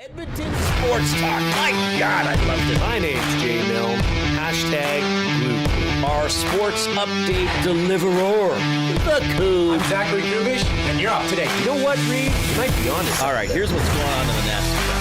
Edmonton Sports Talk. My God, I loved it. My name's Jay Milne. #Blue. Our sports update deliverer, the Coon. I'm Zachary Kubish, and you're up today. You know what, Reid? You might be on to something. All right, here's what's going on in the Nasty Cup.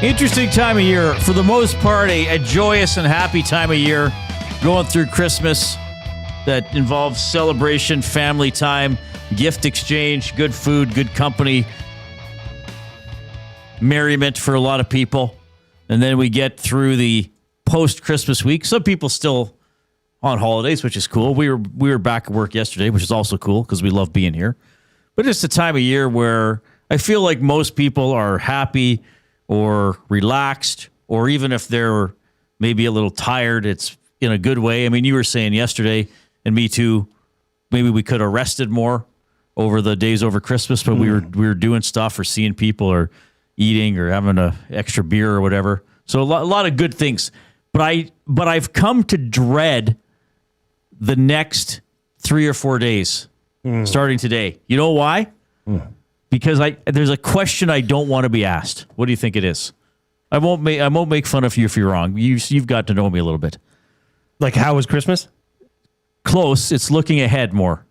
Interesting time of year. For the most part, a joyous and happy time of year. Going through Christmas that involves celebration, family time, gift exchange, good food, good company, merriment for a lot of people. And then we get through the post-Christmas week. Some people still on holidays, which is cool. We were back at work yesterday, which is also cool because we love being here. But it's a time of year where I feel like most people are happy or relaxed, or even if they're maybe a little tired, it's in a good way. I mean, you were saying yesterday, and me too, maybe we could have rested more over the days over Christmas, but we were doing stuff or seeing people or eating or having an extra beer or whatever. So a lot of good things. But I've come to dread the next 3 or 4 days starting today. You know why? Because there's a question I don't want to be asked. What do you think it is? I won't make fun of you if you're wrong. You've got to know me a little bit. Like, how was Christmas? Close. It's looking ahead more.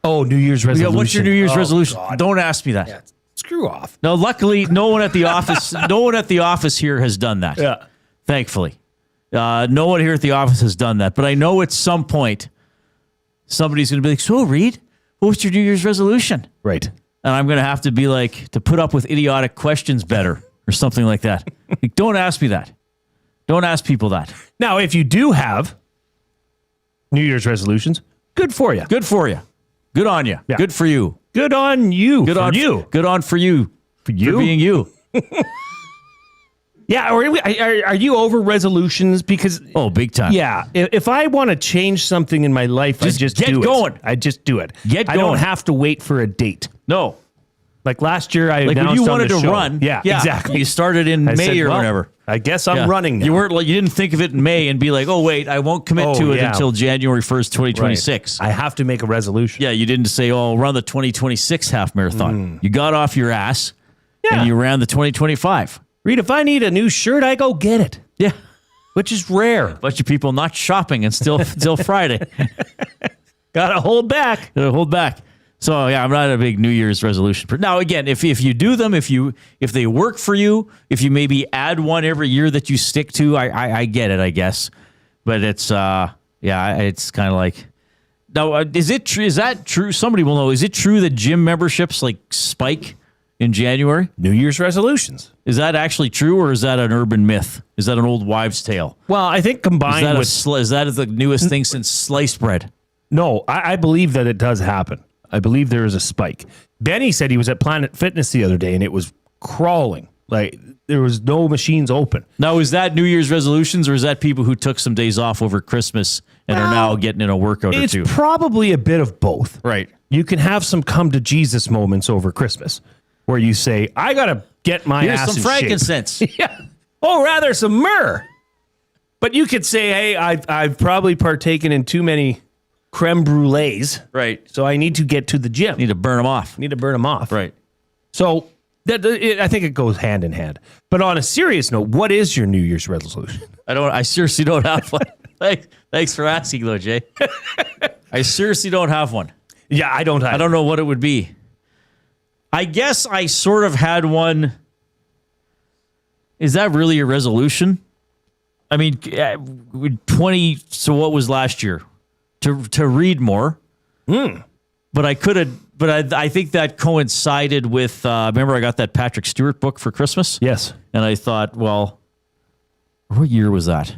Oh, New Year's resolution. Yeah, what's your New Year's resolution? God. Don't ask me that. Yeah, screw off. No, luckily, no one at the office here has done that. Yeah. Thankfully. No one here at the office has done that. But I know at some point, somebody's going to be like, so, Reid, what's your New Year's resolution? Right. And I'm going to have to be like, to put up with idiotic questions better or something like that. Like, don't ask me that. Don't ask people that. Now, if you do have New Year's resolutions, good for you. Good for you. Good on you. Yeah. Good for you. Good on you. Good on you. Good on for you. For you? For being you. Yeah. Are you over resolutions? Because Big time. yeah, if I want to change something in my life, I just get do going. it. I just do it. Get I going. don't have to wait for a date. No. Like last year, I Like when announced you on wanted the to show. run. Yeah, exactly. You started in I May said, or well, whatever. I guess I'm running now. You didn't think of it in May and be like, oh, wait, I won't commit to it until January 1st, 2026. Right. I have to make a resolution. Yeah, you didn't say, oh, I'll run the 2026 half marathon. You got off your ass and you ran the 2025. Reid, if I need a new shirt, I go get it. Yeah. Which is rare. Bunch of people not shopping and still Friday. Gotta hold back. Hold back. So yeah, I'm not a big New Year's resolution. Now again, if you do them, if they work for you, if you maybe add one every year that you stick to, I get it, I guess. But it's it's kind of like, now is it true? Is that true? Somebody will know. Is it true that gym memberships like spike in January? New Year's resolutions. Is that actually true, or is that an urban myth? Is that an old wives' tale? Well, I think combined with is that the newest thing since sliced bread? No, I believe that it does happen. I believe there is a spike. Benny said he was at Planet Fitness the other day and it was crawling. Like there was no machines open. Now, is that New Year's resolutions or is that people who took some days off over Christmas and are now getting in a workout or two? It's probably a bit of both. Right. You can have some come to Jesus moments over Christmas where you say, I got to get my Here's ass some in frankincense. shape. Yeah. Oh, rather some myrrh. But you could say, hey, I've probably partaken in too many creme brulees. Right. So I need to get to the gym. Need to burn them off. Right. So I think it goes hand in hand. But on a serious note, what is your New Year's resolution? I seriously don't have one. Thanks for asking, though, Jay. I seriously don't have one. Yeah, I don't know what it would be. I guess I sort of had one. Is that really a resolution? I mean, 20. So what was last year? To read more. But I could have. But I think that coincided with. Remember, I got that Patrick Stewart book for Christmas. Yes. And I thought, well, what year was that?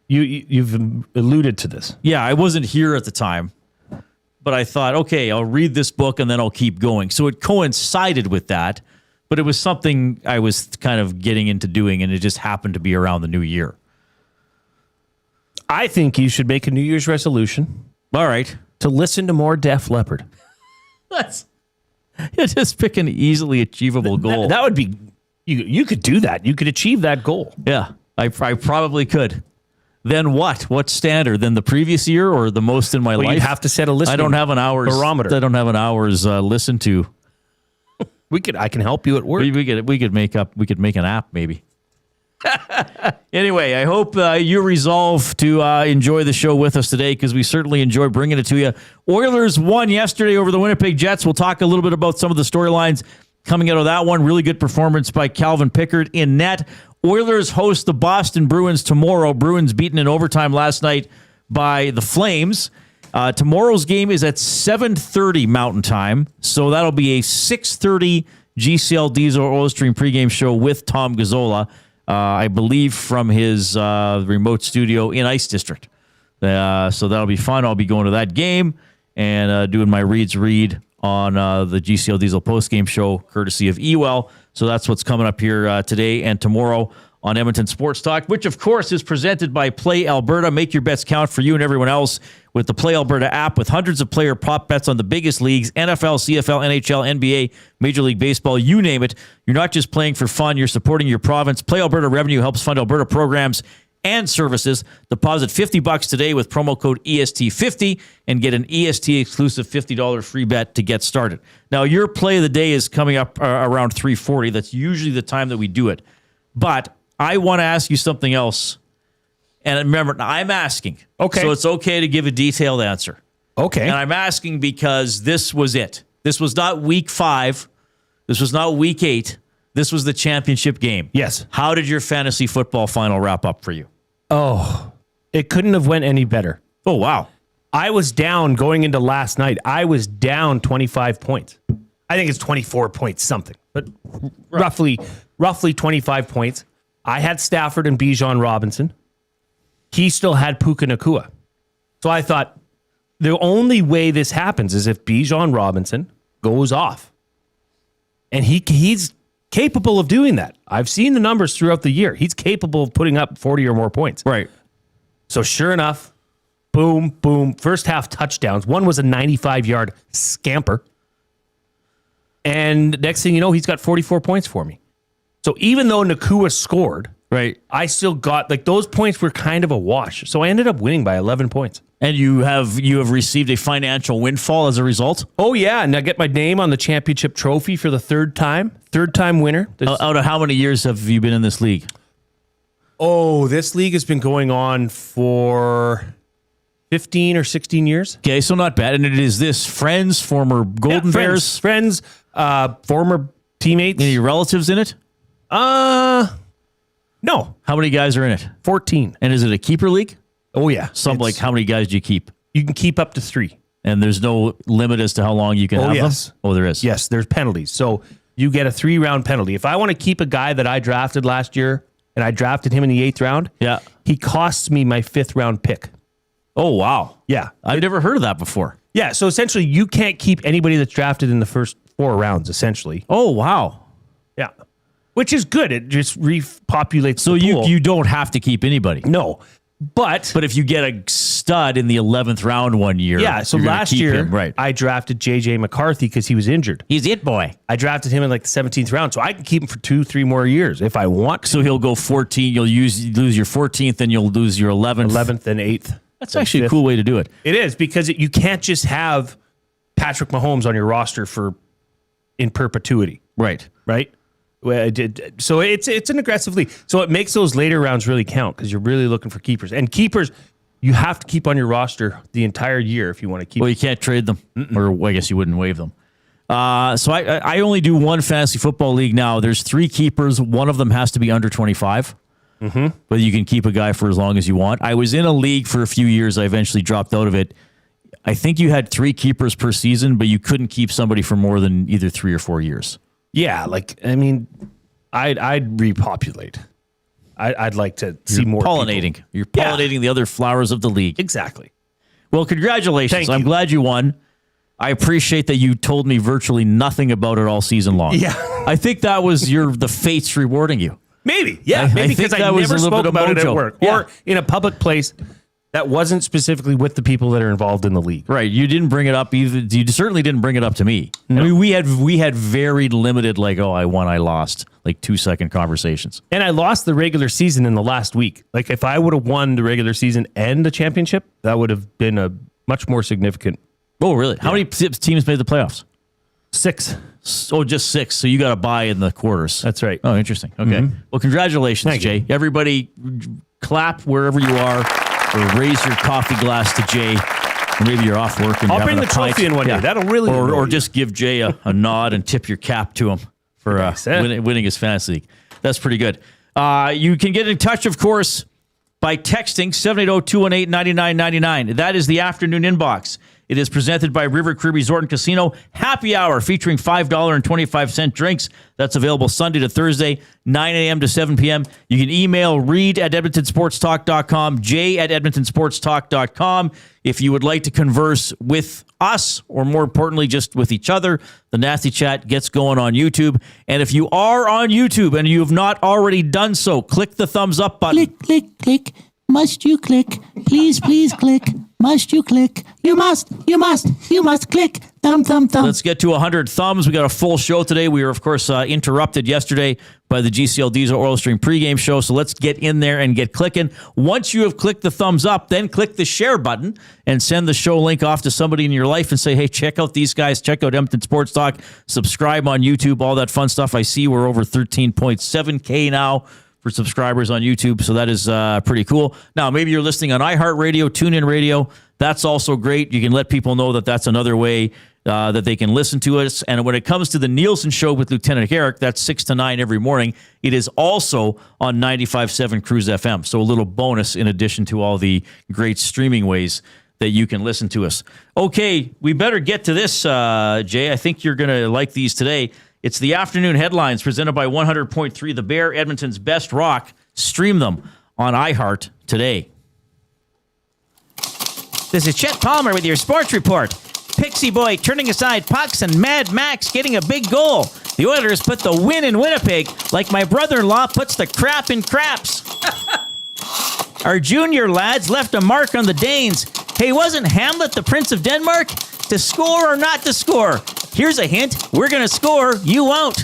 You've alluded to this. Yeah, I wasn't here at the time. But I thought, okay, I'll read this book and then I'll keep going. So it coincided with that. But it was something I was kind of getting into doing, and it just happened to be around the new year. I think you should make a New Year's resolution. All right. To listen to more Def Leppard. Just pick an easily achievable goal. That would be, you could do that. You could achieve that goal. Yeah, I probably could. Then what? What standard? Than the previous year or the most in my life? You'd have to set a listening I don't have an hour's barometer. I don't have an hour's listen to. I can help you at work. We could make an app maybe. Anyway, I hope you resolve to enjoy the show with us today, because we certainly enjoy bringing it to you. Oilers won yesterday over the Winnipeg Jets. We'll talk a little bit about some of the storylines coming out of that one. Really good performance by Calvin Pickard in net. Oilers host the Boston Bruins tomorrow. Bruins beaten in overtime last night by the Flames. Tomorrow's game is at 7:30 Mountain Time, so that'll be a 6:30 GCL Diesel Oil Stream pregame show with Tom Gazzola, I believe from his remote studio in Ice District. So that'll be fun. I'll be going to that game and doing my Reid's Read on the GCL Diesel postgame show, courtesy of Ewell. So that's what's coming up here today and tomorrow on Edmonton Sports Talk, which, of course, is presented by Play Alberta. Make your bets count for you and everyone else with the Play Alberta app, with hundreds of player prop bets on the biggest leagues, NFL, CFL, NHL, NBA, Major League Baseball, you name it. You're not just playing for fun, you're supporting your province. Play Alberta revenue helps fund Alberta programs and services. Deposit $50 today with promo code EST50 and get an EST exclusive $50 free bet to get started. Now, your play of the day is coming up around 3:40. That's usually the time that we do it. But I want to ask you something else. And remember, I'm asking. Okay. So it's okay to give a detailed answer. Okay. And I'm asking because this was it. This was not week 5. This was not week 8. This was the championship game. Yes. How did your fantasy football final wrap up for you? Oh, it couldn't have went any better. Oh, wow. I was down going into last night. I was down 25 points. I think it's 24 points something, but roughly 25 points. I had Stafford and Bijan Robinson. He still had Puka Nacua. So I thought the only way this happens is if Bijan Robinson goes off. And he's capable of doing that. I've seen the numbers throughout the year. He's capable of putting up 40 or more points. Right. So sure enough, boom, boom. First half touchdowns. One was a 95-yard scamper. And next thing you know, he's got 44 points for me. So even though Nacua scored, right, I still got, like, those points were kind of a wash. So I ended up winning by 11 points. And you have received a financial windfall as a result? Oh, yeah. And I get my name on the championship trophy for the third time winner. Out of how many years have you been in this league? Oh, this league has been going on for 15 or 16 years. Okay, so not bad. And it is this friends, former Golden Bears? Friends, former teammates. Any relatives in it? No. How many guys are in it? 14. And is it a keeper league? Oh, yeah. How many guys do you keep? You can keep up to 3. And there's no limit as to how long you can have them? Oh, there is. Yes, there's penalties. So you get a 3-round penalty. If I want to keep a guy that I drafted last year, and I drafted him in the 8th round, yeah, he costs me my 5th round pick. Oh, wow. Yeah. I've never heard of that before. Yeah, so essentially you can't keep anybody that's drafted in the first 4 rounds, essentially. Oh, wow. Yeah. Which is good. It just repopulates so the pool. You don't have to keep anybody. No. But if you get a stud in the 11th round one year, yeah. So last year, right, I drafted JJ McCarthy because he was injured. He's it boy. I drafted him in like the 17th round, so I can keep him for 2-3 more years if I want. So he'll go 14. You'll lose your 14th, and you'll lose your 11th and 8th. That's actually a cool way to do it. It is, because you can't just have Patrick Mahomes on your roster in perpetuity. Right. Right. So it's an aggressive league. So it makes those later rounds really count because you're really looking for keepers. And keepers, you have to keep on your roster the entire year if you want to keep. Well, you can't trade them, or I guess you wouldn't waive them. So I only do one fantasy football league now. There's 3 keepers. One of them has to be under 25. Mm-hmm. But you can keep a guy for as long as you want. I was in a league for a few years. I eventually dropped out of it. I think you had 3 keepers per season, but you couldn't keep somebody for more than either 3 or 4 years. Yeah, I'd repopulate. I'd like to see more pollinating. people. You're pollinating the other flowers of the league. Exactly. Well, congratulations. I'm glad you won. I appreciate that you told me virtually nothing about it all season long. Yeah. I think that was the fates rewarding you. Maybe. Yeah. I Maybe think because that I was never a little spoke bit of about it mojo. at work Yeah. or in a public place that wasn't specifically with the people that are involved in the league. Right. You didn't bring it up either. You certainly didn't bring it up to me. No. I mean, we had very limited, like, I won, I lost, like 2-second conversations. And I lost the regular season in the last week. Like if I would have won the regular season and the championship, that would have been a much more significant. Oh, really? How many teams made the playoffs? 6. Oh, just 6. So you got to buy in the quarters. That's right. Oh, interesting. Okay. Well, congratulations, Thank Jay. you. Everybody clap wherever you are or raise your coffee glass to Jay. Or maybe you're off work and I'll you're bring having the a pint. trophy in one day. That'll really Or annoy you. just give Jay a nod and tip your cap to him for winning his fantasy league. That's pretty good. You can get in touch, of course, by texting 780-218-9999. That is the afternoon inbox. It is presented by River Cree Resort and Casino. Happy hour featuring $5.25 drinks. That's available Sunday to Thursday, 9 a.m. to 7 p.m. You can email Reid at edmontonsportstalk.com, Jay at edmontonsportstalk.com. If you would like to converse with us, or more importantly, just with each other, the Nasty Chat gets going on YouTube. And if you are on YouTube and you have not already done so, click the thumbs up button. Click, click, click. Must you click? Please, please click. Must you click? You must click. Thumb, thumb, thumb. Let's get to 100 thumbs. We got a full show today. We were, of course, interrupted yesterday by the GCL Diesel Oil Stream pregame show. So let's get in there and get clicking. Once you have clicked the thumbs up, then click the share button and send the show link off to somebody in your life and say, hey, check out these guys. Check out Edmonton Sports Talk. Subscribe on YouTube, all that fun stuff. I see we're over 13.7K now for subscribers on YouTube. So that is pretty cool. Now, maybe you're listening on iHeartRadio, TuneIn Radio. That's also great. You can let people know that that's another way that they can listen to us. And when it comes to the Nielsen Show with Lieutenant Eric, that's 6 to 9 every morning. It is also on 95.7 Cruise FM. So a little bonus in addition to all the great streaming ways that you can listen to us. Okay, we better get to this, Jay. I think you're going to like these today. It's the afternoon headlines presented by 100.3 The Bear, Edmonton's best rock. Stream them on iHeart today. This is Chet Palmer with your sports report. Pixie Boy turning aside pucks and Mad Max getting a big goal. The Oilers put the win in Winnipeg like my brother-in-law puts the crap in craps. Our junior lads left a mark on the Danes. Hey, wasn't Hamlet the Prince of Denmark? To score or not to score? Here's a hint. We're going to score. You won't.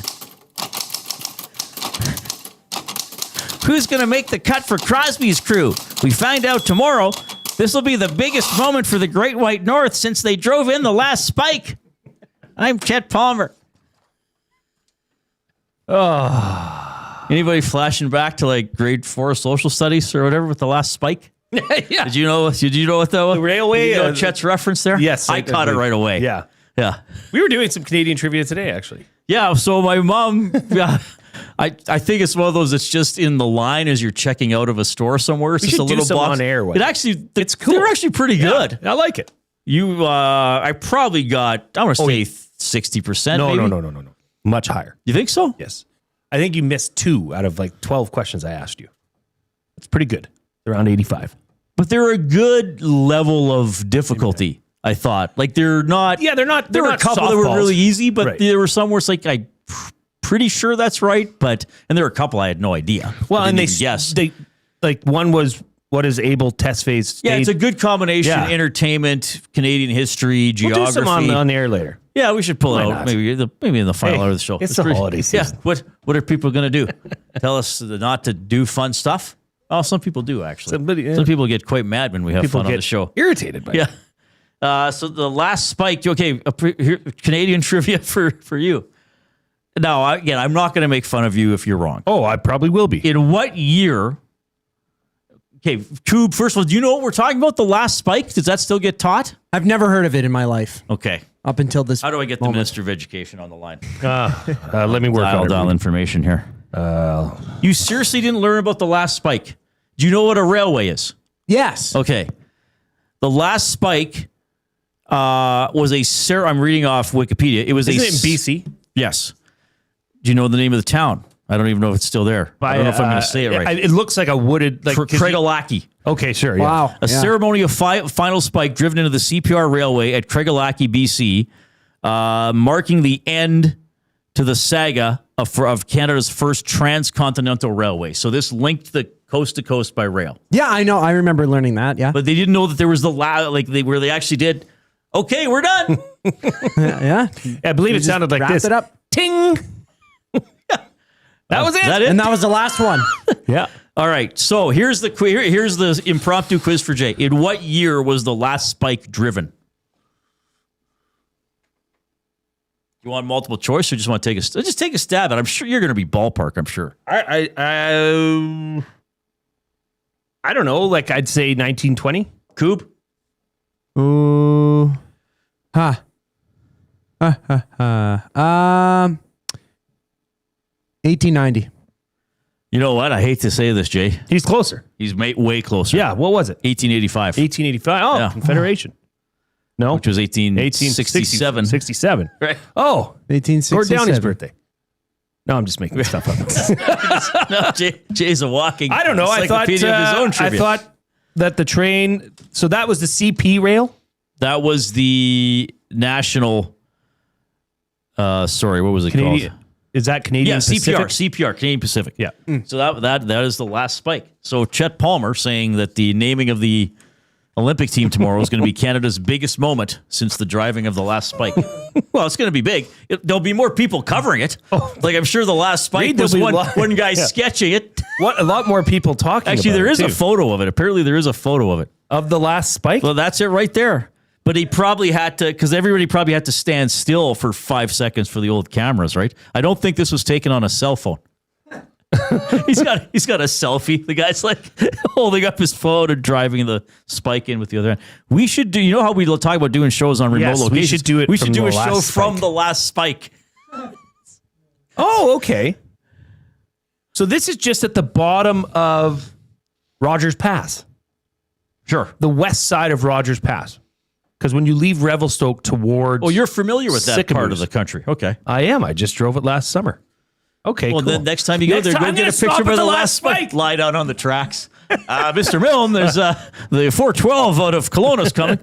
Who's going to make the cut for Crosby's crew? We find out tomorrow. This will be the biggest moment for the Great White North since they drove in the last spike. I'm Chet Palmer. Anybody flashing back to like grade 4 social studies or whatever with the last spike? Yeah. Did you know what that was? The railway, Did you know Chet's reference there? Yes. I caught it right away. Yeah. Yeah. We were doing some Canadian trivia today, actually. Yeah. So my mom, I think it's one of those that's just in the line as you're checking out of a store somewhere. It's We just should a do little some box. on air one. It actually, It's cool. They're actually pretty good. I like it. I probably got, I'm going to say 60%. No, maybe. no. Much higher. You think so? Yes. I think you missed 2 out of like 12 questions I asked you. That's pretty good. Around 85. But they're a good level of difficulty, I thought. Like they're not. Yeah, they're not. There were a couple that were really easy, but Right. there were some where it's like, I'm pretty sure that's right. And there were a couple I had no idea. Well, and yes. they like one was what is Able test phase? Yeah, it's a good combination. Yeah. Entertainment, Canadian history, We'll geography. do some on the air later. Yeah, we should pull it Why out not? maybe in the final Hey, hour of the show. it's the holiday season. Yeah, what are people going to do? Tell us not to do fun stuff? Oh, some people do actually. Some people get quite mad when we have fun on the show. Irritated by it. Yeah. So the last spike. Okay, Canadian trivia for you. Now, again, I'm not going to make fun of you if you're wrong. Oh, I probably will be. In what year? Okay, Tube, first of all, do you know what we're talking about? The last spike? Does that still get taught? I've never heard of it in my life Okay. up until this. How do I get the moment. Minister of Education on the line? Let me work on Dial it. information here. You seriously didn't learn about the last spike? Do you know what a railway is? Yes. Okay. The last spike was I'm reading off Wikipedia. It was Isn't it in BC? Yes. Do you know the name of the town? I don't even know if it's still there. I don't know if I'm going to say it right. It looks like a wooded, like 'cause Craigellachie. Okay, sure. Yeah. Wow. A ceremonial final spike driven into the CPR Railway at Craigalackie, BC, marking the end to the saga of Canada's first transcontinental railway. So this linked the coast to coast by rail. Yeah, I know. I remember learning that. Yeah. But they didn't know that there was where they actually did. Okay, we're done. Yeah. I believe it sounded like wrapped this. it up. Ting. That was it. And that was the last one. Yeah. All right. So here's the impromptu quiz for Jay. In what year was the last spike driven? You want multiple choice, or just want to take a stab at it? I'm sure you're going to be ballpark. I'm sure. I don't know. Like I'd say 1920. Coob? Ooh. 1890. You know what? I hate to say this, Jay. He's closer. He's way closer. Yeah. What was it? 1885. 1885. Oh, Yeah. Confederation. No. Which was 1867. 67. Right. Oh, 1867. Gord Downey's birthday. No, I'm just making stuff up. No, Jay's a walking I don't know. I thought encyclopedia of his own trivia. I thought that the train. So that was the CP rail. That was the national. Sorry, what was it Canadian. called? Is that Canadian Yeah, Pacific? CPR, Canadian Pacific. Yeah. So that is the last spike. So Chet Palmer saying that the naming of the Olympic team tomorrow is going to be Canada's biggest moment since the driving of the last spike. Well, it's going to be big. There'll be more people covering it. Like I'm sure the last spike Reid, was there'll be one guy sketching it. What a lot more people talking. Actually, about there it, is a too. photo of it. Apparently, there is a photo of it. Of the last spike. Well, that's it right there. But he probably had to, because everybody probably had to stand still for 5 seconds for the old cameras, right? I don't think this was taken on a cell phone. he's got a selfie. The guy's like holding up his phone and driving the spike in with the other hand. We should do. You know how we talk about doing shows on remote Yes, we locations? should do it We from should do the a show last from spike. the last spike. Oh, okay. So this is just at the bottom of Rogers Pass, Sure. the west side of Rogers Pass. Because when you leave Revelstoke towards, Oh, you're familiar with that part of Sycamores. the country. Okay. I am. I just drove it last summer. Okay, Well, cool. then next time you go Next there, time go I'm get gonna a picture stop of at the last spike. Lie down on the tracks. Mr. Milne, there's the 412 out of Kelowna's coming.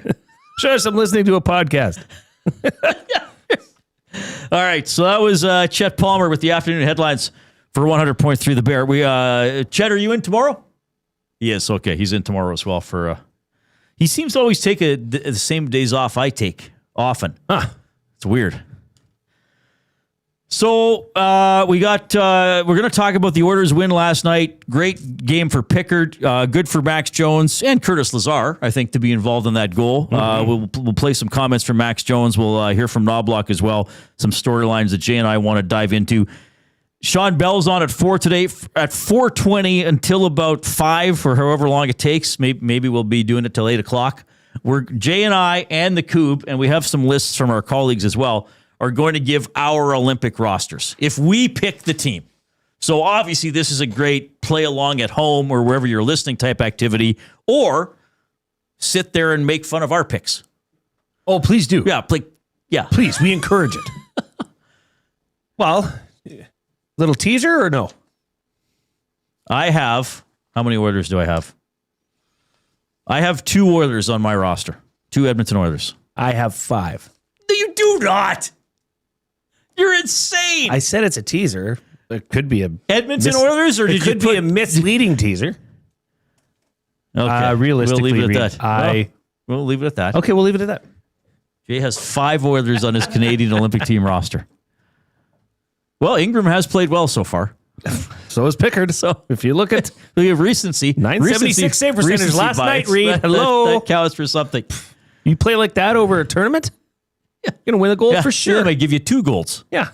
Sure, I'm listening to a podcast. All right, so that was Chet Palmer with the afternoon headlines for 100.3 The Bear. Chet, are you in tomorrow? Yes, okay. He's in tomorrow as well for... he seems to always take the same days off I take often. Huh. It's weird. So we're going to talk about the Oilers' win last night. Great game for Pickard. Good for Max Jones and Curtis Lazar, I think, to be involved in that goal. We'll play some comments from Max Jones. We'll hear from Knoblauch as well. Some storylines that Jay and I want to dive into. Shawn Belle's on at 4 today. At 4:20 until about 5 or however long it takes. Maybe we'll be doing it till 8 o'clock. Jay and I and the Coob, and we have some lists from our colleagues as well, are going to give our Olympic rosters if we pick the team. So obviously this is a great play along at home or wherever you're listening type activity, or sit there and make fun of our picks. Oh, please do. Yeah. Please, we encourage it. Well, little teaser or no? I have, how many Oilers do I have? I have 2 Oilers on my roster. 2 Edmonton Oilers. I have 5. No, you do not. You're insane. I said it's a teaser. It could be a Edmonton Oilers, or it did could you be a misleading teasser. Okay. Realistically, we'll leave it Reid, at that. We'll leave it at that. Okay, we'll leave it at that. Jay has 5 Oilers on his Canadian Olympic team roster. Well, Ingram has played well so far. So is Pickard. So If you look at we have recency. 976 save percentage recency last night, bias. Reid. Hello. That counts for something. you play like that over a tournament, you're gonna win a goal for sure. They might give you 2 goals. Yeah,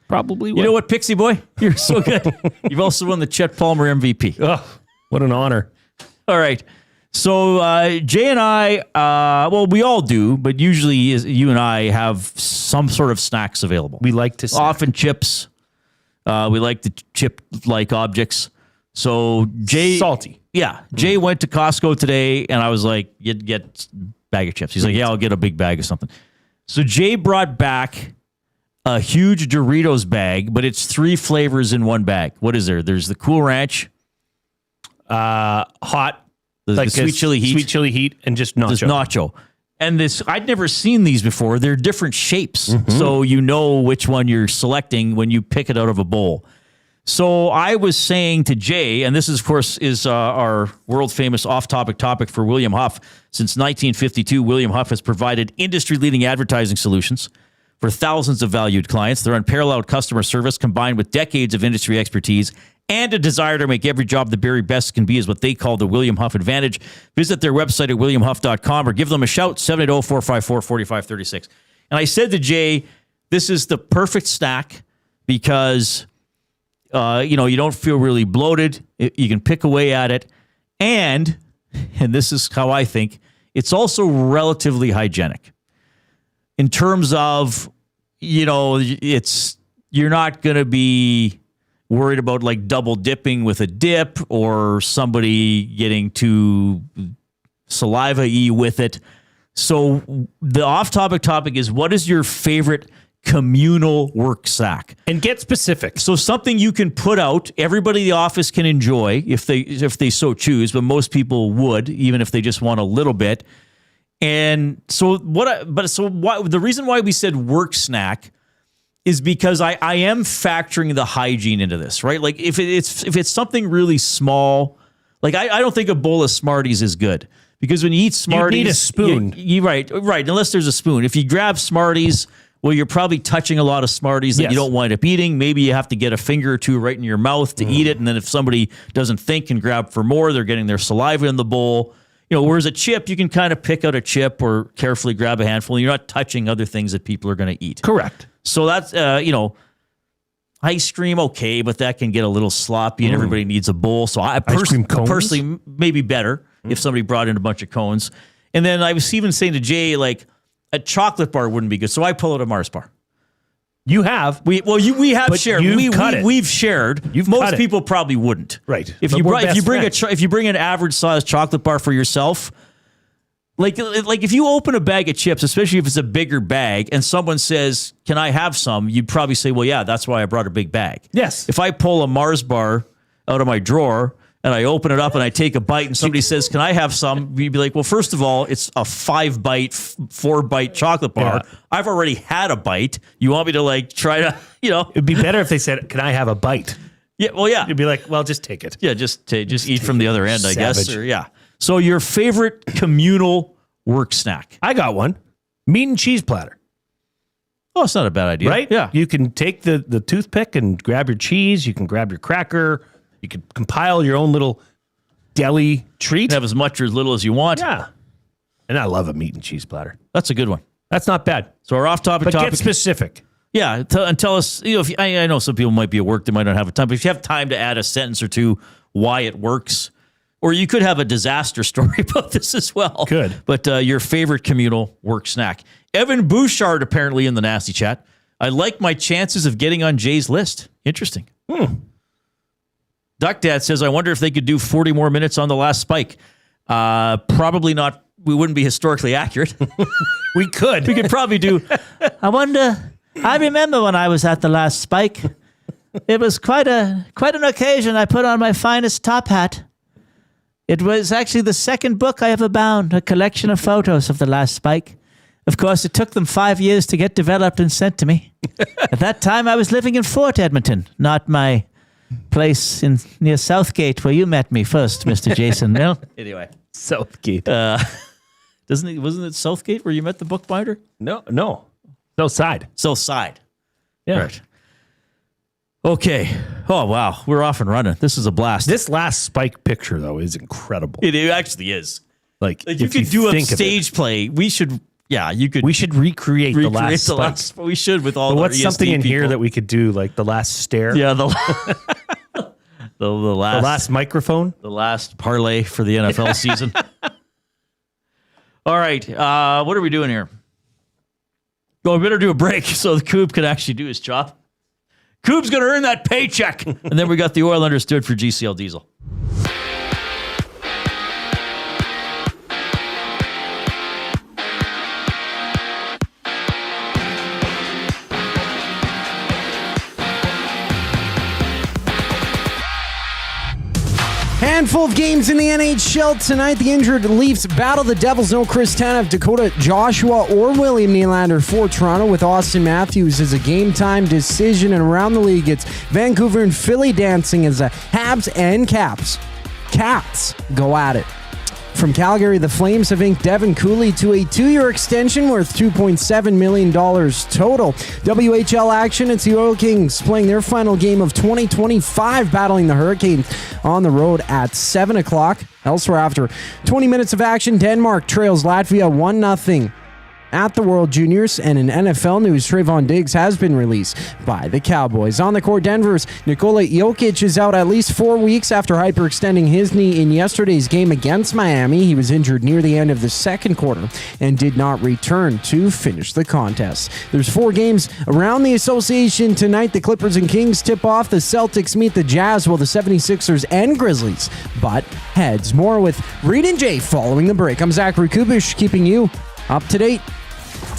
probably. You know what, Pixie Boy? You're so good. You've also won the Chet Palmer MVP. Oh, what an honor. All right. So Jay and I, we all do, but usually you and I have some sort of snacks available. We like to snack. Often chips. We like the chip-like objects. So Jay... Salty. Yeah. Jay went to Costco today, and I was like, get a bag of chips. He's like, yeah, I'll get a big bag of something. So Jay brought back a huge Doritos bag, but it's 3 flavors in one bag. What is there? There's the Cool Ranch. Hot. the sweet chili heat. Sweet chili heat and just nacho. This nacho. And this, I'd never seen these before. They're different shapes. Mm-hmm. So you know which one you're selecting when you pick it out of a bowl. So I was saying to Jay, and this is, of course, is our world famous off-topic topic for William Huff. Since 1952, William Huff has provided industry-leading advertising solutions for thousands of valued clients. Their unparalleled customer service, combined with decades of industry expertise and a desire to make every job the very best can be, is what they call the William Huff advantage. Visit their website at williamhuff.com or give them a shout, 780-454-4536. And I said to Jay, this is the perfect snack because, you don't feel really bloated. You can pick away at it. And this is how I think, it's also relatively hygienic. In terms of, you're not going to be worried about like double dipping with a dip or somebody getting too saliva-y with it. So the off-topic topic is, what is your favorite communal work snack? And get specific. So something you can put out, everybody in the office can enjoy if they so choose, but most people would, even if they just want a little bit. And so the reason why we said work snack is because I am factoring the hygiene into this, right? Like if it's something really small, like I don't think a bowl of Smarties is good, because when you eat Smarties, you need a spoon. You right. Unless there's a spoon. If you grab Smarties, well, you're probably touching a lot of Smarties that you don't wind up eating. Maybe you have to get a finger or two right in your mouth to eat it. And then if somebody doesn't think and grab for more, they're getting their saliva in the bowl. Whereas a chip, you can kind of pick out a chip or carefully grab a handful. You're not touching other things that people are going to eat. Correct. So that's, ice cream, okay, but that can get a little sloppy and everybody needs a bowl. So I personally, maybe better if somebody brought in a bunch of cones. And then I was even saying to Jay, like, a chocolate bar wouldn't be good. So I pull out a Mars bar. You have. We have But shared. you've cut it. We've shared. You've Most cut it. people probably wouldn't. Right. If But you we're best bring friends. if you bring an average size chocolate bar for yourself, like if you open a bag of chips, especially if it's a bigger bag, and someone says, "Can I have some?" You'd probably say, "Well, yeah, that's why I brought a big bag." Yes. If I pull a Mars bar out of my drawer and I open it up and I take a bite and somebody says, "Can I have some?" You'd be like, "Well, first of all, it's a 5-bite, 4-bite chocolate bar. Yeah. I've already had a bite. You want me to like try to, It'd be better if they said, "Can I have a bite?" Yeah, well, yeah. You'd be like, "Well, just take it." Yeah, just eat from the other end, I guess. Savage. Or, yeah. So your favorite communal work snack? I got one. Meat and cheese platter. Oh, it's not a bad idea. Right? Yeah. You can take the toothpick and grab your cheese. You can grab your cracker. You can compile your own little deli treat. Have as much or as little as you want. Yeah. And I love a meat and cheese platter. That's a good one. That's not bad. So our off-topic But topic. get specific. Yeah, and tell us, if I know some people might be at work, they might not have time, but if you have time to add a sentence or two why it works, or you could have a disaster story about this as well. Good. But your favorite communal work snack. Evan Bouchard apparently in the nasty chat. I like my chances of getting on Jay's list. Interesting. Duck Dad says, I wonder if they could do 40 more minutes on the last spike. Probably not. We wouldn't be historically accurate. We could. We could probably do. I wonder. I remember when I was at the last spike. It was quite an occasion. I put on my finest top hat. It was actually the second book I ever bound, a collection of photos of the last spike. Of course, it took them 5 years to get developed and sent to me. At that time, I was living in Fort Edmonton, not my place near Southgate, where you met me first, Mr. Jason Milne. Anyway. Southgate. Wasn't it Southgate where you met the bookbinder? No. Southside. Southside. Yeah. Right. Okay. Oh, wow. We're off and running. This is a blast. This last spike picture, though, is incredible. It actually is. Like You if could do a think of it, stage play. We should, you could we should recreate the last spike. We should with all But the what's ESD something in here people. that we could do, like the last stare? Yeah, the last The last microphone? the last parlay for the NFL season. All right. What are we doing here? Well, we better do a break so the Coop can actually do his job. Coop's going to earn that paycheck. And then we got the oil understood for GCL Diesel. handful of games in the NHL tonight. The injured Leafs battle the Devils. No Chris Tanev, Dakota Joshua, or William Nylander for Toronto, with Austin Matthews as a game-time decision. And around the league, it's Vancouver and Philly dancing as the Habs and Cats go at it. From Calgary, the Flames have inked Devin Cooley to a 2-year extension worth $2.7 million total. WHL action, it's the Oil Kings playing their final game of 2025, battling the Hurricanes on the road at 7 o'clock. Elsewhere, after 20 minutes of action, Denmark trails Latvia 1-0 at the World Juniors. And in NFL news, Trayvon Diggs has been released by the Cowboys. On the court, Denver's Nikola Jokic is out at least 4 weeks after hyperextending his knee in yesterday's game against Miami. He was injured near the end of the second quarter and did not return to finish the contest. There's 4 games around the association tonight. The Clippers and Kings tip off. The Celtics meet the Jazz, while the 76ers and Grizzlies butt heads. More with Reid and Jay following the break. I'm Zachary Kubish, keeping you up to date.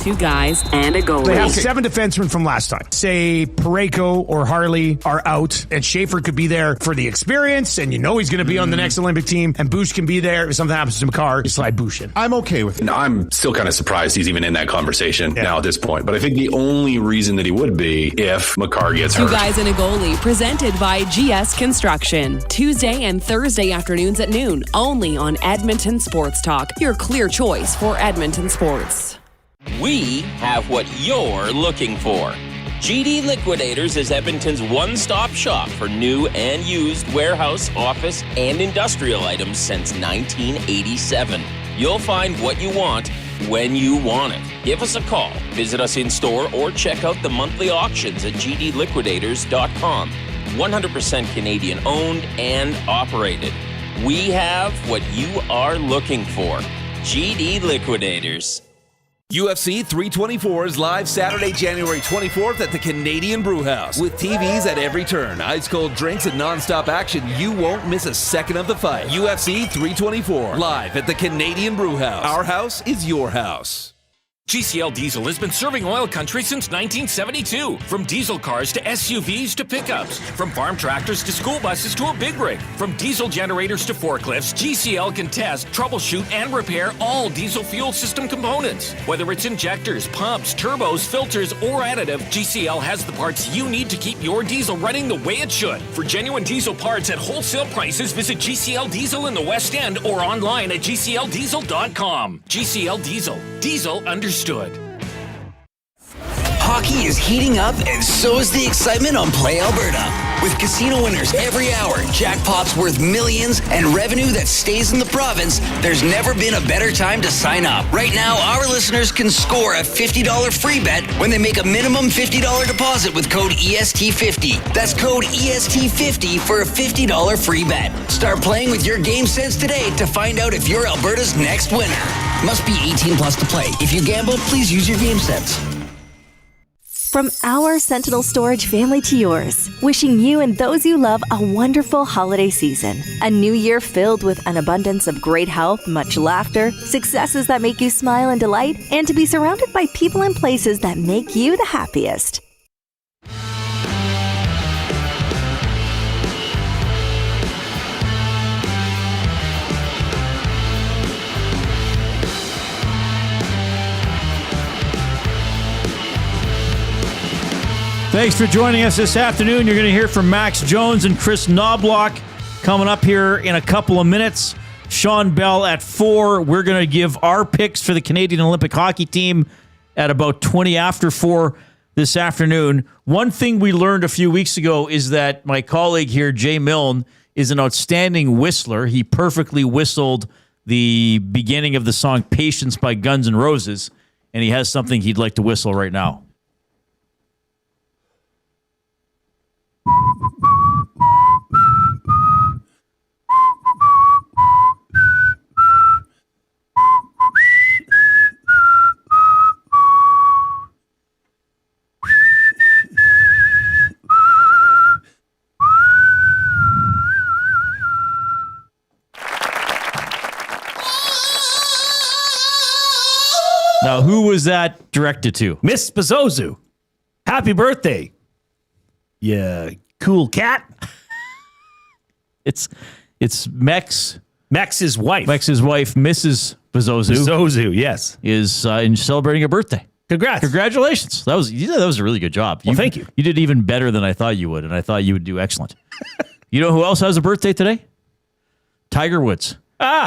2 guys and a goalie. They have 7 defensemen from last time. Say Parayko or Harley are out, and Schaefer could be there for the experience, and he's going to be on the next Olympic team, and Bush can be there. If something happens to Makar, you slide Bush in. I'm okay with it. No, I'm still kind of surprised he's even in that conversation now at this point. But I think the only reason that he would be if Makar gets hurt. 2 guys and a goalie, presented by GS Construction. Tuesday and Thursday afternoons at noon, only on Edmonton Sports Talk, your clear choice for Edmonton sports. We have what you're looking for. GD Liquidators is Edmonton's one-stop shop for new and used warehouse, office, and industrial items since 1987. You'll find what you want when you want it. Give us a call, visit us in-store, or check out the monthly auctions at gdliquidators.com. 100% Canadian-owned and operated. We have what you are looking for. GD Liquidators. UFC 324 is live Saturday, January 24th at the Canadian Brewhouse. With TVs at every turn, ice-cold drinks, and non-stop action, you won't miss a second of the fight. UFC 324, live at the Canadian Brewhouse. Our house is your house. GCL Diesel has been serving oil country since 1972. From diesel cars to SUVs to pickups. From farm tractors to school buses to a big rig. From diesel generators to forklifts, GCL can test, troubleshoot, and repair all diesel fuel system components. Whether it's injectors, pumps, turbos, filters, or additive, GCL has the parts you need to keep your diesel running the way it should. For genuine diesel parts at wholesale prices, visit GCL Diesel in the West End or online at gcldiesel.com. GCL Diesel. Diesel understood. Hockey is heating up, and so is the excitement on Play Alberta. With casino winners every hour, jackpots worth millions, and revenue that stays in the province, there's never been a better time to sign up. Right now, our listeners can score a $50 free bet when they make a minimum $50 deposit with code EST50. That's code EST50 for a $50 free bet. Start playing with your game sense today to find out if you're Alberta's next winner. Must be 18 plus to play. If you gamble, please use your game sense. From our Sentinel Storage family to yours, wishing you and those you love a wonderful holiday season. A new year filled with an abundance of great health, much laughter, successes that make you smile and delight, and to be surrounded by people and places that make you the happiest. Thanks for joining us this afternoon. You're going to hear from Max Jones and Kris Knoblauch coming up here in a couple of minutes. Shawn Belle at 4. We're going to give our picks for the Canadian Olympic hockey team at about 20 after 4 this afternoon. One thing we learned a few weeks ago is that my colleague here, Jay Milne, is an outstanding whistler. He perfectly whistled the beginning of the song Patience by Guns N' Roses, and he has something he'd like to whistle right now. Now, who was that directed to? Miss Bezzozu. Happy birthday. Yeah, cool cat. It's It's Mex's wife. Mex's wife, Mrs. Bezozu. Bezozu, yes. Is in celebrating a birthday. Congrats. Congratulations. That was a really good job. Well, thank you. You did even better than I thought you would, and I thought you would do excellent. You know who else has a birthday today? Tiger Woods.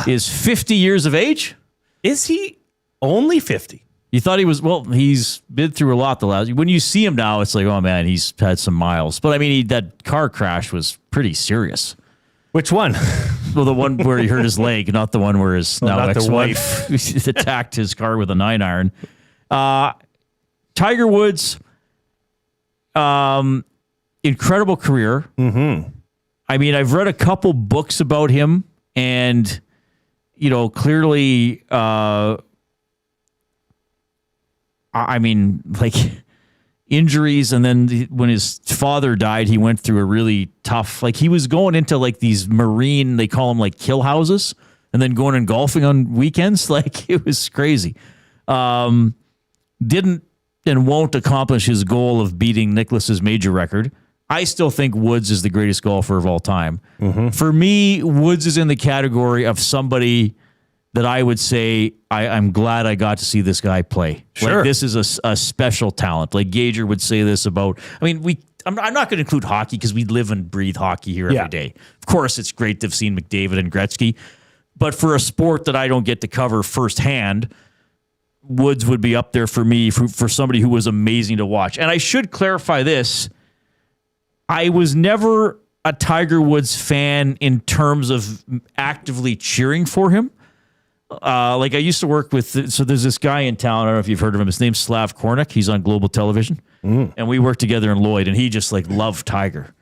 Is 50 years of age. Is he only 50? You thought he was, well, he's been through a lot the last, when you see him now, it's like, oh man, he's had some miles. But I mean, that car crash was pretty serious. Which one? Well, the one where he hurt his leg, not the one where his now ex-wife attacked his car with a 9-iron. Tiger Woods, incredible career. Mm-hmm. I mean, I've read a couple books about him, and clearly, I mean, like injuries, and then when his father died, he went through a really tough. Like he was going into like these marine, they call them like kill houses, and then going and golfing on weekends. Like it was crazy. Didn't and won't accomplish his goal of beating Nicklaus's major record. I still think Woods is the greatest golfer of all time. Mm-hmm. For me, Woods is in the category of somebody that I would say I'm glad I got to see this guy play. Sure. Like, this is a special talent. Like Gager would say this about. I mean, I'm not going to include hockey because we live and breathe hockey here every day. Of course, it's great to have seen McDavid and Gretzky, but for a sport that I don't get to cover firsthand, Woods would be up there for me for somebody who was amazing to watch. And I should clarify this. I was never a Tiger Woods fan in terms of actively cheering for him. Like I used to work with, so there's this guy in town, I don't know if you've heard of him, his name's Slav Kornick. He's on Global Television. And we worked together in Lloyd, and he just like loved Tiger.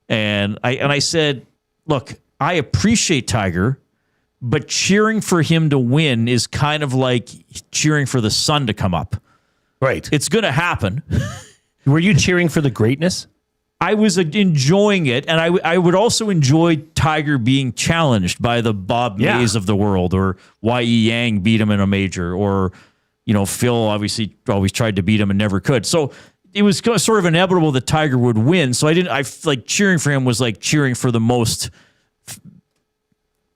And I said, look, I appreciate Tiger, but cheering for him to win is kind of like cheering for the sun to come up. Right. It's going to happen. Were you cheering for the greatness? I was enjoying it, and I would also enjoy Tiger being challenged by the Bob Mays of the world, or Y.E. Yang beat him in a major, or Phil obviously always tried to beat him and never could. So it was sort of inevitable that Tiger would win. So I like cheering for him was like cheering for the most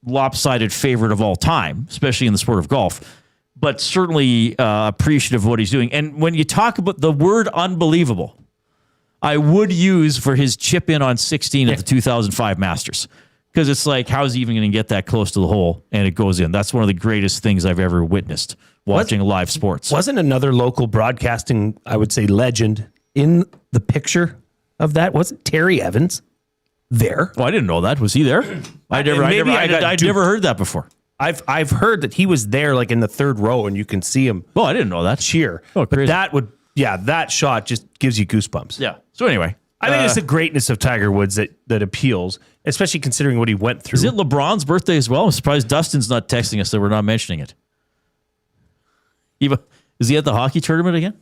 lopsided favorite of all time, especially in the sport of golf. But certainly appreciative of what he's doing. And when you talk about the word unbelievable, I would use for his chip in on 16 at the 2005 Masters, because it's like, how's he even going to get that close to the hole and it goes in? That's one of the greatest things I've ever witnessed watching live sports. Wasn't another local broadcasting, I would say, legend in the picture of that? Wasn't Terry Evans there? Oh, I didn't know that. Was he there? I'd never heard that before. I've heard that he was there, like in the third row, and you can see him. Oh, I didn't know that. Cheer. Oh, crazy. But that shot just gives you goosebumps. Yeah. So anyway, I think it's the greatness of Tiger Woods that appeals, especially considering what he went through. Is it LeBron's birthday as well? I'm surprised Dustin's not texting us that we're not mentioning it. Is he at the hockey tournament again?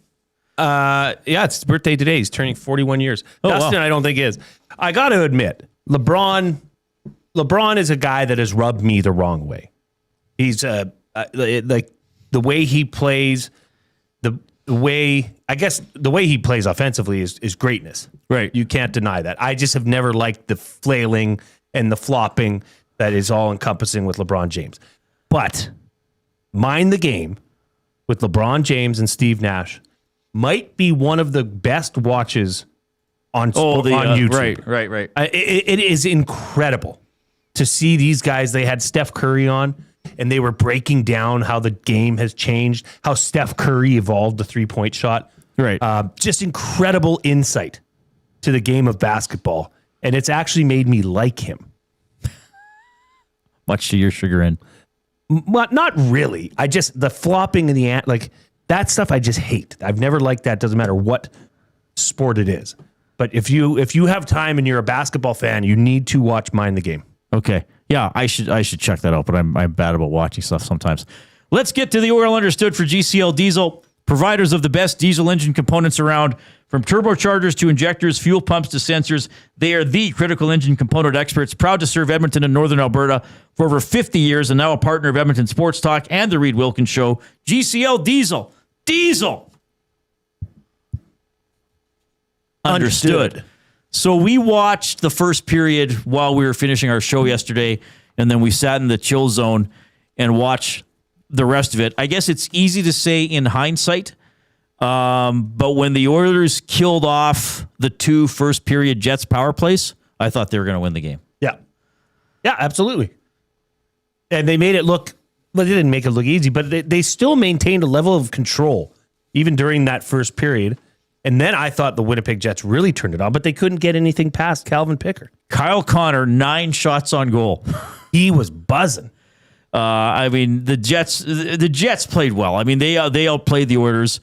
Yeah, it's his birthday today. He's turning 41 years. Dustin, I don't think is. I got to admit, LeBron is a guy that has rubbed me the wrong way. He's like the way he plays, the way he plays offensively is greatness. Right. You can't deny that. I just have never liked the flailing and the flopping that is all encompassing with LeBron James. But Mind the Game with LeBron James and Steve Nash might be one of the best watches on YouTube. Right. It is incredible to see these guys. They had Steph Curry on, and they were breaking down how the game has changed, how Steph Curry evolved the three-point shot. Right. Just incredible insight to the game of basketball, and it's actually made me like him. Much to your chagrin. Not really. The flopping and like that stuff I just hate. I've never liked that. Doesn't matter what sport it is. But if you have time and you're a basketball fan, you need to watch Mind the Game. Okay. Yeah, I should check that out, but I'm bad about watching stuff sometimes. Let's get to the Oil Understood for GCL Diesel, providers of the best diesel engine components around. From turbochargers to injectors, fuel pumps to sensors, they are the critical engine component experts, proud to serve Edmonton and Northern Alberta for over 50 years, and now a partner of Edmonton Sports Talk and the Reid Wilkins Show. GCL Diesel. Understood. So we watched the first period while we were finishing our show yesterday, and then we sat in the chill zone and watched the rest of it. I guess it's easy to say in hindsight, but when the Oilers killed off the 2 first period Jets power plays, I thought they were going to win the game. Yeah. Yeah, absolutely. And they made it look, well, they didn't make it look easy, but they still maintained a level of control even during that first period. And then I thought the Winnipeg Jets really turned it on, but they couldn't get anything past Calvin Pickard. Kyle Connor, 9 shots on goal. He was buzzing. I mean, the Jets played well. I mean, they outplayed the Oilers.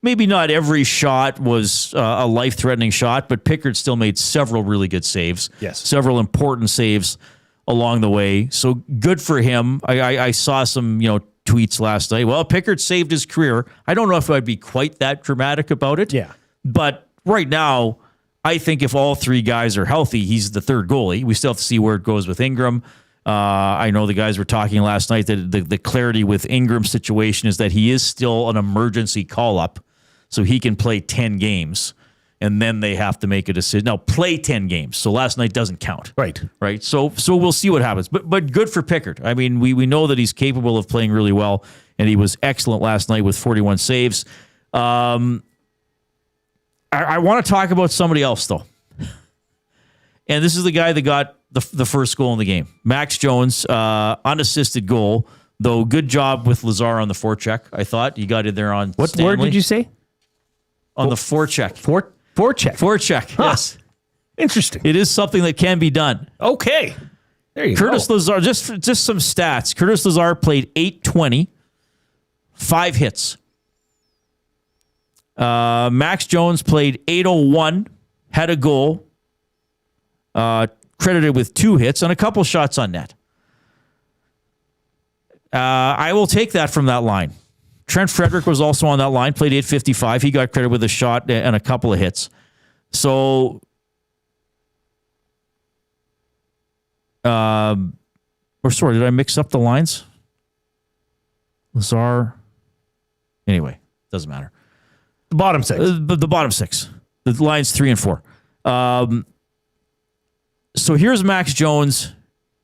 Maybe not every shot was a life-threatening shot, but Pickard still made several really good saves. Yes. Several important saves along the way. So good for him. I saw some, tweets last night. Well, Pickard saved his career. I don't know if I'd be quite that dramatic about it. Yeah. But right now, I think if all 3 guys are healthy, he's the third goalie. We still have to see where it goes with Ingram. I know the guys were talking last night that the clarity with Ingram's situation is that he is still an emergency call-up, so he can play 10 games, and then they have to make a decision. Now, play 10 games, so last night doesn't count. Right. So we'll see what happens. But good for Pickard. I mean, we know that he's capable of playing really well, and he was excellent last night with 41 saves. I want to talk about somebody else, though. And this is the guy that got the first goal in the game. Max Jones, unassisted goal, though good job with Lazar on the forecheck, I thought. He got in there on What Stanley. word did you say? On the forecheck. Forecheck. Forecheck, yes. Interesting. It is something that can be done. Okay. There you Curtis go. Lazar, just some stats. Curtis Lazar played 820, 5 hits. Max Jones played 801, had a goal, credited with 2 hits and a couple shots on net. I will take that from that line. Trent Frederick was also on that line, played 855. He got credited with a shot and a couple of hits. So, sorry, did I mix up the lines? Lazar. Anyway, doesn't matter. The bottom 6. The bottom 6. The lines 3 and 4. So here's Max Jones.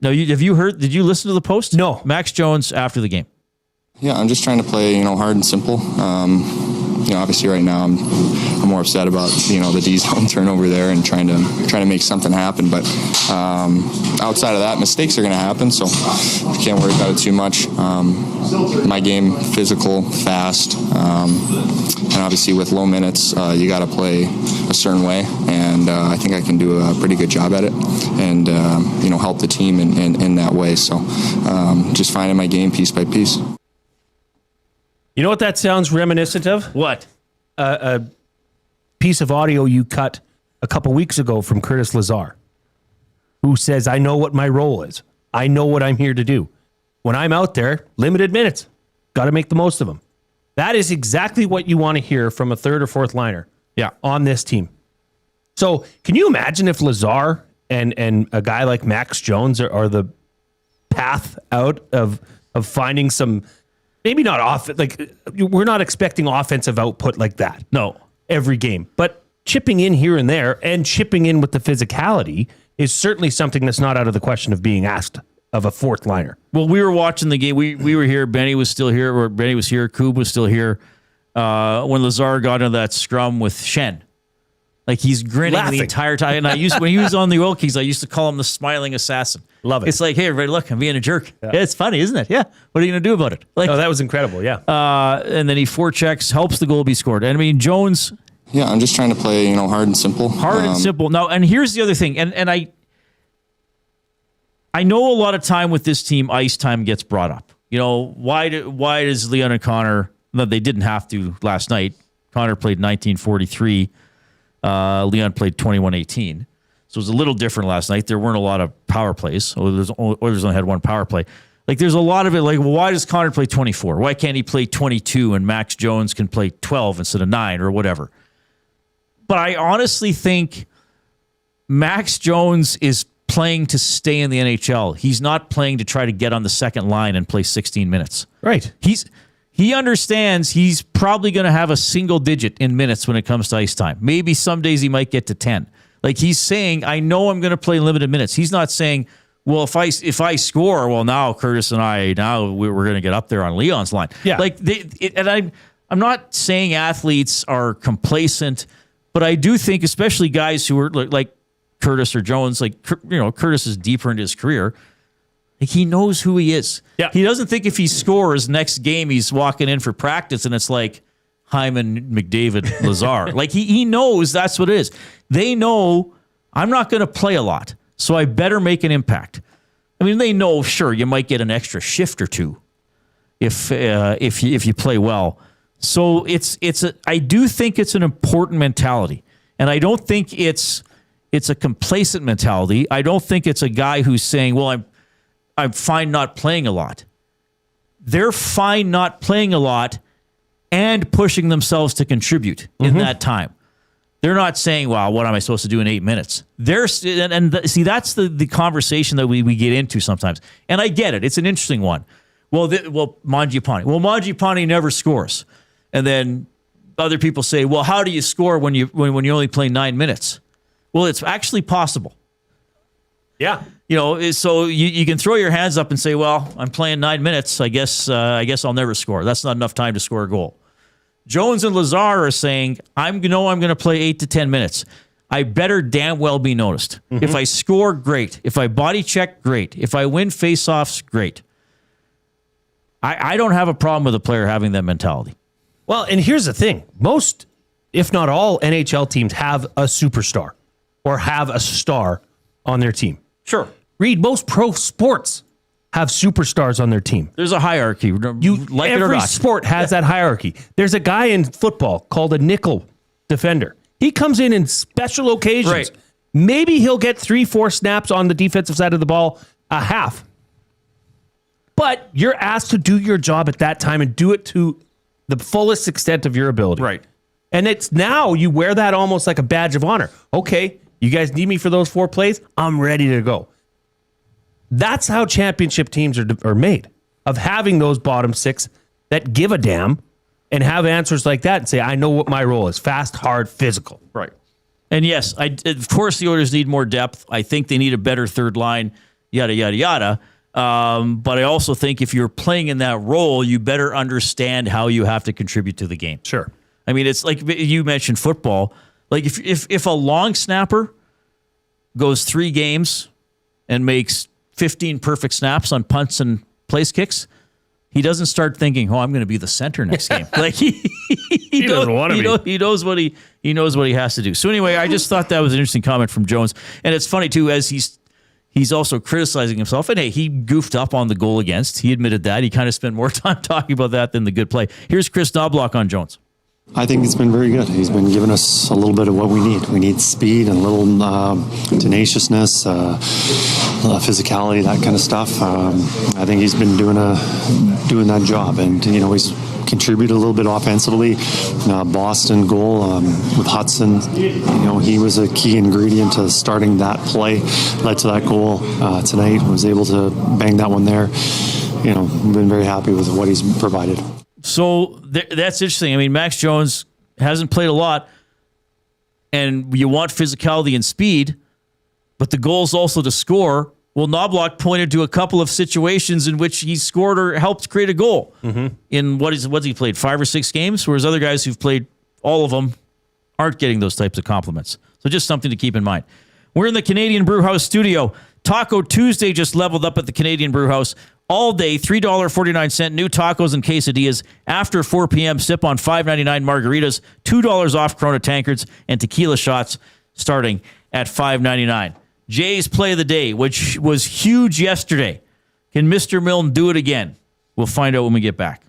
Now, did you listen to the post? No. Max Jones after the game. Yeah, I'm just trying to play, hard and simple. Obviously right now I'm more upset about, the D zone turnover there and trying to make something happen. But outside of that, mistakes are going to happen, so I can't worry about it too much. My game, physical, fast, and obviously with low minutes, you got to play a certain way, and I think I can do a pretty good job at it, and help the team in that way. So just finding my game piece by piece. You know what that sounds reminiscent of? What? A piece of audio you cut a couple weeks ago from Curtis Lazar, who says, I know what my role is. I know what I'm here to do. When I'm out there, limited minutes. Got to make the most of them. That is exactly what you want to hear from a third or fourth liner on this team. So can you imagine if Lazar and a guy like Max Jones are the path out of finding some... Maybe not we're not expecting offensive output like that. No. Every game. But chipping in here and there and chipping in with the physicality is certainly something that's not out of the question of being asked of a fourth liner. Well, we were watching the game. We were here. Benny was still here. Or Benny was here. Koob was still here. When Lazar got into that scrum with Shen. Like he's grinning Laughing. the entire time. And when he was on the Oil Kings, I used to call him the smiling assassin. Love it. It's like, hey, everybody, look, I'm being a jerk. Yeah, it's funny, isn't it? Yeah. What are you going to do about it? Like, that was incredible. Yeah. And then he forechecks, helps the goal be scored. And I mean, Jones. Yeah, I'm just trying to play, hard and simple. Hard and simple. Now, and here's the other thing. And I know a lot of time with this team, ice time gets brought up. Why does Leon and Connor, no, they didn't have to last night. Connor played 1943. Leon played 21-18. So it was a little different last night. There weren't a lot of power plays. Oilers only had 1 power play. Like, there's a lot of it. Like, well, why does Connor play 24? Why can't he play 22 and Max Jones can play 12 instead of 9 or whatever? But I honestly think Max Jones is playing to stay in the NHL. He's not playing to try to get on the second line and play 16 minutes. Right. He understands he's probably going to have a single digit in minutes when it comes to ice time. Maybe some days he might get to 10. Like, he's saying, I know I'm going to play limited minutes. He's not saying, well, if I score, well, now Curtis and I, we're going to get up there on Leon's line. Yeah. Like I'm not saying athletes are complacent, but I do think, especially guys who are like Curtis or Jones, like, Curtis is deeper into his career. Like, he knows who he is. Yeah. He doesn't think if he scores next game, he's walking in for practice and it's like Hyman, McDavid, Lazar. Like, he knows that's what it is. They know I'm not going to play a lot, so I better make an impact. I mean, they know, sure, you might get an extra shift or two if you play well. So I do think it's an important mentality, and I don't think it's a complacent mentality. I don't think it's a guy who's saying, well, I'm fine not playing a lot. They're fine not playing a lot and pushing themselves to contribute in that time. They're not saying, well, what am I supposed to do in 8 minutes? See, that's the conversation that we get into sometimes. And I get it. It's an interesting one. Mangiapane. Well, Mangiapane never scores. And then other people say, well, how do you score when you only play 9 minutes? Well, it's actually possible. Yeah. So you can throw your hands up and say, well, I'm playing 9 minutes. I guess I'll never score. That's not enough time to score a goal. Jones and Lazar are saying, I'm going to play 8 to 10 minutes. I better damn well be noticed. If I score, great. If I body check, great. If I win faceoffs, great. I don't have a problem with a player having that mentality. Well, and here's the thing. Most, if not all, NHL teams have a superstar or have a star on their team. Sure. Reid, most pro sports have superstars on their team. There's a hierarchy. Like it or every not. sport has that hierarchy. There's a guy in football called a nickel defender. He comes in special occasions. Right. Maybe he'll get 3-4 snaps on the defensive side of the ball, a half. But you're asked to do your job at that time and do it to the fullest extent of your ability. Right. And it's now you wear that almost like a badge of honor. Okay, you guys need me for those 4 plays? I'm ready to go. That's how championship teams are made, of having those bottom 6 that give a damn and have answers like that and say, I know what my role is. Fast, hard, physical. Right. And yes, of course the Oilers need more depth. I think they need a better third line, yada, yada, yada. But I also think if you're playing in that role, you better understand how you have to contribute to the game. Sure. I mean, it's like you mentioned football. Like if a long snapper goes 3 games and makes 15 perfect snaps on punts and place kicks, he doesn't start thinking, "Oh, I'm going to be the center next game." Like he doesn't want to be. He knows what he has to do. So anyway, I just thought that was an interesting comment from Jones, and it's funny too, as he's also criticizing himself. And hey, he goofed up on the goal against. He admitted that. He kind of spent more time talking about that than the good play. Here's Kris Knoblauch on Jones. I think it's been very good. He's been giving us a little bit of what we need. We need speed and a little tenaciousness, physicality, that kind of stuff. I think he's been doing that job, and he's contributed a little bit offensively. Boston goal with Hudson, he was a key ingredient to starting that play, led to that goal tonight. Was able to bang that one there. Been very happy with what he's provided. So that's interesting. I mean, Max Jones hasn't played a lot, and you want physicality and speed, but the goal is also to score. Well, Knoblauch pointed to a couple of situations in which he scored or helped create a goal in what's he played, 5 or 6 games, whereas other guys who've played all of them aren't getting those types of compliments. So just something to keep in mind. We're in the Canadian Brewhouse studio. Taco Tuesday just leveled up at the Canadian Brewhouse. All day, $3.49 new tacos and quesadillas. After 4 p.m., sip on $5.99 margaritas, $2 off Corona tankards, and tequila shots starting at $5.99. Jay's play of the day, which was huge yesterday. Can Mr. Milne do it again? We'll find out when we get back.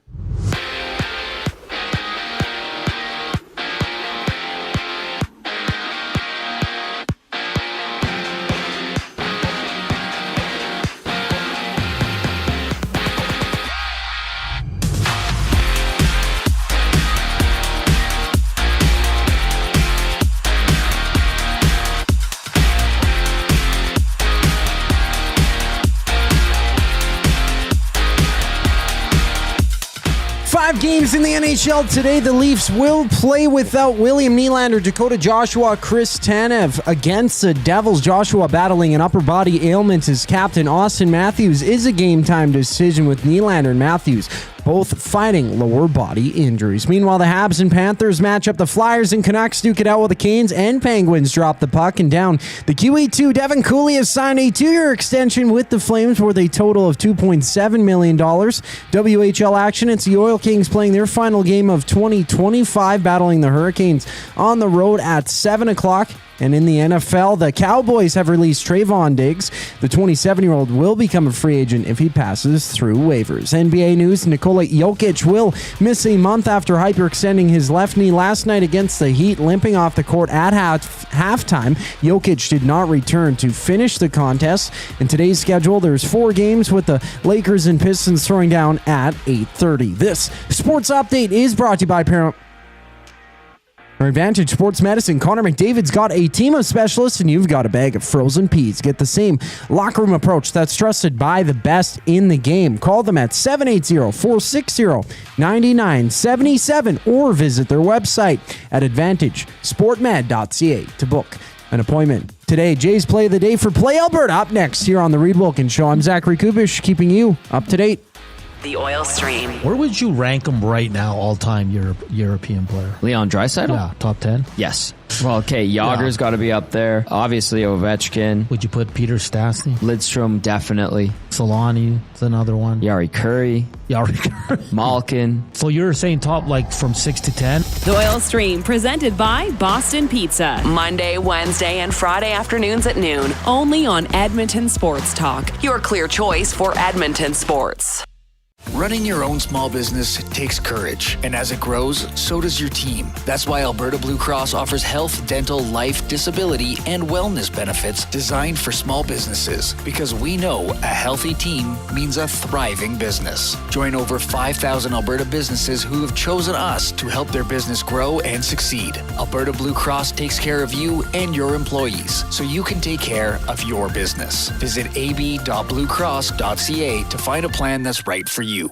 5 games in the NHL today. The Leafs will play without William Nylander, Dakota Joshua, Chris Tanev against the Devils. Joshua battling an upper body ailment. His captain, Austin Matthews, is a game-time decision with Nylander and Matthews both fighting lower body injuries. Meanwhile, the Habs and Panthers match up. The Flyers and Canucks duke it out while the Canes and Penguins drop the puck. And down the QE2, Devin Cooley has signed a 2-year extension with the Flames worth a total of $2.7 million. WHL action, it's the Oil Kings playing their final game of 2025, battling the Hurricanes on the road at 7 o'clock. And in the NFL, the Cowboys have released Trayvon Diggs. The 27-year-old will become a free agent if he passes through waivers. NBA news, Nikola Jokic will miss a month after hyperextending his left knee last night against the Heat, limping off the court at halftime. Jokic did not return to finish the contest. In today's schedule, there's 4 games with the Lakers and Pistons throwing down at 8:30. This sports update is brought to you by Paramount. Advantage Sports Medicine. Connor McDavid's got a team of specialists, and you've got a bag of frozen peas. Get the same locker room approach that's trusted by the best in the game. Call them at 780-460-9977 or visit their website at advantagesportmed.ca to book an appointment. Today, Jay's Play of the Day for Play Alberta. Up next here on the Reid Wilkins Show. I'm Zachary Kubish, keeping you up to date. The Oil Stream. Where would you rank him right now, all-time European player? Leon Draisaitl? Yeah, top 10? Yes. Well, okay, Yager's got to be up there. Obviously, Ovechkin. Would you put Peter Stastny? Lidstrom, definitely. Solani is another one. Yari Curry. Malkin. So you're saying top, like, from 6 to 10? The Oil Stream, presented by Boston Pizza. Monday, Wednesday, and Friday afternoons at noon. Only on Edmonton Sports Talk. Your clear choice for Edmonton sports. Running your own small business takes courage, and as it grows, so does your team. That's why Alberta Blue Cross offers health, dental, life, disability, and wellness benefits designed for small businesses, because we know a healthy team means a thriving business. Join over 5,000 Alberta businesses who have chosen us to help their business grow and succeed. Alberta Blue Cross takes care of you and your employees, so you can take care of your business. Visit ab.bluecross.ca to find a plan that's right for you.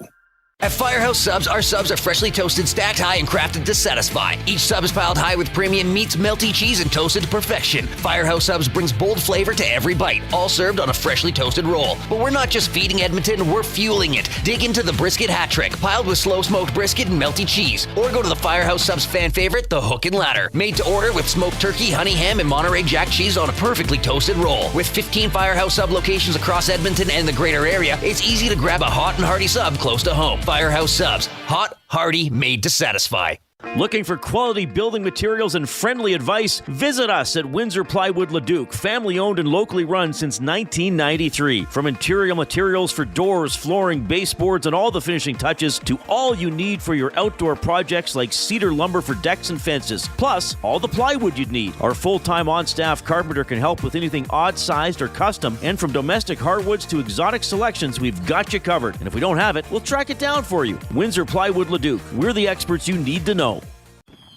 At Firehouse Subs, our subs are freshly toasted, stacked high, and crafted to satisfy. Each sub is piled high with premium meats, melty cheese, and toasted to perfection. Firehouse Subs brings bold flavor to every bite, all served on a freshly toasted roll. But we're not just feeding Edmonton, we're fueling it. Dig into the brisket hat trick, piled with slow-smoked brisket and melty cheese. Or go to the Firehouse Subs fan favorite, the Hook and Ladder. Made to order with smoked turkey, honey ham, and Monterey Jack cheese on a perfectly toasted roll. With 15 Firehouse Sub locations across Edmonton and the greater area, it's easy to grab a hot and hearty sub close to home. Firehouse Subs. Hot, hearty, made to satisfy. Looking for quality building materials and friendly advice? Visit us at Windsor Plywood Leduc, family owned and locally run since 1993. From interior materials for doors, flooring, baseboards, and all the finishing touches to all you need for your outdoor projects like cedar lumber for decks and fences, plus all the plywood you'd need. Our full-time on-staff carpenter can help with anything odd-sized or custom, and from domestic hardwoods to exotic selections, we've got you covered. And if we don't have it, we'll track it down for you. Windsor Plywood Leduc. We're the experts you need to know.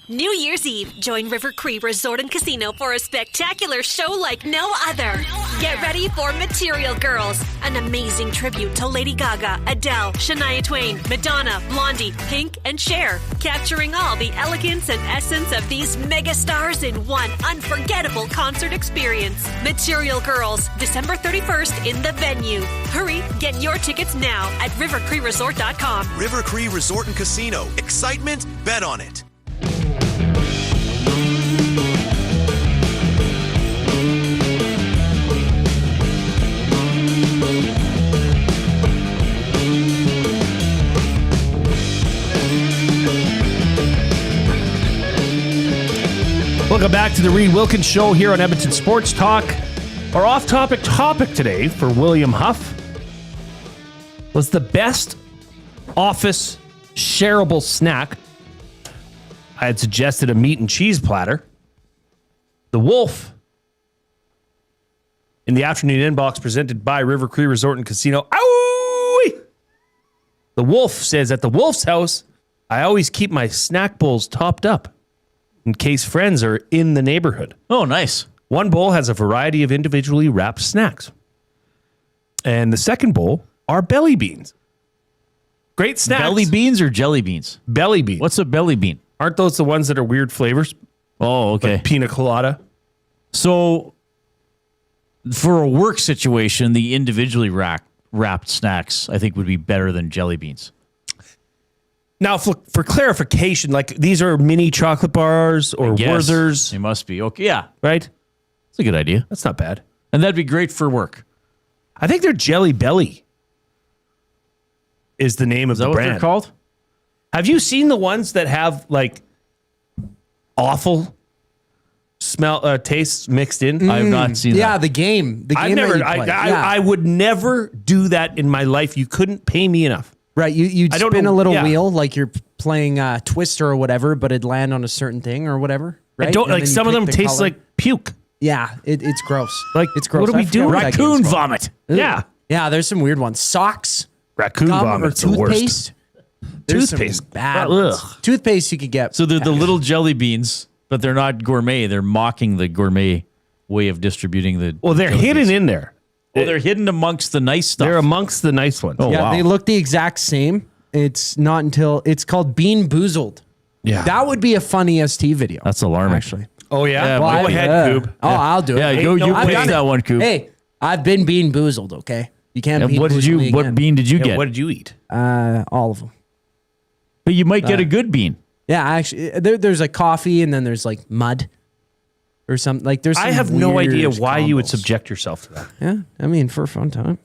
New Year's Eve, join River Cree Resort and Casino for a spectacular show like no other. Get ready for Material Girls, an amazing tribute to Lady Gaga, Adele, Shania Twain, Madonna, Blondie, Pink, and Cher, capturing all the elegance and essence of these mega stars in one unforgettable concert experience. Material Girls, December 31st in the venue. Hurry, get your tickets now at rivercreeresort.com. River Cree Resort and Casino. Excitement, bet on it. Welcome back to the Reid Wilkins Show here on Edmonton Sports Talk. Our off-topic topic today for William Huff was the best office shareable snack. I had suggested a meat and cheese platter. The Wolf in the afternoon inbox presented by River Cree Resort and Casino. Owie! The Wolf says, at the Wolf's house, I always keep my snack bowls topped up in case friends are in the neighborhood. Oh, nice. One bowl has a variety of individually wrapped snacks. And the second bowl are belly beans. Great snacks. Belly beans or jelly beans? Belly beans. What's a belly bean? Aren't those the ones that are weird flavors? Oh, okay. Like pina colada. So for a work situation, the individually wrapped snacks, I think, would be better than jelly beans. Now, for clarification, like these are mini chocolate bars or Werthers. They must be. Okay, yeah. Right? That's a good idea. That's not bad. And that'd be great for work. I think they're Jelly Belly is the name of the brand. Is that what they're called? Have you seen the ones that have like awful tastes mixed in? I have not seen that. Yeah, the game. I've never. I would never do that in my life. You couldn't pay me enough. Right, you'd spin a little wheel like you're playing Twister or whatever, but it'd land on a certain thing or whatever. Right? I don't like some of them taste like puke. Yeah, it's gross. Like it's gross. What do we do? Raccoon vomit. Yeah, yeah. There's some weird ones. Socks. Raccoon vomit. Toothpaste. Toothpaste. Bad ones. Toothpaste you could get. So they're the little jelly beans, but they're not gourmet. They're mocking the gourmet way of distributing the. Well, they're hidden in there. Well, they're hidden amongst the nice stuff. They're amongst the nice ones. Oh, yeah, wow. they look the exact same. It's not until it's called Bean Boozled. Yeah, that would be a fun EST video. That's alarming. Actually. Oh yeah. Well, go ahead, Coob. Oh, I'll do it. Yeah, Hey, you I've pick done that it. one, Coob. Hey, I've been Bean Boozled. Okay, you can't. And Bean what bean did you get? What did you eat? All of them. But you might get a good bean. Yeah, actually, there's like coffee, and then there's like mud, or something. Like there's. I have no idea why you would subject yourself to that. Yeah, I mean, for a fun time.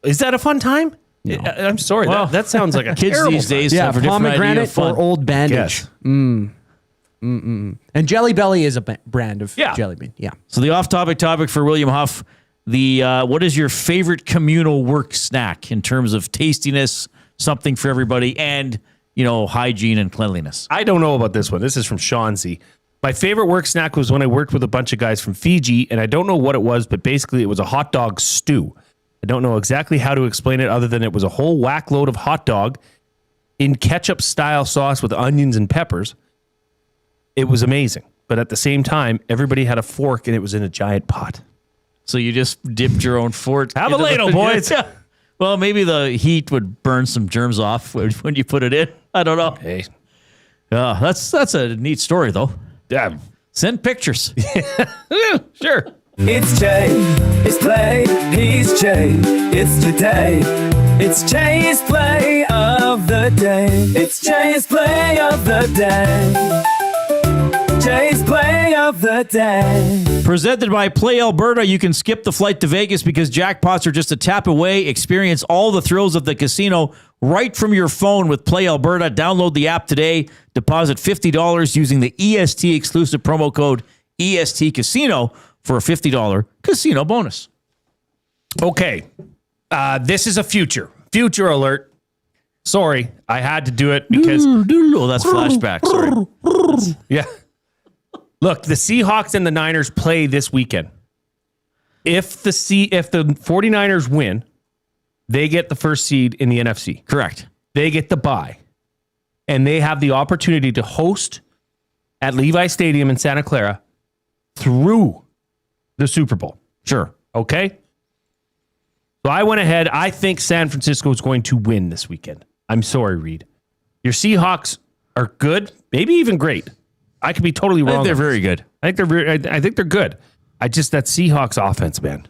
Is that a fun time? No. I'm sorry. Well, that sounds like a kids terrible these days time. have a different idea of pomegranate fun. or Old Bandage. Yes. And Jelly Belly is a brand of jelly bean. Yeah. So the off-topic topic for William Huff, what is your favorite communal work snack in terms of tastiness, something for everybody, and hygiene and cleanliness? I don't know about this one. This is from Sean Z. My favorite work snack was when I worked with a bunch of guys from Fiji, and I don't know what it was, but basically it was a hot dog stew. I don't know exactly how to explain it other than it was a whole whack load of hot dog in ketchup-style sauce with onions and peppers. It was amazing. But at the same time, everybody had a fork, and it was in a giant pot. So you just dipped your own fork. Have a ladle, boys. Yeah. Well, maybe the heat would burn some germs off when you put it in. I don't know. Hey. That's a neat story, though. Yeah. Send pictures. Sure. It's Jay, it's play, he's Jay, it's today. It's Jay's play of the day. It's Jay's play of the day. Jay's play of the day. Presented by Play Alberta, you can skip the flight to Vegas because jackpots are just a tap away. Experience all the thrills of the casino right from your phone with Play Alberta. Download the app today. Deposit $50 using the EST exclusive promo code EST Casino for a $50 casino bonus. Okay. This is a future alert. Sorry, I had to do it because... Oh, that's flashback. Sorry. Yeah. Look, the Seahawks and the Niners play this weekend. If the 49ers win, they get the first seed in the NFC. Correct. They get the bye. And they have the opportunity to host at Levi Stadium in Santa Clara through the Super Bowl. Sure. Okay? So I went ahead. I think San Francisco is going to win this weekend. I'm sorry, Reid. Your Seahawks are good, maybe even great. I could be totally wrong. I think they're very good. I think they're good. That Seahawks offense, man.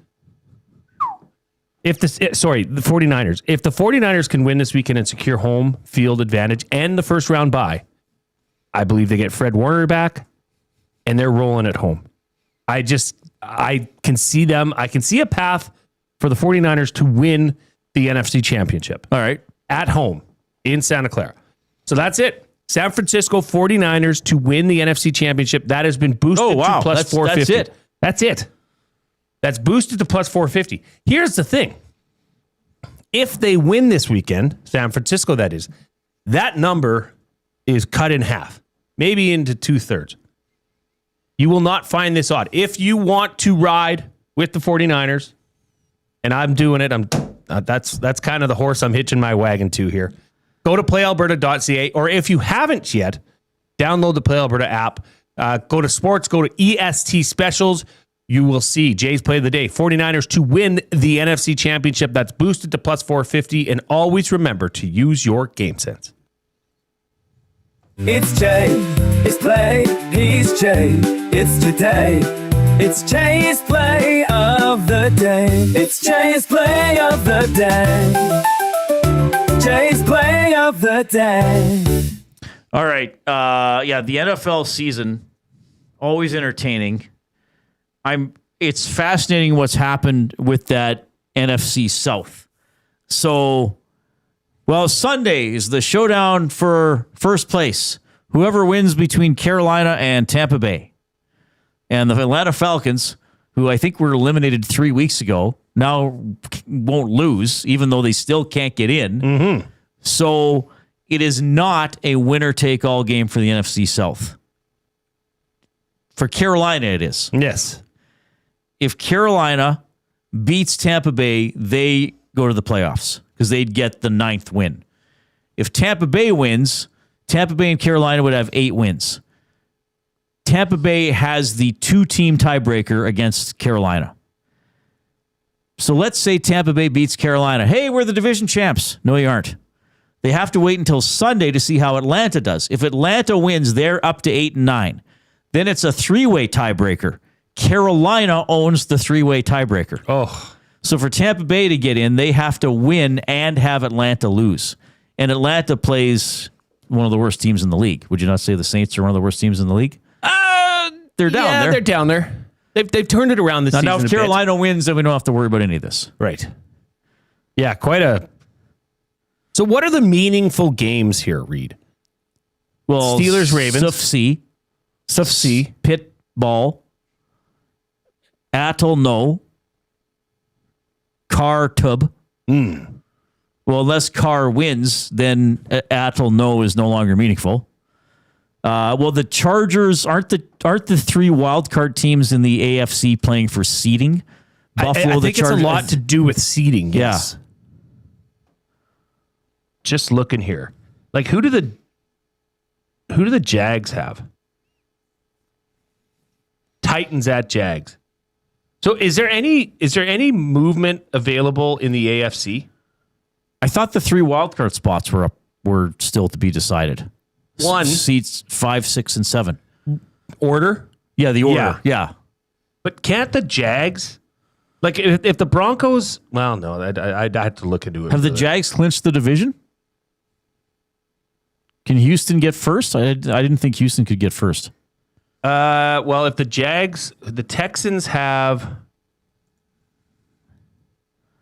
The 49ers. If the 49ers can win this weekend and secure home field advantage and the first round bye, I believe they get Fred Warner back and they're rolling at home. I can see them. I can see a path for the 49ers to win the NFC Championship. All right. At home in Santa Clara. So that's it. San Francisco 49ers to win the NFC Championship. That has been boosted to plus 450. That's it. That's boosted to plus 450. Here's the thing. If they win this weekend, San Francisco that is, that number is cut in half, maybe into 2/3. You will not find this odd. If you want to ride with the 49ers, and I'm doing it, that's kind of the horse I'm hitching my wagon to here. Go to playalberta.ca, or if you haven't yet, download the Play Alberta app. Go to sports, go to EST specials. you will see Jay's play of the day. 49ers to win the NFC Championship. That's boosted to plus 450. And always remember to use your game sense. It's Jay, it's play, he's Jay, it's today. It's Jay's play of the day. It's Jay's play of the day. Jay's play of the day. All right. The NFL season, always entertaining. It's fascinating what's happened with that NFC South. So, Sunday is the showdown for first place. Whoever wins between Carolina and Tampa Bay. And the Atlanta Falcons, who I think were eliminated 3 weeks ago, now won't lose, even though they still can't get in. Mm-hmm. So it is not a winner-take-all game for the NFC South. For Carolina, it is. Yes. If Carolina beats Tampa Bay, they go to the playoffs because they'd get the 9th win. If Tampa Bay wins, Tampa Bay and Carolina would have 8 wins. Tampa Bay has the 2-team tiebreaker against Carolina. So let's say Tampa Bay beats Carolina. Hey, we're the division champs. No, you aren't. They have to wait until Sunday to see how Atlanta does. If Atlanta wins, they're up to 8 and 9. Then it's a 3-way tiebreaker. Carolina owns the 3-way tiebreaker. Oh. So for Tampa Bay to get in, they have to win and have Atlanta lose. And Atlanta plays one of the worst teams in the league. Would you not say the Saints are one of the worst teams in the league? They're down there. They're down there. They've turned it around this season. Now, if Carolina wins, then we don't have to worry about any of this. Right. Yeah, quite a... So what are the meaningful games here, Reid? Well, Steelers-Ravens. Sufsi. Pitt Ball. Atl No. Carr Tub. Well, unless Carr wins, then Atl No is no longer meaningful. The Chargers aren't the 3 wildcard teams in the AFC playing for seeding. Buffalo, I think it's a lot to do with seeding. Yes. Yeah. Just looking here, like who do the Jags have? Titans at Jags. So is there any movement available in the AFC? I thought the 3 wildcard spots were still to be decided. One seats 5, 6, and 7. Order? Yeah, the order. Yeah. But can't the Jags, like if the Broncos? Well, no, I'd have to look into it. Have the Jags clinched the division? Can Houston get first? I didn't think Houston could get first. If the Texans have.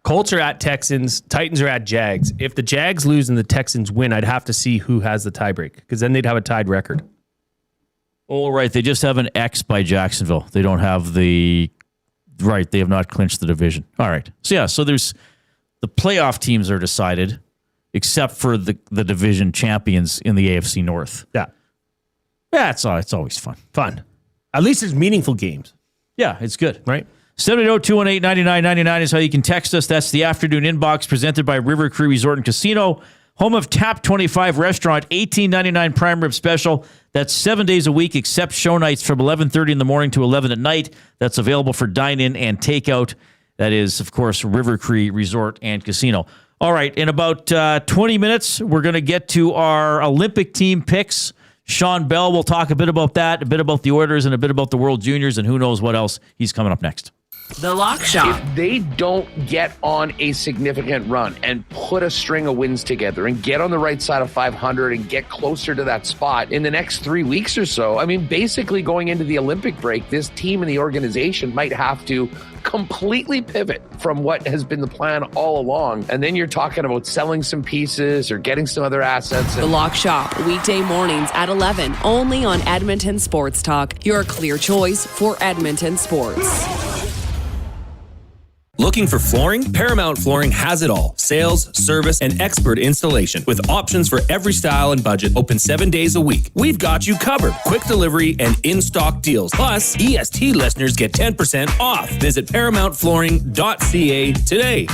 Colts are at Texans. Titans are at Jags. If the Jags lose and the Texans win, I'd have to see who has the tiebreak because then they'd have a tied record. Oh, right. They just have an X by Jacksonville. They don't have the... Right. They have not clinched the division. All right. So there's... The playoff teams are decided except for the division champions in the AFC North. Yeah. Yeah, it's always fun. Fun. At least it's meaningful games. Yeah, it's good. Right? 780-218-9999 is how you can text us. That's the afternoon inbox presented by River Cree Resort and Casino, home of Tap 25 Restaurant, $18.99 prime rib special. That's 7 days a week except show nights from 11:30 in the morning to 11 at night. That's available for dine-in and takeout. That is, of course, River Cree Resort and Casino. All right, in about 20 minutes, we're going to get to our Olympic team picks. Shawn Belle will talk a bit about that, a bit about the Oilers, and a bit about the World Juniors, and who knows what else. He's coming up next. The Lock Shop. If they don't get on a significant run and put a string of wins together and get on the right side of 500 and get closer to that spot in the next 3 weeks or so, I mean, basically going into the Olympic break, this team and the organization might have to completely pivot from what has been the plan all along. And then you're talking about selling some pieces or getting some other assets. The Lock Shop, weekday mornings at 11, only on Edmonton Sports Talk, your clear choice for Edmonton sports. Looking for flooring? Paramount Flooring has it all. Sales, service, and expert installation. With options for every style and budget, open 7 days a week. We've got you covered. Quick delivery and in-stock deals. Plus, EST listeners get 10% off. Visit ParamountFlooring.ca today.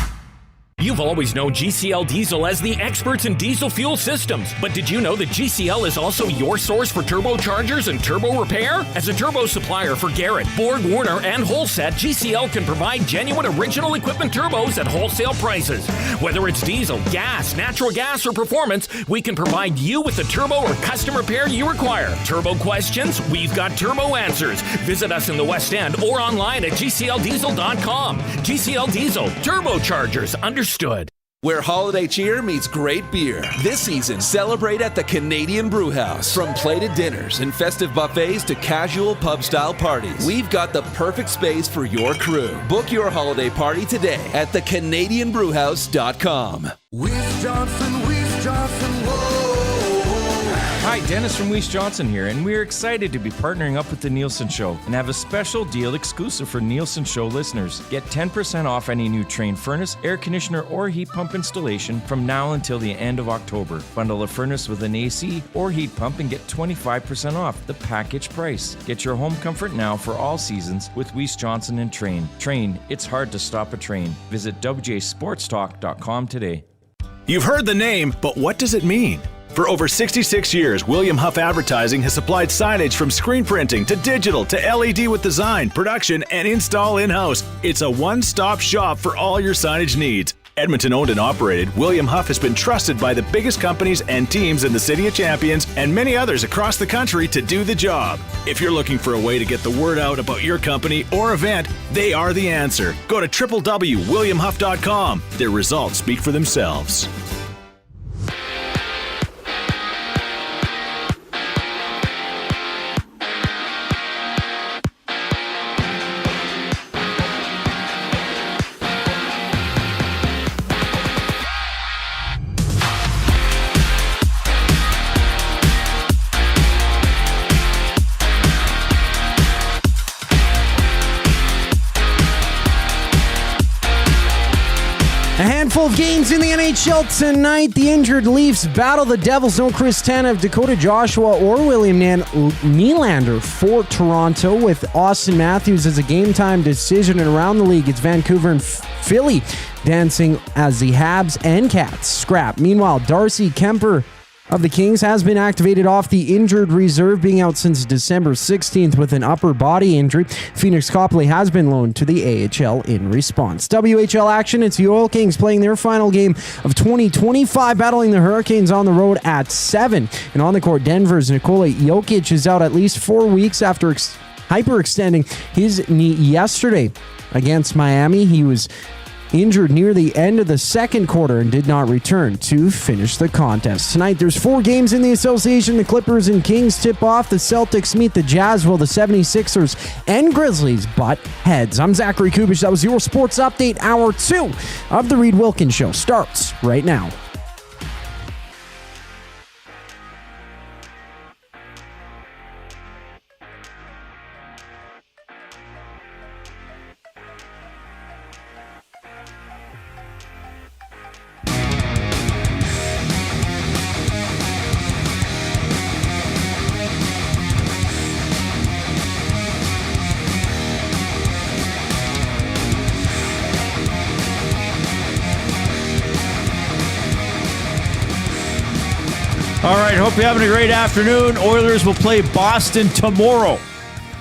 You've always known GCL Diesel as the experts in diesel fuel systems, but did you know that GCL is also your source for turbochargers and turbo repair? As a turbo supplier for Garrett, Borg Warner, and Holset, GCL can provide genuine original equipment turbos at wholesale prices. Whether it's diesel, gas, natural gas, or performance, we can provide you with the turbo or custom repair you require. Turbo questions? We've got turbo answers. Visit us in the West End or online at gcldiesel.com. GCL Diesel, turbochargers, understood. Where holiday cheer meets great beer. This season, celebrate at the Canadian Brewhouse. From plated dinners and festive buffets to casual pub-style parties, we've got the perfect space for your crew. Book your holiday party today at thecanadianbrewhouse.com. Weiss Johnson, whoa. Hi, Dennis from Weiss Johnson here, and we're excited to be partnering up with the Nielsen Show and have a special deal exclusive for Nielsen Show listeners. Get 10% off any new Trane furnace, air conditioner, or heat pump installation from now until the end of October. Bundle a furnace with an AC or heat pump and get 25% off the package price. Get your home comfort now for all seasons with Weiss Johnson and Trane. Trane, it's hard to stop a train. Visit wjsportstalk.com today. You've heard the name, but what does it mean? For over 66 years, William Huff Advertising has supplied signage from screen printing to digital to LED with design, production, and install in-house. It's a one-stop shop for all your signage needs. Edmonton owned and operated, William Huff has been trusted by the biggest companies and teams in the City of Champions and many others across the country to do the job. If you're looking for a way to get the word out about your company or event, they are the answer. Go to www.williamhuff.com. Their results speak for themselves. Of games in the NHL tonight. The injured Leafs battle the Devils. No Chris Tanev, Dakota Joshua, or William Nylander for Toronto, with Austin Matthews as a game-time decision. And around the league, it's Vancouver and Philly dancing as the Habs and Cats scrap. Meanwhile, Darcy Kemper of the Kings has been activated off the injured reserve, being out since December 16th with an upper body injury. Phoenix Copley has been loaned to the AHL in response. WHL action, it's the Oil Kings playing their final game of 2025, battling the Hurricanes on the road at 7. And on the court, Denver's Nikola Jokic is out at least 4 weeks after hyperextending his knee yesterday against Miami. He was injured near the end of the second quarter and did not return to finish the contest. Tonight, there's 4 games in the association. The Clippers and Kings tip off. The Celtics meet the Jazz, while the 76ers and Grizzlies butt heads. I'm Zachary Kubish. That was your sports update. Hour 2 of the Reid Wilkins Show starts right now. All right, hope you're having a great afternoon. Oilers will play Boston tomorrow.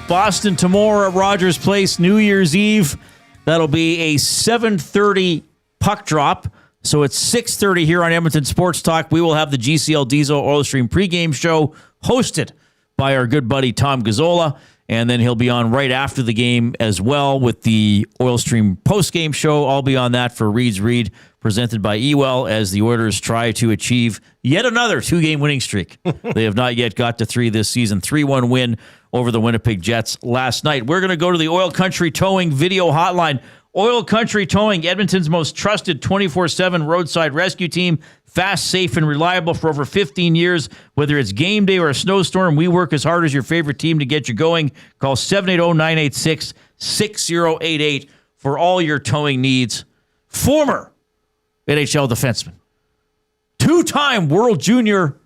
Boston tomorrow at Rogers Place, New Year's Eve. That'll be a 7:30 puck drop. So it's 6:30 here on Edmonton Sports Talk. We will have the GCL Diesel Oil Stream pregame show hosted by our good buddy Tom Gazzola. And then he'll be on right after the game as well with the Oil Stream postgame show. I'll be on that for Reid's Read, presented by Ewell, as the Oilers try to achieve yet another 2-game winning streak. They have not yet got to 3 this season. 3-1 win over the Winnipeg Jets last night. We're going to go to the Oil Country Towing video hotline. Oil Country Towing, Edmonton's most trusted 24/7 roadside rescue team. Fast, safe, and reliable for over 15 years. Whether it's game day or a snowstorm, we work as hard as your favorite team to get you going. Call 780-986-6088 for all your towing needs. Former NHL defenseman, 2-time World Junior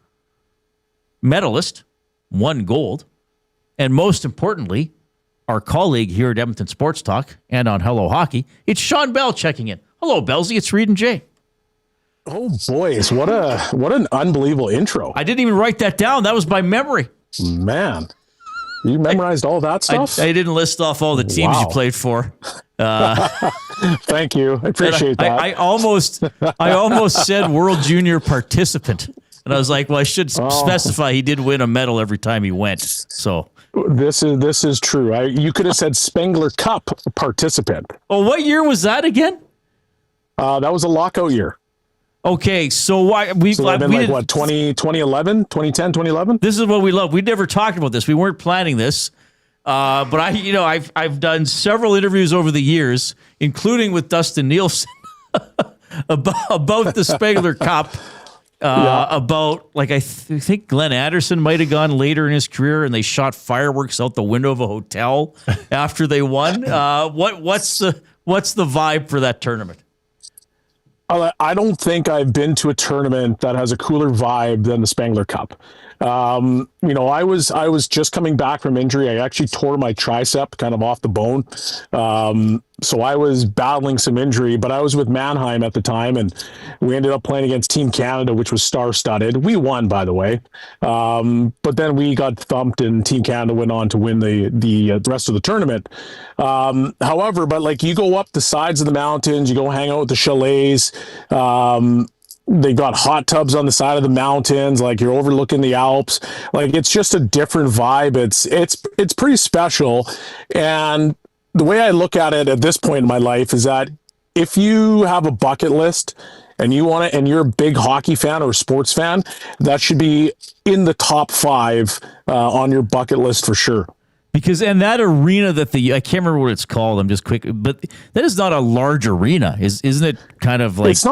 medalist, 1 gold, and most importantly, our colleague here at Edmonton Sports Talk and on Hello Hockey, it's Shawn Belle checking in. Hello, Belzy. It's Reid and Jay. Oh, boys. What an unbelievable intro. I didn't even write that down. That was by memory. Man. You memorized all that stuff? I didn't list off all the teams you played for. Thank you. I appreciate that. I almost said World Junior participant. And I was like, well, I should specify he did win a medal every time he went. So this is true. You could have said Spengler Cup participant. Oh, what year was that again? That was a lockout year. Okay, so why we 2011, 2010, 2011? This is what we love. We never talked about this. We weren't planning this. But I've done several interviews over the years, including with Dustin Nielsen about the Spengler Cup. About I think Glenn Anderson might have gone later in his career, and they shot fireworks out the window of a hotel after they won. What's the vibe for that tournament? I don't think I've been to a tournament that has a cooler vibe than the Spengler Cup. I was just coming back from injury. I actually tore my tricep kind of off the bone. So I was battling some injury, but I was with Mannheim at the time, and we ended up playing against Team Canada, which was star-studded. We won, by the way. But then we got thumped, and Team Canada went on to win the rest of the tournament. However, you go up the sides of the mountains, you go hang out with the chalets. They got hot tubs on the side of the mountains, you're overlooking the Alps. It's just a different vibe. It's pretty special. And the way I look at it at this point in my life is that if you have a bucket list and you want it, and you're a big hockey fan or a sports fan, that should be in the top 5 on your bucket list for sure. Because and that arena I can't remember what it's called. I'm just quick, but that is not a large arena, isn't it? Kind of like it's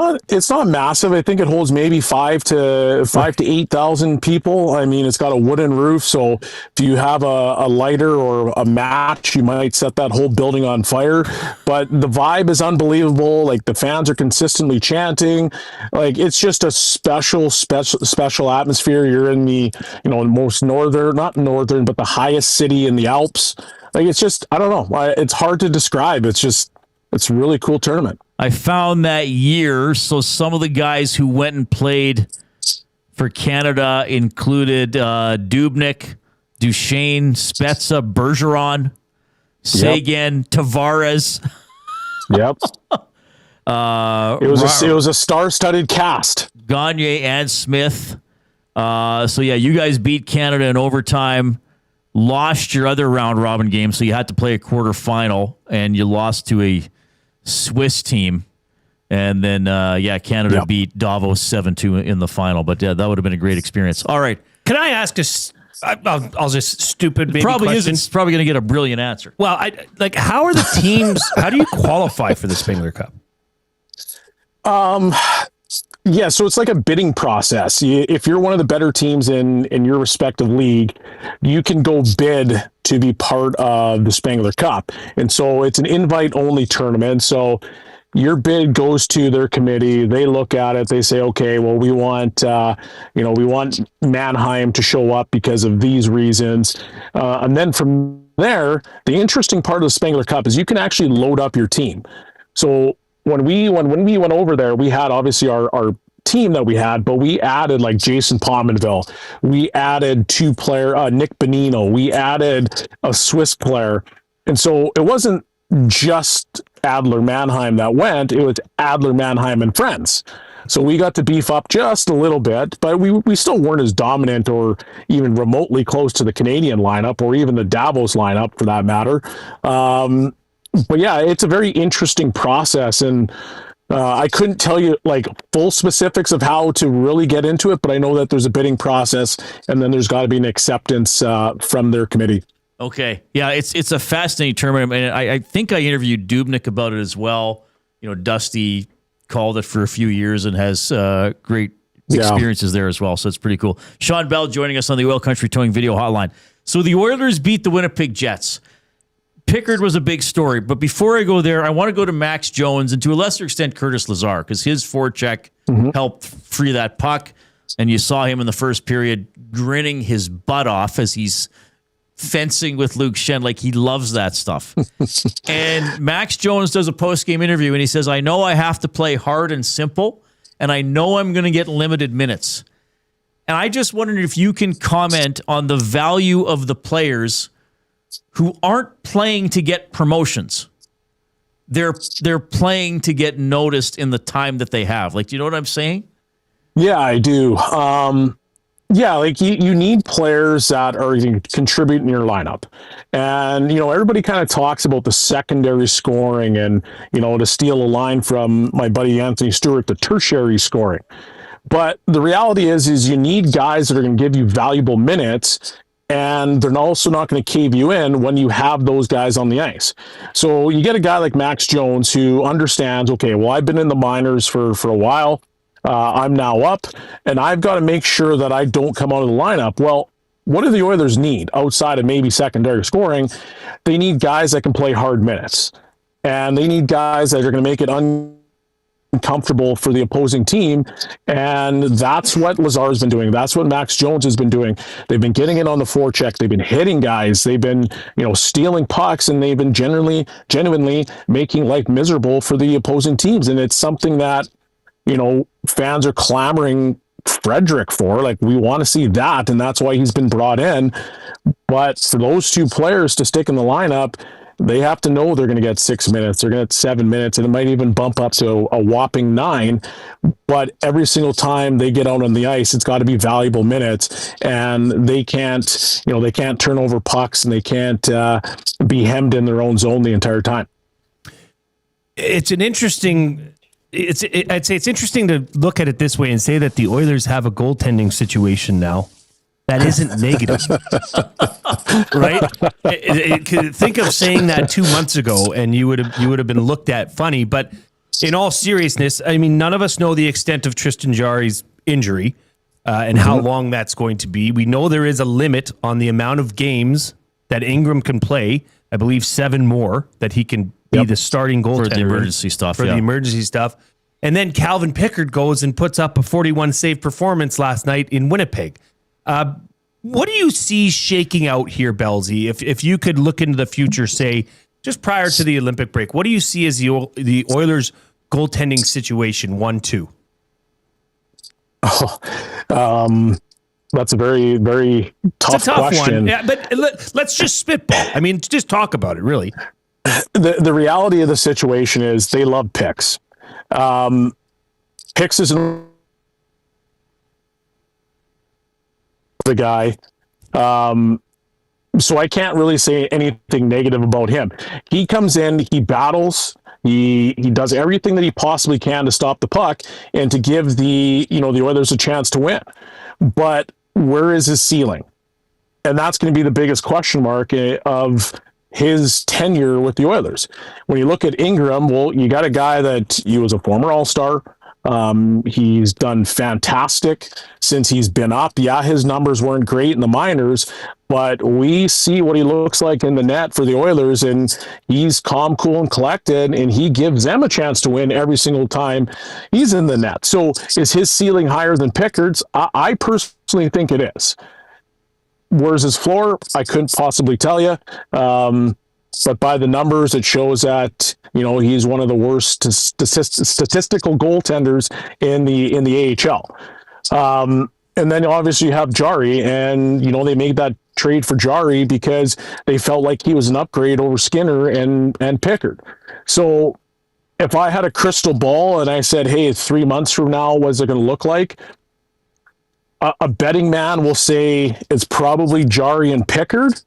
not massive. I think it holds maybe 5,000 to 8,000 people. I mean, it's got a wooden roof, so if you have a lighter or a match, you might set that whole building on fire. But the vibe is unbelievable. The fans are consistently chanting. It's just a special atmosphere. You're in the most not northern, but the highest city in the Alps. It's just, I don't know. It's hard to describe. It's a really cool tournament. I found that year. So some of the guys who went and played for Canada included Dubnyk, Duchesne, Spezza, Bergeron, Sagan, Tavares. Yep. It was a star-studded cast. Gagne and Smith. You guys beat Canada in overtime. Lost your other round robin game, so you had to play a quarterfinal, and you lost to a Swiss team. And then, Canada beat Davos 7-2 in the final. But that would have been a great experience. All right. Can I ask I'll just stupid baby question? It's probably going to get a brilliant answer. Well, how are the teams, how do you qualify for the Spengler Cup? Yeah, so it's like a bidding process. If you're one of the better teams in your respective league, you can go bid to be part of the Spengler Cup. And so it's an invite-only tournament. So your bid goes to their committee. They look at it. They say, okay, well, we want Mannheim to show up because of these reasons. And then from there, the interesting part of the Spengler Cup is you can actually load up your team. So when we went over there, we had obviously our team that we had, but we added Jason Pominville. We added 2-player Nick Bonino. We added a Swiss player. And so it wasn't just Adler Mannheim that went, it was Adler Mannheim and friends. So we got to beef up just a little bit, but we still weren't as dominant or even remotely close to the Canadian lineup or even the Davos lineup for that matter. But yeah, it's a very interesting process, and I couldn't tell you full specifics of how to really get into it, but I know that there's a bidding process, and then there's got to be an acceptance from their committee. Okay, yeah, it's a fascinating tournament, and I think I interviewed Dubnyk about it as well. Dusty called it for a few years and has great experiences there as well, so it's pretty cool. Shawn Belle joining us on the Oil Country Towing Video Hotline. So the Oilers beat the Winnipeg Jets. Pickard was a big story, but before I go there, I want to go to Max Jones and to a lesser extent Curtis Lazar, because his forecheck helped free that puck, and you saw him in the first period grinning his butt off as he's fencing with Luke Shen. Like, he loves that stuff. And Max Jones does a post-game interview, and he says, I know I have to play hard and simple, and I know I'm going to get limited minutes. And I just wondered if you can comment on the value of the players who aren't playing to get promotions. They're playing to get noticed in the time that they have. Like, do you know what I'm saying? Yeah, I do. Yeah, like you need players that are going to contribute in your lineup. And, everybody kind of talks about the secondary scoring and, to steal a line from my buddy Anthony Stewart, the tertiary scoring. But the reality is you need guys that are going to give you valuable minutes, and they're also not going to cave you in when you have those guys on the ice. So you get a guy like Max Jones who understands, okay, well, I've been in the minors for a while. I'm now up, and I've got to make sure that I don't come out of the lineup. Well, what do the Oilers need outside of maybe secondary scoring? They need guys that can play hard minutes, and they need guys that are going to make it uncomfortable for the opposing team, and that's what Lazar's been doing. That's what Max Jones has been doing. They've been getting it on the forecheck. They've been hitting guys. They've been, stealing pucks, and they've been genuinely making life miserable for the opposing teams, and it's something that fans are clamoring Frederick for. Like, we want to see that, and that's why he's been brought in. But for those two players to stick in the lineup, they have to know they're going to get 6 minutes, they're going to get 7 minutes, and it might even bump up to a whopping 9. But every single time they get out on the ice, it's got to be valuable minutes, and they can't, they can't turn over pucks, and they can't be hemmed in their own zone the entire time. It's an interesting. I'd say it's interesting to look at it this way and say that the Oilers have a goaltending situation now that isn't negative, right? Think of saying that 2 months ago, and you would have been looked at funny. But in all seriousness, I mean, none of us know the extent of Tristan Jarry's injury and how long that's going to be. We know there is a limit on the amount of games that Ingram can play. I believe 7 more that he can be the starting goaltender for the emergency stuff. The emergency stuff. And then Calvin Pickard goes and puts up a 41 save performance last night in Winnipeg. What do you see shaking out here, Bellsy? If you could look into the future, say, just prior to the Olympic break, what do you see as the Oilers' goaltending situation 1-2? That's a very, very tough question. One. Yeah, but let's just spitball. I mean, just talk about it, really. The reality of the situation is they love Picks. Picks is the guy. So I can't really say anything negative about him. He comes in, he battles, he does everything that he possibly can to stop the puck and to give the Oilers a chance to win. But where is his ceiling? And that's going to be the biggest question mark of his tenure with the Oilers. When you look at Ingram, well, you got a guy that he was a former All-Star. He's done fantastic since he's been up. Yeah, his numbers weren't great in the minors, but we see what he looks like in the net for the Oilers, and he's calm, cool, and collected, and he gives them a chance to win every single time he's in the net. So is his ceiling higher than Pickard's? I personally think it is. Where's his floor? I couldn't possibly tell you. But by the numbers, it shows that, he's one of the worst statistical goaltenders in the AHL. And then obviously you have Jarry, and, they made that trade for Jarry because they felt like he was an upgrade over Skinner and Pickard. So if I had a crystal ball and I said, hey, 3 months from now, what's it going to look like? A betting man will say it's probably Jarry and Pickard,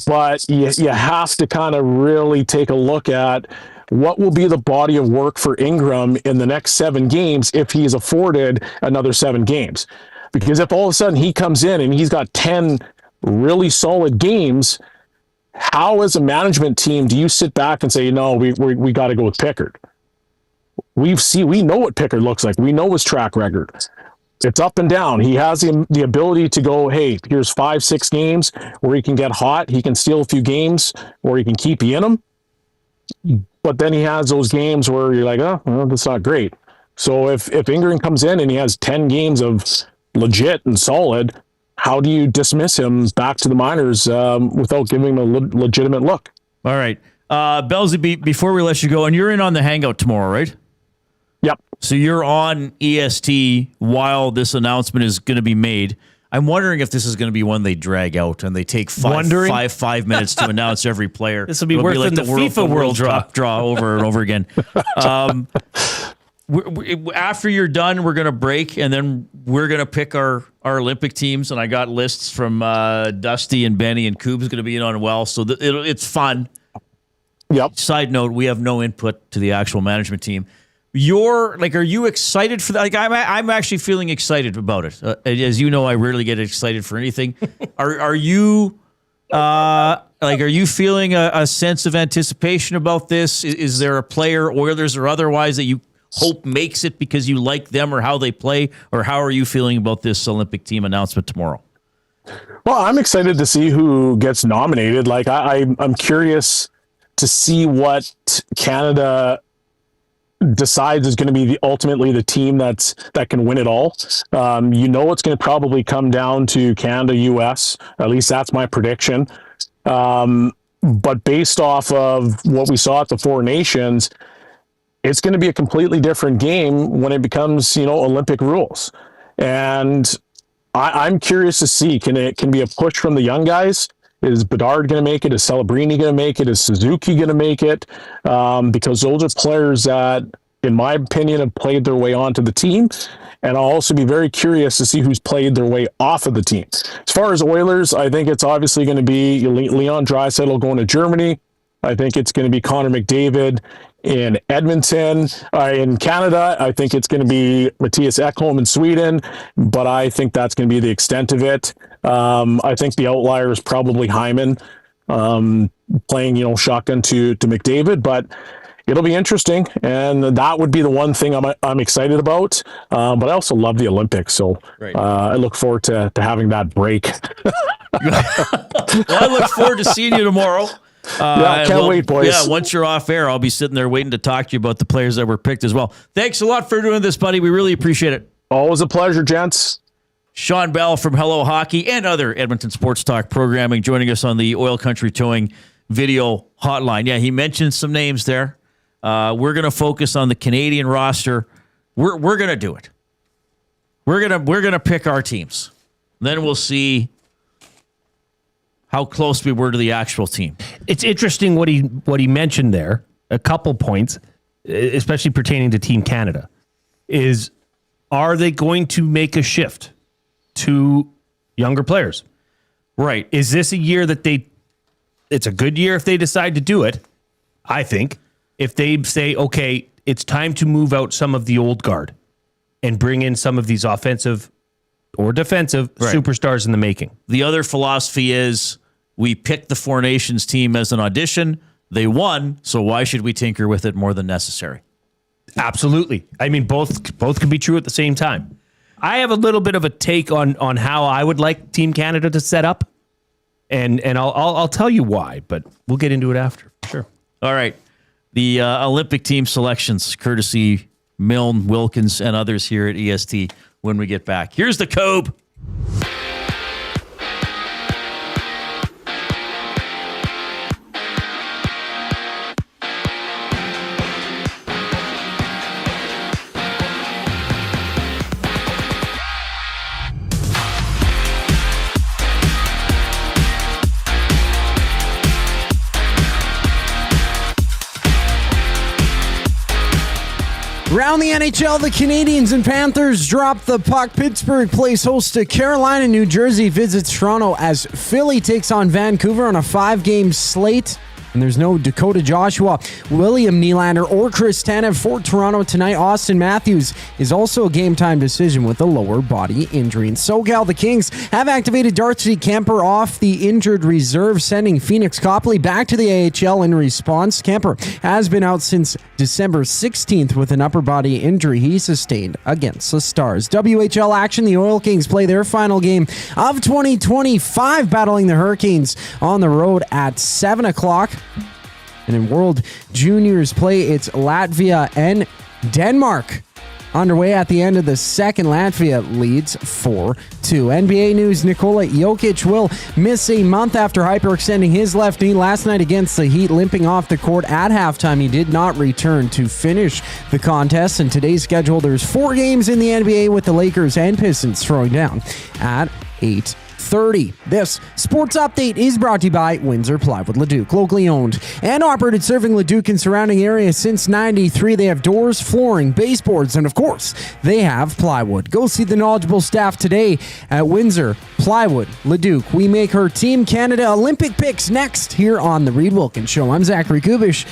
but you have to kind of really take a look at what will be the body of work for Ingram in the next 7 games if he's afforded another 7 games. Because if all of a sudden he comes in and he's got 10 really solid games, how as a management team do you sit back and say, no, we got to go with Pickard? We know what Pickard looks like. We know his track record. It's up and down. He has the ability to go, hey, here's 5-6 games where he can get hot. He can steal a few games where he can keep you in them. But then he has those games where you're like, oh, well, that's not great. So if Ingram comes in and he has 10 games of legit and solid, how do you dismiss him back to the minors without giving him a legitimate look? All right. Bellsy, before we let you go, and you're in on the Hangout tomorrow, right? Yep. So you're on EST while this announcement is going to be made. I'm wondering if this is going to be one they drag out and they take five minutes to announce every player. This will be worse than the FIFA World Cup draw over and over again. After you're done, we're going to break, and then we're going to pick our Olympic teams. And I got lists from Dusty and Benny, and Coob's going to be in on well. So it's fun. Yep. Side note, we have no input to the actual management team. Are you excited for that? Like, I'm actually feeling excited about it. As you know, I rarely get excited for anything. Are you feeling a sense of anticipation about this? Is there a player, Oilers or otherwise, that you hope makes it because you like them or how they play? Or how are you feeling about this Olympic team announcement tomorrow? Well, I'm excited to see who gets nominated. Like, I'm curious to see what Canada decides is going to be ultimately the team that can win it all. It's going to probably come down to Canada, US. At least that's my prediction. But based off of what we saw at the Four Nations, it's going to be a completely different game when it becomes, Olympic rules. And I'm curious to see, can it be a push from the young guys? Is Bedard going to make it? Is Celebrini going to make it? Is Suzuki going to make it? Because those are players that, in my opinion, have played their way onto the team. And I'll also be very curious to see who's played their way off of the team. As far as Oilers, I think it's obviously going to be Leon Draisaitl going to Germany. I think it's going to be Connor McDavid in Edmonton. In Canada, I think it's going to be Matthias Ekholm in Sweden, but I think that's going to be the extent of it. I think the outlier is probably Hyman playing, shotgun to McDavid, but it'll be interesting, and that would be the one thing I'm excited about. But I also love the Olympics, so I look forward to having that break. Well, I look forward to seeing you tomorrow. Can't wait, boys. Yeah, once you're off air, I'll be sitting there waiting to talk to you about the players that were picked as well. Thanks a lot for doing this, buddy. We really appreciate it. Always a pleasure, gents. Shawn Belle from Hello Hockey and other Edmonton Sports Talk programming joining us on the Oil Country Towing video hotline. Yeah, he mentioned some names there. We're going to focus on the Canadian roster. We're going to do it. We're going to pick our teams. Then we'll see how close we were to the actual team. It's interesting what he mentioned there. A couple points, especially pertaining to Team Canada, is are they going to make a shift to younger players? Right. Is this a year that it's a good year if they decide to do it? I think if they say, okay, it's time to move out some of the old guard and bring in some of these offensive or defensive superstars in the making. The other philosophy is we picked the Four Nations team as an audition. They won, so why should we tinker with it more than necessary? Absolutely. I mean, both can be true at the same time. I have a little bit of a take on how I would like Team Canada to set up, and I'll tell you why, but we'll get into it after. Sure. All right. The Olympic team selections, courtesy Milne, Wilkins, and others here at EST when we get back. Here's the Cove. Around the NHL, the Canadiens and Panthers drop the puck. Pittsburgh plays host to Carolina. New Jersey visits Toronto as Philly takes on Vancouver on a 5-game slate. And there's no Dakota Joshua, William Nylander, or Chris Tanev for Toronto tonight. Austin Matthews is also a game-time decision with a lower body injury. In SoCal, the Kings have activated Darcy Kemper off the injured reserve, sending Phoenix Copley back to the AHL in response. Kemper has been out since December 16th with an upper body injury he sustained against the Stars. WHL action, the Oil Kings play their final game of 2025, battling the Hurricanes on the road at 7 o'clock. And in World Juniors play, it's Latvia and Denmark underway at the end of the second. Latvia leads 4-2. NBA news, Nikola Jokic will miss a month after hyperextending his left knee last night against the Heat, limping off the court at halftime. He did not return to finish the contest. In today's schedule, there's 4 games in the NBA with the Lakers and Pistons throwing down at 8:30. This sports update is brought to you by Windsor Plywood Leduc, locally owned and operated, serving Leduc and surrounding areas since '93. They have doors, flooring, baseboards, and of course, they have plywood. Go see the knowledgeable staff today at Windsor Plywood Leduc. We make her Team Canada Olympic picks next here on the Reid Wilkins Show. I'm Zachary Kubish,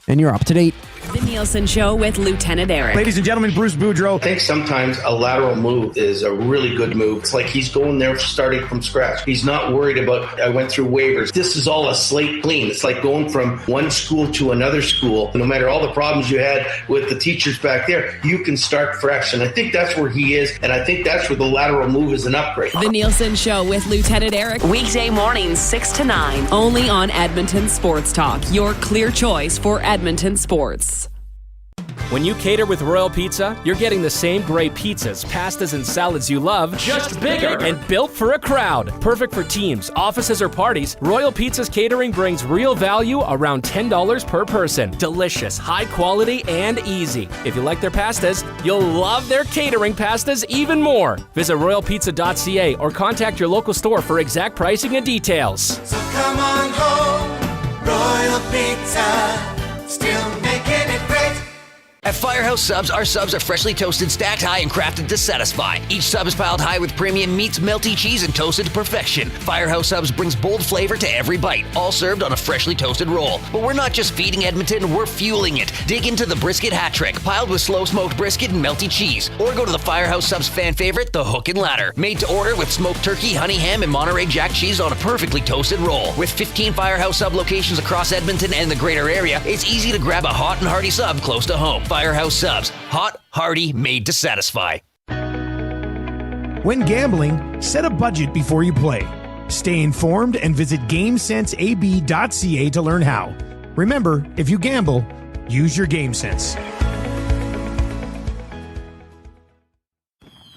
and you're up to date. The Nielsen Show with Lieutenant Eric. Ladies and gentlemen, Bruce Boudreau. I think sometimes a lateral move is a really good move. It's like he's going there starting from scratch. He's not worried about, I went through waivers. This is all a slate clean. It's like going from one school to another school. No matter all the problems you had with the teachers back there, you can start fresh. And I think that's where he is. And I think that's where the lateral move is an upgrade. The Nielsen Show with Lieutenant Eric. Weekday mornings 6 to 9. Only on Edmonton Sports Talk. Your clear choice for Edmonton sports. When you cater with Royal Pizza, you're getting the same great pizzas, pastas, and salads you love, just bigger and built for a crowd. Perfect for teams, offices, or parties, Royal Pizza's catering brings real value around $10 per person. Delicious, high quality, and easy. If you like their pastas, you'll love their catering pastas even more. Visit royalpizza.ca or contact your local store for exact pricing and details. So come on home, Royal Pizza, still making it great. At Firehouse Subs, our subs are freshly toasted, stacked high, and crafted to satisfy. Each sub is piled high with premium meats, melty cheese, and toasted to perfection. Firehouse Subs brings bold flavor to every bite, all served on a freshly toasted roll. But we're not just feeding Edmonton, we're fueling it. Dig into the brisket hat trick, piled with slow-smoked brisket and melty cheese. Or go to the Firehouse Subs fan favorite, the Hook and Ladder. Made to order with smoked turkey, honey ham, and Monterey Jack cheese on a perfectly toasted roll. With 15 Firehouse Sub locations across Edmonton and the greater area, it's easy to grab a hot and hearty sub close to home. Firehouse Subs. Hot, hearty, made to satisfy. When gambling, set a budget before you play. Stay informed and visit GameSenseAB.ca to learn how. Remember, if you gamble, use your game sense.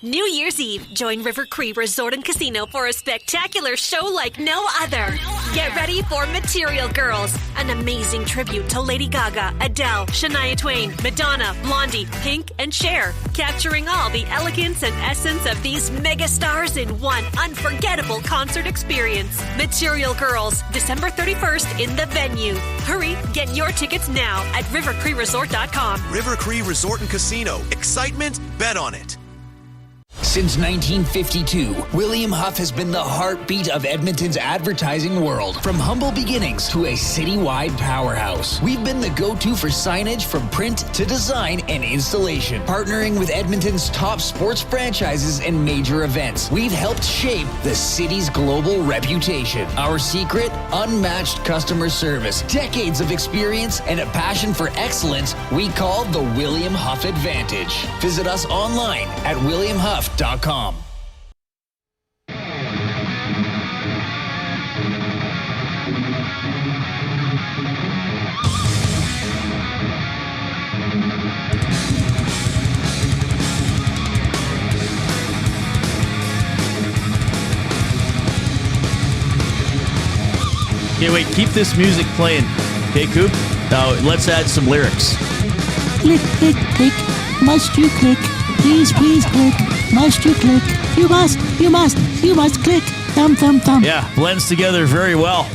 New Year's Eve, join River Cree Resort and Casino for a spectacular show like no other. Get ready for Material Girls, an amazing tribute to Lady Gaga, Adele, Shania Twain, Madonna, Blondie, Pink, and Cher, capturing all the elegance and essence of these mega stars in one unforgettable concert experience. Material Girls, December 31st in the venue. Hurry, get your tickets now at rivercreeresort.com. River Cree Resort and Casino. Excitement, bet on it. Since 1952, William Huff has been the heartbeat of Edmonton's advertising world. From humble beginnings to a citywide powerhouse, we've been the go-to for signage from print to design and installation. Partnering with Edmonton's top sports franchises and major events, we've helped shape the city's global reputation. Our secret? Unmatched customer service, decades of experience, and a passion for excellence we call the William Huff Advantage. Visit us online at williamhuff.com. Okay, wait, keep this music playing. Okay, Coop? Now, let's add some lyrics. Click, click, click. Must you click? Please, please click. Must you click? You must click. Thumb, thumb, thumb. Yeah, blends together very well.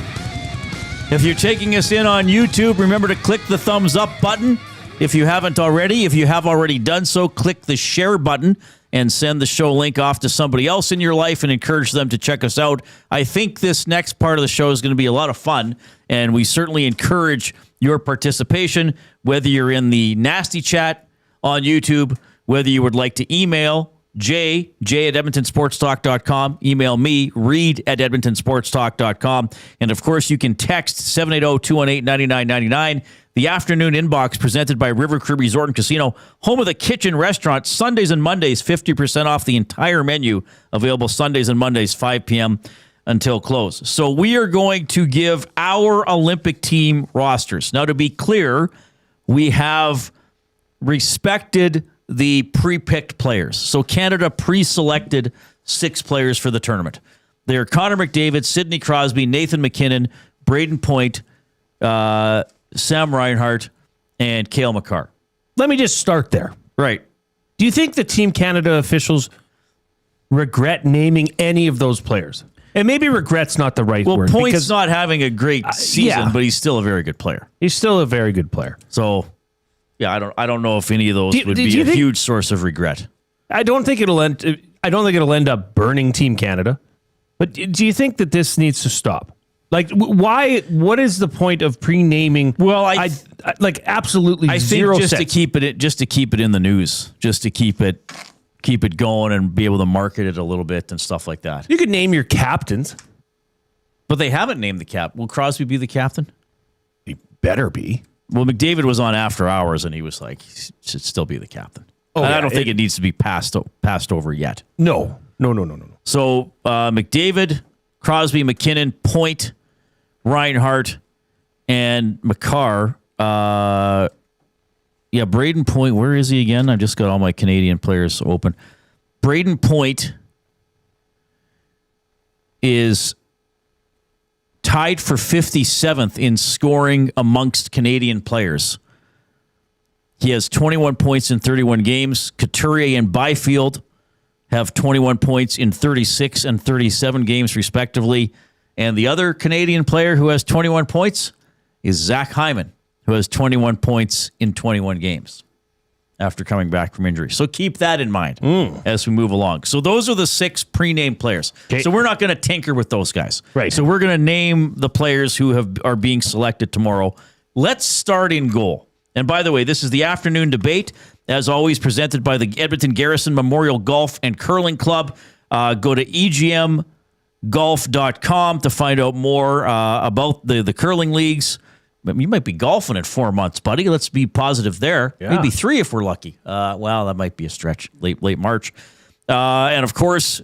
If you're taking us in on YouTube, remember to click the thumbs up button. If you haven't already, if you have already done so, click the share button and send the show link off to somebody else in your life and encourage them to check us out. I think this next part of the show is going to be a lot of fun, and we certainly encourage your participation, whether you're in the nasty chat on YouTube, whether you would like to email J at EdmontonSportsTalk.com, email me, Reid at EdmontonSportsTalk.com, and of course you can text 780-218-9999. The afternoon inbox presented by River Cree Resort and Casino, home of the kitchen restaurant, Sundays and Mondays, 50% off the entire menu, available Sundays and Mondays, 5 p.m. until close. So we are going to give our Olympic team rosters. Now, to be clear, we have respected the pre-picked players. So Canada pre-selected 6 players for the tournament. They are Connor McDavid, Sidney Crosby, Nathan McKinnon, Braden Point, Sam Reinhart, and Cale Makar. Let me just start there. Right. Do you think the Team Canada officials regret naming any of those players? And maybe regret's not the right word. Well, Point's because, not having a great season, but he's still a very good player. He's still a very good player. So, yeah, I don't know if any of those would be a huge source of regret. I don't think it'll end up burning Team Canada. But do you think that this needs to stop? Like, why? What is the point of pre-naming? Well, I absolutely I zero think just sense. to keep it in the news, just to keep it going and be able to market it a little bit and stuff like that. You could name your captains, but they haven't named the cap. Will Crosby be the captain? He better be. Well, McDavid was on After Hours and he was like, he should still be the captain. Oh, and yeah, I don't think it needs to be passed over yet. No. So McDavid, Crosby, McKinnon, Point, Reinhart, and Makar. Braden Point. Where is he again? I've just got all my Canadian players open. Braden Point is tied for 57th in scoring amongst Canadian players. He has 21 points in 31 games. Couturier and Byfield have 21 points in 36 and 37 games, respectively. And the other Canadian player who has 21 points is Zach Hyman, who has 21 points in 21 games after coming back from injury. So keep that in mind as we move along. So those are the 6 pre-named players. Okay. So we're not going to tinker with those guys. Right. So we're going to name the players who are being selected tomorrow. Let's start in goal. And by the way, this is the afternoon debate, as always, presented by the Edmonton Garrison Memorial Golf and Curling Club. Go to egmgolf.com to find out more about the curling leagues. You might be golfing in 4 months, buddy. Let's be positive there. Yeah. Maybe 3 if we're lucky. Well, that might be a stretch. Late March. And of course,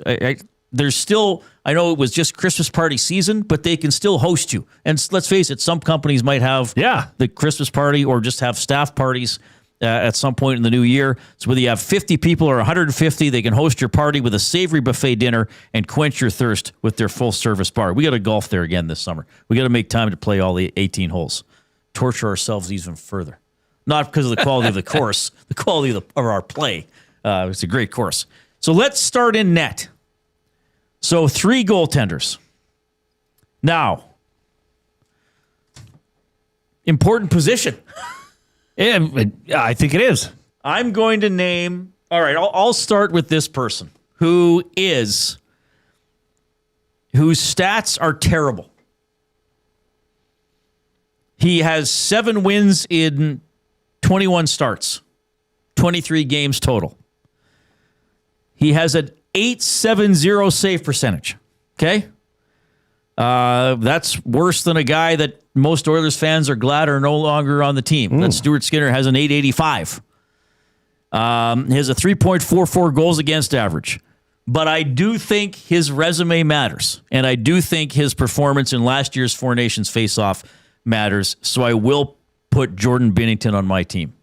there's still, I know it was just Christmas party season, but they can still host you. And let's face it, some companies might have the Christmas party or just have staff parties at some point in the new year. So whether you have 50 people or 150, they can host your party with a savory buffet dinner and quench your thirst with their full-service bar. We got to golf there again this summer. We got to make time to play all the 18 holes. Torture ourselves even further. Not because of the quality of the course, the quality of our play. It's a great course. So let's start in net. So 3 goaltenders. Now, important position. Yeah, I think it is. I'm going to name. All right, I'll start with this person whose stats are terrible. He has 7 wins in 21 starts, 23 games total. He has an .870 save percentage. Okay, that's worse than a guy that most Oilers fans are glad are no longer on the team. That Stuart Skinner has an .885. He has a 3.44 goals against average. But I do think his resume matters. And I do think his performance in last year's Four Nations face-off matters. So I will put Jordan Binnington on my team.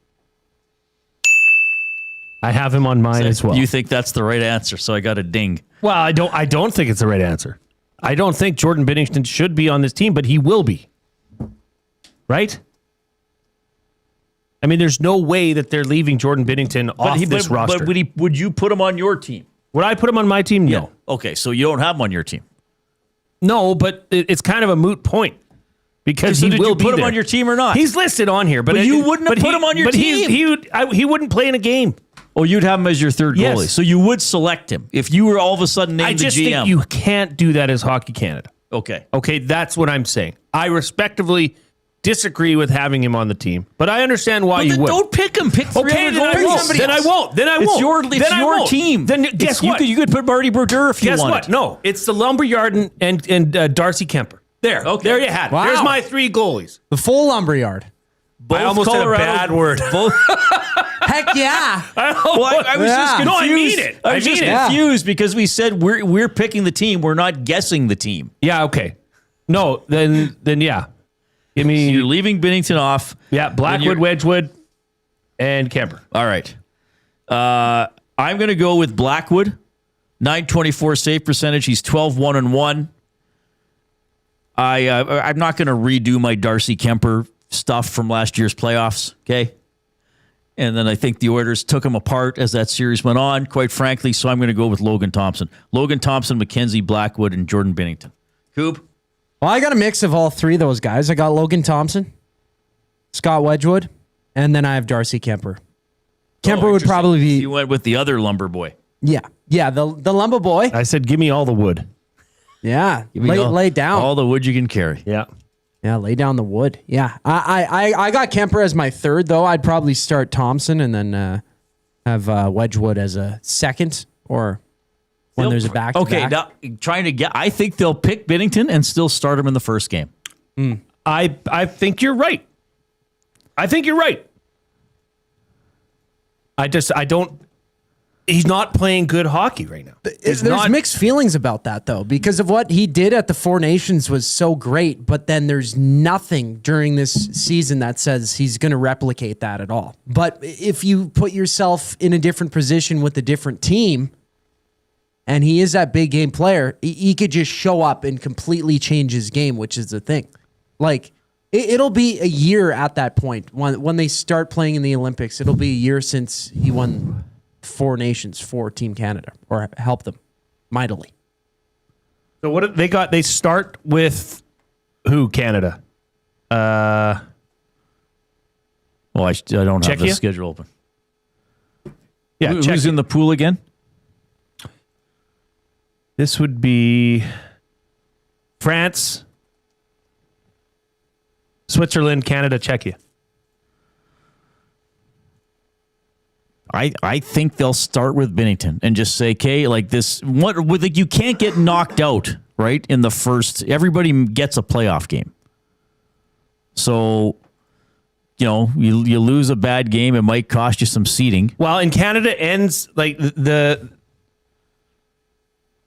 I have him on mine as well. You think that's the right answer, so I got a ding. Well, I don't think it's the right answer. I don't think Jordan Binnington should be on this team, but he will be. Right? I mean, there's no way that they're leaving Jordan Binnington off this roster. But would you put him on your team? Would I put him on my team? No. Okay, so you don't have him on your team. No, but it's kind of a moot point. Because so he did will you be put him there. On your team or not? He's listed on here, but you wouldn't have put him on your team. He wouldn't play in a game. Oh, you'd have him as your third goalie. So you would select him if you were all of a sudden named the GM. I just think you can't do that as Hockey Canada. Okay. Okay, that's what I'm saying. I respectively disagree with having him on the team, but I understand why you would. Don't pick him. Pick 3 okay, other then goalies. Then I won't. It's your team. Then guess what? You could put Marty Brodeur if you wanted. Guess what? No, it's the Lumberyard and Darcy Kemper. There. Okay. There you had it. Wow. There's my 3 goalies. The full Lumberyard. I almost Colorado, had a bad word. Heck yeah. I was just confused. No, I mean it. I was just confused because we said we're picking the team. We're not guessing the team. Yeah, okay. No, then yeah. Give me. So you're leaving Binnington off. Yeah, Blackwood, Wedgwood, and Kemper. All right. I'm going to go with Blackwood. 924 save percentage. He's 12-1-1. I'm not going to redo my Darcy Kemper stuff from last year's playoffs, okay? And then I think the Oilers took him apart as that series went on, quite frankly, so I'm going to go with Logan Thompson. Logan Thompson, Mackenzie Blackwood, and Jordan Binnington. Coop? Well, I got a mix of all three of those guys. I got Logan Thompson, Scott Wedgwood, and then I have Darcy Kemper. Kemper would probably be... You went with the other lumber boy. Yeah, the lumber boy. I said, give me all the wood. Yeah, Give me lay down. All the wood you can carry. Yeah. Yeah, lay down the wood. Yeah, I got Kemper as my third, though. I'd probably start Thompson and then have Wedgwood as a second, or when there's a back-to-back. Okay, now, I think they'll pick Binnington and still start him in the first game. I think you're right. I don't. He's not playing good hockey right now. There's mixed feelings about that, though, because of what he did at the Four Nations was so great, but then there's nothing during this season that says he's going to replicate that at all. But if you put yourself in a different position with a different team, and he is that big game player, he could just show up and completely change his game, which is the thing. Like, it'll be a year at that point. When they start playing in the Olympics, it'll be a year since he won Four Nations for Team Canada, or help them mightily. So what they got? They start with who? Canada. Well, I don't have the schedule open. Yeah, who's in the pool again? This would be France, Switzerland, Canada, Czechia. I think they'll start with Binnington and just say, okay, like this, you can't get knocked out, right? In the first, everybody gets a playoff game. So, you lose a bad game, it might cost you some seeding. Well, and Canada ends like the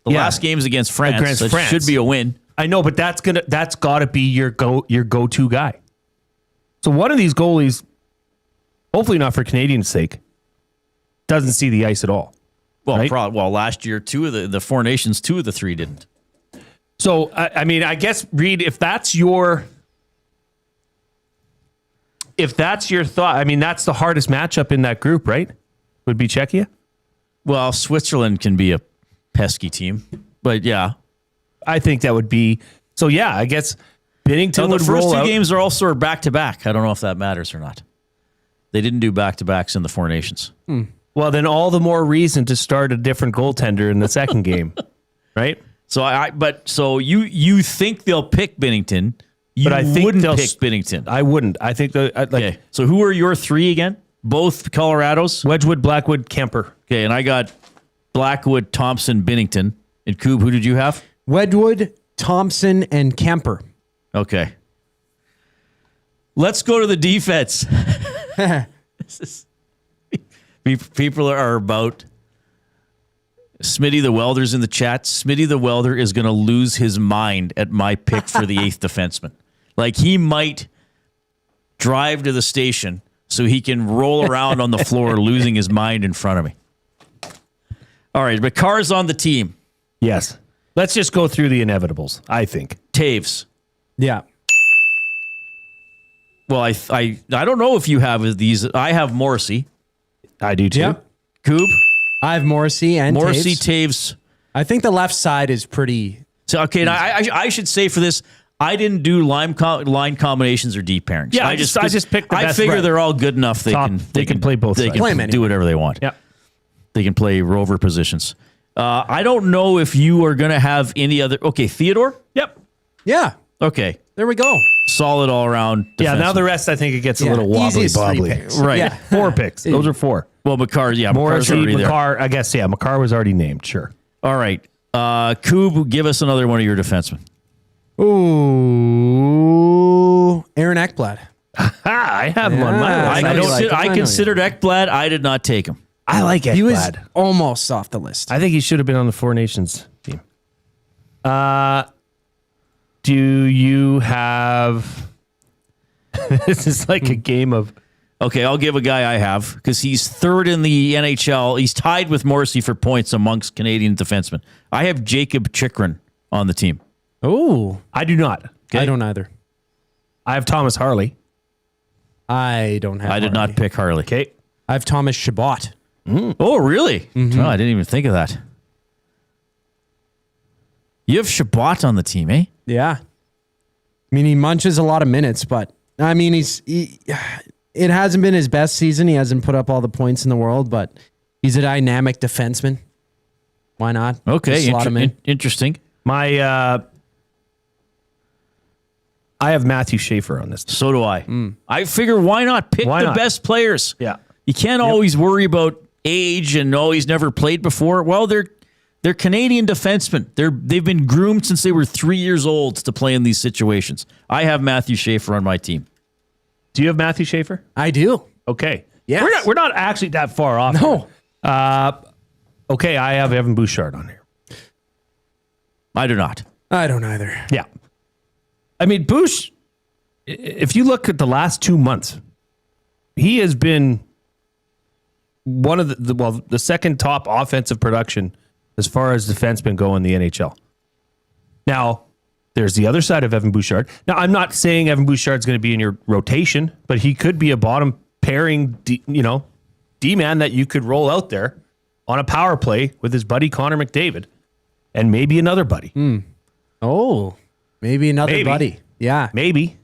last game's against France. So it should be a win. I know, but that's got to be your go-to guy. So one of these goalies, hopefully not for Canadians' sake, doesn't see the ice at all. Well, right? Last year, two of the Four Nations, 2 of the 3 didn't. So, I guess, Reid, if that's your thought, that's the hardest matchup in that group, right? Would be Czechia? Well, Switzerland can be a pesky team, but yeah. I think that would be, so yeah, I guess Binnington would roll out. The first 2 games are also back-to-back. I don't know if that matters or not. They didn't do back-to-backs in the Four Nations. Well, then all the more reason to start a different goaltender in the second game, right? So you think they'll pick Binnington? But I think wouldn't pick Binnington. I wouldn't. I think okay. So who are your 3 again? Both Colorados? Wedgwood, Blackwood, Kemper. Okay, and I got Blackwood, Thompson, Binnington. And Coob, who did you have? Wedgwood, Thompson, and Kemper. Okay. Let's go to the defense. People are about Smitty the Welder's in the chat. Smitty the Welder is going to lose his mind at my pick for the 8th defenseman. Like, he might drive to the station so he can roll around on the floor losing his mind in front of me. All right, Makar's on the team. Yes. Let's just go through the inevitables, I think. Taves. Yeah. Well, I don't know if you have these. I have Morrissey. I do too. Yeah. Coob? I have Morrissey and Taves. I think the left side is pretty... So, okay, now I should say for this, I didn't do line combinations or deep pairings. Yeah, I just picked the best. I figure they're all good enough. They can play both sides. They can do whatever they want. Yeah. They can play rover positions. I don't know if you are going to have any other... Okay, Theodore? Yep. Yeah. Okay. There we go. Solid all-around defenseman. Yeah, now the rest, I think it gets a little wobbly. Right. Yeah. 4 picks. Those are 4. Well, Makar, yeah. Morrissey, Makar, I guess, yeah. Makar was already named, sure. All right. Coob, give us another one of your defensemen. Ooh. Aaron Ekblad. I have him on my list. I considered Ekblad. I did not take him. I like Ekblad. He was almost off the list. I think he should have been on the Four Nations team. Do you have... This is like a game of Okay, I'll give a guy I have because he's third in the NHL. He's tied with Morrissey for points amongst Canadian defensemen. I have Jacob Chychrun on the team. Oh, I do not. Okay. I don't either. I have Thomas Harley. I don't have. I did not pick Harley. Okay. I have Thomas Chabot. Oh, really? Mhm. Oh, I didn't even think of that. You have Chabot on the team, eh? Yeah. I mean, he munches a lot of minutes, but I mean, it hasn't been his best season. He hasn't put up all the points in the world, but he's a dynamic defenseman. Why not? Okay, Just slot him in. interesting. I have Matthew Schaefer on this team. So do I. I figure why not pick the best players? Yeah. You can't always worry about age and he's never played before. Well, they're Canadian defensemen. They've been groomed since they were 3 years old to play in these situations. I have Matthew Schaefer on my team. Do you have Matthew Schaefer? I do. Okay. Yes. We're not actually that far off. No. Okay, I have Evan Bouchard on here. I do not. I don't either. Yeah. I mean, Bouch, if you look at the last 2 months, he has been one of the second top offensive production as far as defensemen go in the NHL. Now, there's the other side of Evan Bouchard. Now, I'm not saying Evan Bouchard's going to be in your rotation, but he could be a bottom pairing, D-man that you could roll out there on a power play with his buddy Connor McDavid and maybe another buddy. Oh, maybe another buddy. Yeah. Maybe.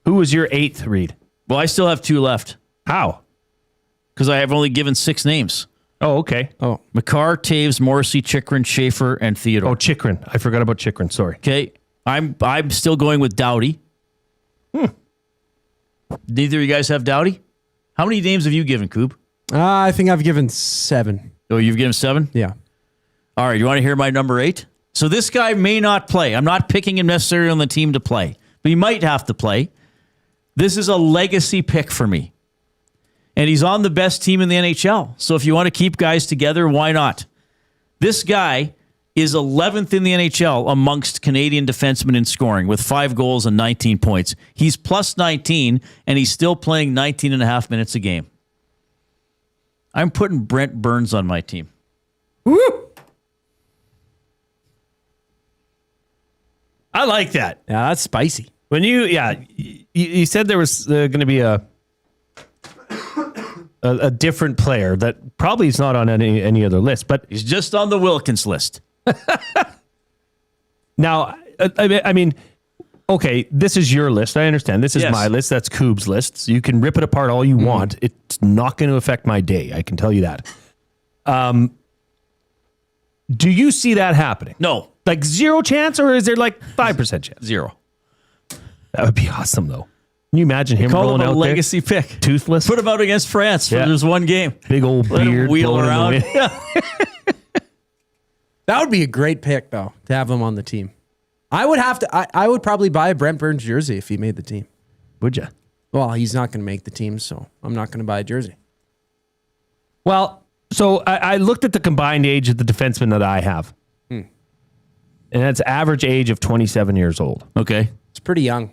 Who was your eighth, Reid? Well, I still have 2 left. How? Because I have only given 6 names. Oh, okay. Oh, McCarr, Taves, Morrissey, Chychrun, Schaefer, and Theodore. Oh, Chychrun. I forgot about Chychrun. Sorry. Okay. I'm still going with Doughty. Neither of you guys have Doughty? How many names have you given, Coop? I think I've given 7. Oh, you've given 7? Yeah. All right. You want to hear my number 8? So this guy may not play. I'm not picking him necessarily on the team to play, but he might have to play. This is a legacy pick for me. And he's on the best team in the NHL. So if you want to keep guys together, why not? This guy is 11th in the NHL amongst Canadian defensemen in scoring with 5 goals and 19 points. He's plus 19, and he's still playing 19 and a half minutes a game. I'm putting Brent Burns on my team. Woo! I like that. Yeah, that's spicy. When you said there was going to be a different player that probably is not on any other list, but he's just on the Wilkins list. Now, I mean, okay, this is your list. I understand. This is my list. That's Coob's list. So you can rip it apart all you want. It's not going to affect my day. I can tell you that. Do you see that happening? No. Like 0 chance, or is there like 5% chance? 0. That would be awesome, though. Can you imagine him rolling out legacy there? pick? Toothless. Put him out against France for just one game. Big old Let him beard. wheel blowing in the around. wind. That would be a great pick, though, to have him on the team. I would probably buy a Brent Burns jersey if he made the team. Would you? Well, he's not going to make the team, so I'm not going to buy a jersey. Well, so I looked at the combined age of the defensemen that I have. And that's average age of 27 years old. Okay. It's pretty young.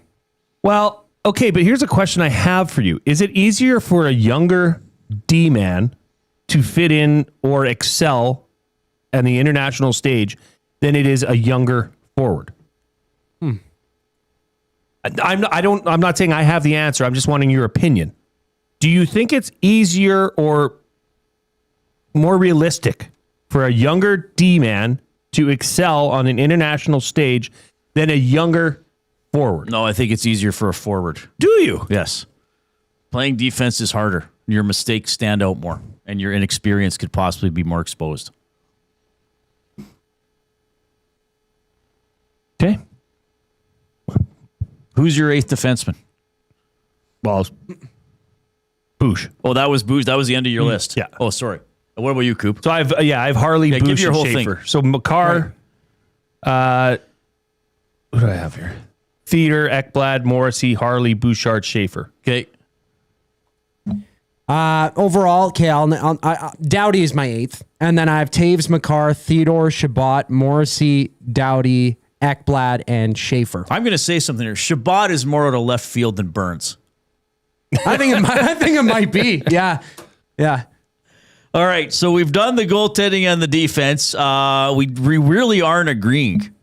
Well, okay, but here's a question I have for you. Is it easier for a younger D-man to fit in or excel on the international stage than it is a younger forward? I'm not saying I have the answer. I'm just wanting your opinion. Do you think it's easier or more realistic for a younger D-man to excel on an international stage than a younger forward? No, I think it's easier for a forward. Do you? Yes. Playing defense is harder. Your mistakes stand out more, and your inexperience could possibly be more exposed. Okay. Who's your 8th defenseman? Well, Bouch. Oh, that was Bouch. That was the end of your list. Yeah. Oh, sorry. What about you, Coop? So I have Harley, Bouch, give your whole and Schaefer. thing. So McCarr, what do I have here? Theodore, Ekblad, Morrissey, Harley, Bouchard, Schaefer. Okay. Overall, okay, Doughty is my 8th. And then I have Taves, McCarr, Theodore, Chabot, Morrissey, Doughty, Ekblad, and Schaefer. I'm going to say something here. Chabot is more out of left field than Burns. I think it might be. Yeah. All right, so we've done the goaltending and the defense. We really aren't agreeing,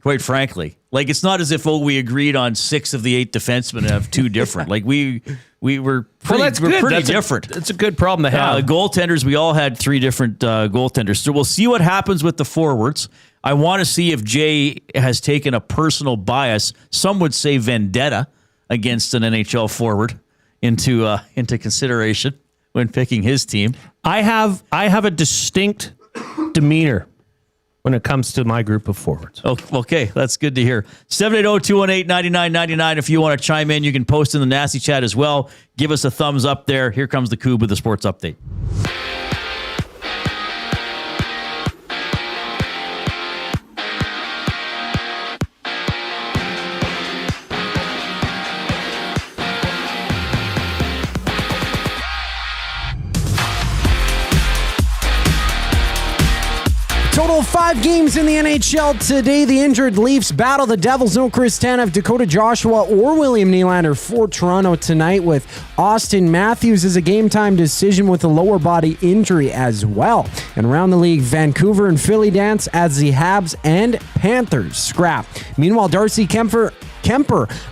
quite frankly. Like, it's not as if we agreed on 6 of the 8 defensemen and have 2 different. Like we were pretty different. That's a good problem to have. Goaltenders, we all had 3 different goaltenders. So we'll see what happens with the forwards. I want to see if Jay has taken a personal bias. Some would say vendetta against an NHL forward into consideration when picking his team. I have a distinct demeanor when it comes to my group of forwards. Oh, okay, that's good to hear. 780-218-9999. If you want to chime in, you can post in the Nasty Chat as well. Give us a thumbs up there. Here comes the Coob with the sports update. Total of 5 games in the NHL today. The injured Leafs battle the Devils. No Chris Tanev, Dakota Joshua, or William Nylander for Toronto tonight, with Austin Matthews as a game-time decision with a lower body injury as well. And around the league, Vancouver and Philly dance as the Habs and Panthers scrap. Meanwhile, Darcy Kemper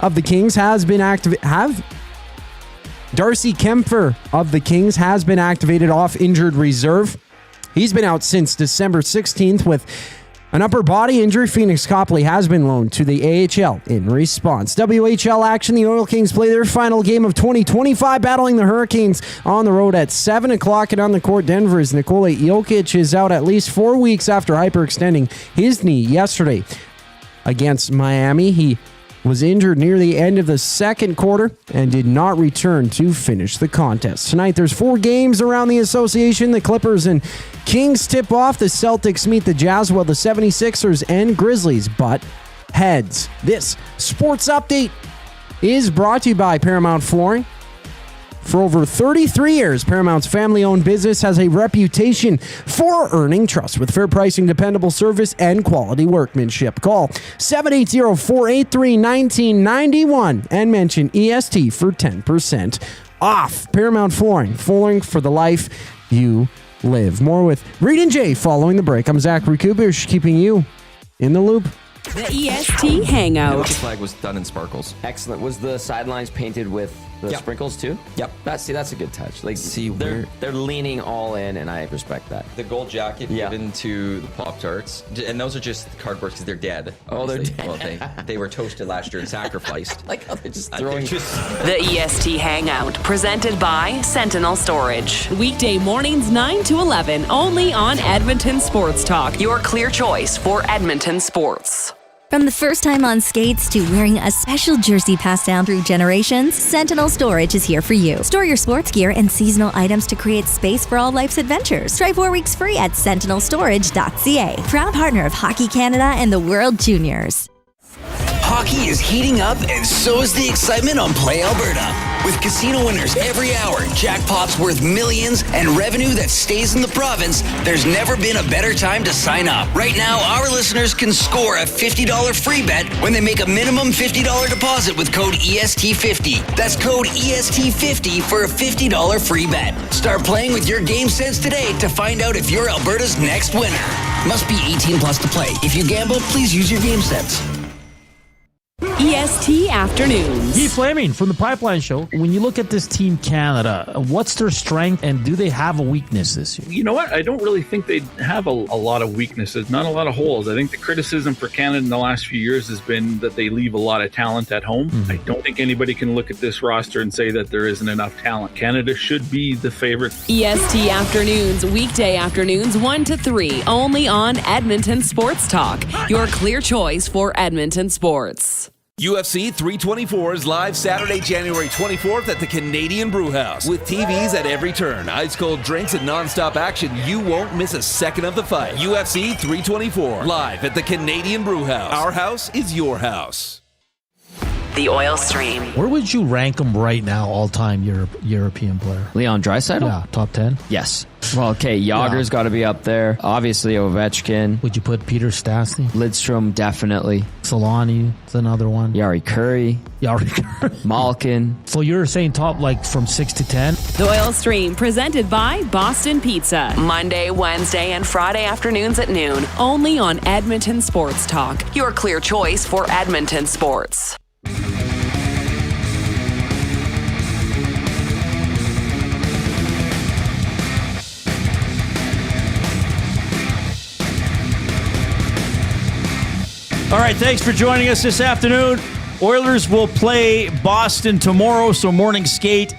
of the Kings has been Darcy Kemper of the Kings has been activated off injured reserve. He's been out since December 16th with an upper body injury. Phoenix Copley has been loaned to the AHL in response. WHL action. The Oil Kings play their final game of 2025, battling the Hurricanes on the road at 7 o'clock. And on the court, Denver's Nikola Jokic is out at least 4 weeks after hyperextending his knee yesterday against Miami. He was injured near the end of the second quarter and did not return to finish the contest. Tonight, there's 4 games around the association. The Clippers and Kings tip off. The Celtics meet the Jazz, while the 76ers and Grizzlies butt heads. This sports update is brought to you by Paramount Flooring. For over 33 years, Paramount's family-owned business has a reputation for earning trust with fair pricing, dependable service, and quality workmanship. Call 780-483-1991 and mention EST for 10% off. Paramount Flooring, flooring for the life you live. More with Reid and Jay following the break. I'm Zachary Kubish, keeping you in the loop. The EST Hangout. The flag was done in sparkles. Excellent. Was the sidelines painted with the sprinkles too? Yep. That's a good touch. Like, they're leaning all in, and I respect that. The gold jacket given to the Pop-Tarts, and those are just cardboard because they're dead. Oh, they're dead. Well, they were toasted last year and sacrificed. Like how they're just throwing. The EST Hangout, presented by Sentinel Storage. Weekday mornings 9 to 11, only on Edmonton Sports Talk. Your clear choice for Edmonton sports. From the first time on skates to wearing a special jersey passed down through generations, Sentinel Storage is here for you. Store your sports gear and seasonal items to create space for all life's adventures. Try 4 weeks free at sentinelstorage.ca. Proud partner of Hockey Canada and the World Juniors. Hockey is heating up, and so is the excitement on Play Alberta. With casino winners every hour, jackpots worth millions, and revenue that stays in the province, there's never been a better time to sign up. Right now, our listeners can score a $50 free bet when they make a minimum $50 deposit with code EST50. That's code EST50 for a $50 free bet. Start playing with your game sense today to find out if you're Alberta's next winner. Must be 18 plus to play. If you gamble, please use your game sense. EST Afternoons. Guy Flaming from the Pipeline Show. When you look at this Team Canada, what's their strength, and do they have a weakness this year? You know what? I don't really think they have a lot of weaknesses, not a lot of holes. I think the criticism for Canada in the last few years has been that they leave a lot of talent at home. I don't think anybody can look at this roster and say that there isn't enough talent. Canada should be the favorite. EST Afternoons, weekday afternoons 1 to 3, only on Edmonton Sports Talk. Your clear choice for Edmonton sports. UFC 324 is live Saturday, January 24th at the Canadian Brewhouse. With TVs at every turn, ice cold drinks, and non-stop action, you won't miss a second of the fight. UFC 324, live at the Canadian Brewhouse. Our house is your house. The Oil Stream. Where would you rank him right now, all-time European player? Leon Draisaitl? Yeah, top 10? Yes. Well, okay, Yager's got to be up there. Obviously, Ovechkin. Would you put Peter Stastny? Lidstrom, definitely. Solani is another one. Yari Curry. Malkin. So you're saying top like from 6 to 10? The Oil Stream, presented by Boston Pizza. Monday, Wednesday, and Friday afternoons at noon. Only on Edmonton Sports Talk. Your clear choice for Edmonton sports. All right, thanks for joining us this afternoon. Oilers will play Boston tomorrow, so morning skate.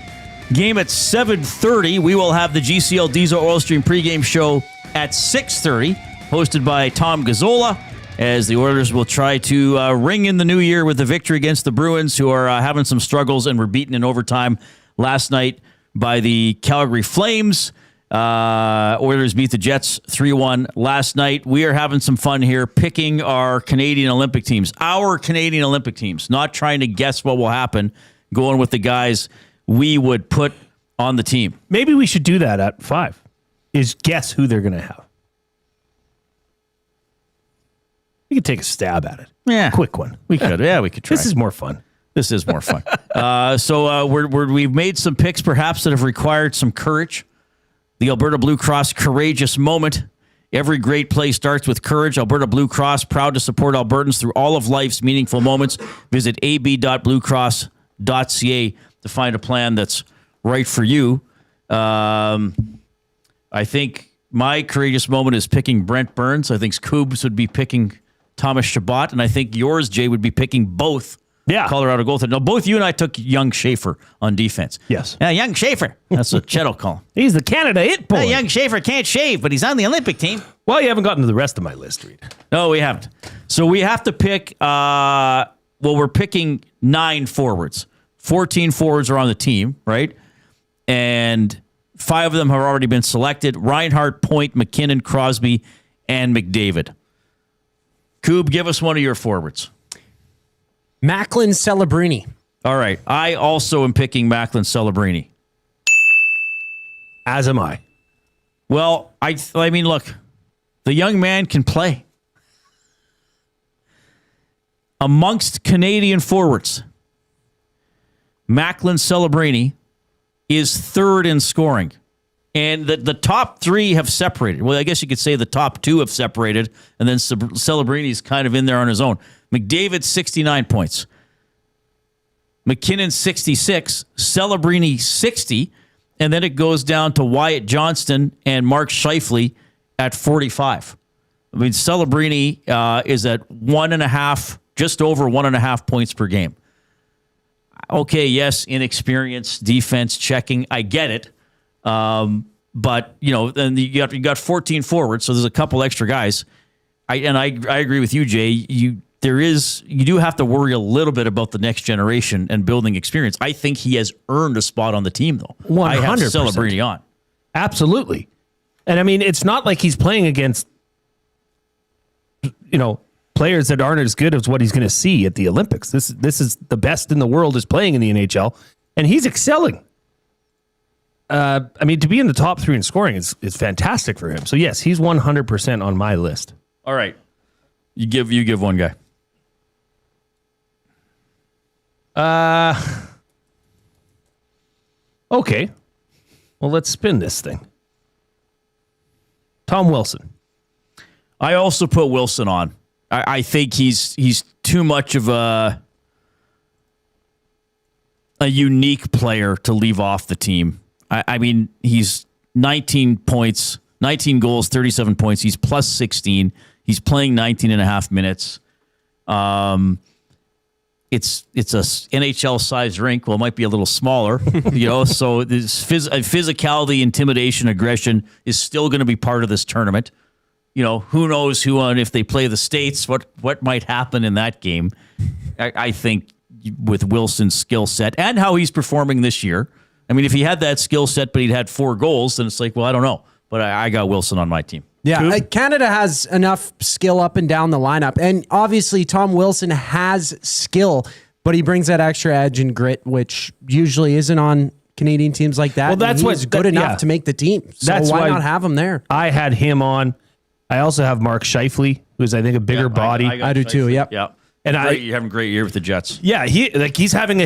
Game at 7:30. We will have the GCL Diesel Oil Stream pregame show at 6:30, hosted by Tom Gazzola, as the Oilers will try to ring in the new year with the victory against the Bruins, who are having some struggles and were beaten in overtime last night by the Calgary Flames. Oilers beat the Jets 3-1 last night. We are having some fun here picking our Canadian Olympic teams. Our Canadian Olympic teams. Not trying to guess what will happen. Going with the guys we would put on the team. Maybe we should do that at 5. Is guess who they're going to have. We could take a stab at it. Yeah. Quick one. We could. Yeah, we could try. This is more fun. This is more fun. So we've made some picks perhaps that have required some courage. The Alberta Blue Cross Courageous Moment. Every great play starts with courage. Alberta Blue Cross, proud to support Albertans through all of life's meaningful moments. Visit ab.bluecross.ca to find a plan that's right for you. I think my courageous moment is picking Brent Burns. I think Scoobs would be picking Thomas Chabot. And I think yours, Jay, would be picking both Colorado goaltenders. No, both you and I took Young Schaefer on defense. Yes. Young Schaefer. That's what Chet will call him. He's the Canada it boy. Young Schaefer can't shave, but he's on the Olympic team. Well, you haven't gotten to the rest of my list, Reid. No, we haven't. So we have to pick, we're picking 9 forwards. 14 forwards are on the team, right? And 5 of them have already been selected. Reinhart, Point, McKinnon, Crosby, and McDavid. Coob, give us one of your forwards. Macklin Celebrini. All right. I also am picking Macklin Celebrini. As am I. Well, I mean, look, the young man can play. Amongst Canadian forwards, Macklin Celebrini is 3rd in scoring. And the top 3 have separated. Well, I guess you could say the top 2 have separated, and then Celebrini's kind of in there on his own. McDavid, 69 points. McKinnon, 66. Celebrini, 60. And then it goes down to Wyatt Johnston and Mark Scheifele at 45. I mean, Celebrini is at 1.5, just over 1.5 points per game. Okay, yes, inexperienced defense checking. I get it. But, then you got 14 forwards, so there's a couple extra guys. I agree with you, Jay. You do have to worry a little bit about the next generation and building experience. I think he has earned a spot on the team, though. 100%. I have Celebrini on. Absolutely. And I mean, it's not like he's playing against, players that aren't as good as what he's going to see at the Olympics. This is the best in the world is playing in the NHL, and he's excelling. I mean, to be in the top 3 in scoring is fantastic for him. So yes, he's 100% on my list. All right. You give one guy. Okay. Well, let's spin this thing. Tom Wilson. I also put Wilson on. I think he's too much of a unique player to leave off the team. I mean, he's 19 points, 19 goals, 37 points. He's plus 16. He's playing 19 and a half minutes. It's a NHL-sized rink. Well, it might be a little smaller, so this physicality, intimidation, aggression is still going to be part of this tournament. Who knows if they play the States, what might happen in that game. I think with Wilson's skill set and how he's performing this year. I mean, if he had that skill set, but he'd had 4 goals, then it's like, well, I don't know. But I got Wilson on my team. Yeah, Canada has enough skill up and down the lineup. And obviously, Tom Wilson has skill. But he brings that extra edge and grit, which usually isn't on Canadian teams like that. Well, that's what's good enough to make the team. So That's why why not have him there? I had him on. I also have Mark Scheifele, who's I think a bigger body. I do too. Yep. Yeah. And you're having a great year with the Jets. Yeah, he's having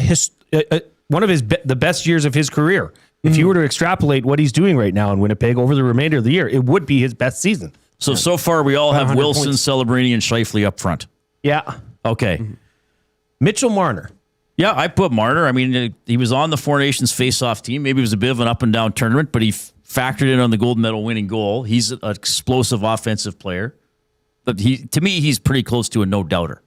one of the best years of his career. If you were to extrapolate what he's doing right now in Winnipeg over the remainder of the year, it would be his best season. So far we all have Wilson, points. Celebrini, and Scheifele up front. Yeah. Okay. Mitchell Marner. Yeah, I put Marner. I mean, he was on the Four Nations face-off team. Maybe it was a bit of an up-and-down tournament, but he factored in on the gold medal winning goal. He's an explosive offensive player. But to me, he's pretty close to a no-doubter.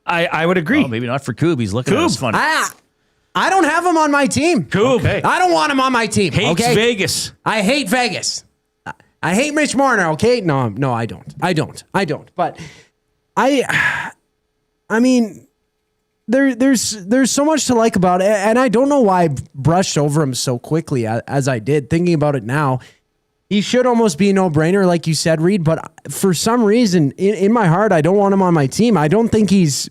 I would agree. Well, maybe not for Coob. He's looking at us funny. I don't have him on my team. Coob. Okay. I don't want him on my team. Hates okay? Vegas. I hate Vegas. I hate Mitch Marner. Okay, no, I don't. But I mean, there's so much to like about it, and I don't know why I brushed over him so quickly as I did. Thinking about it now, he should almost be a no-brainer, like you said, Reid. But for some reason, in my heart, I don't want him on my team. I don't think he's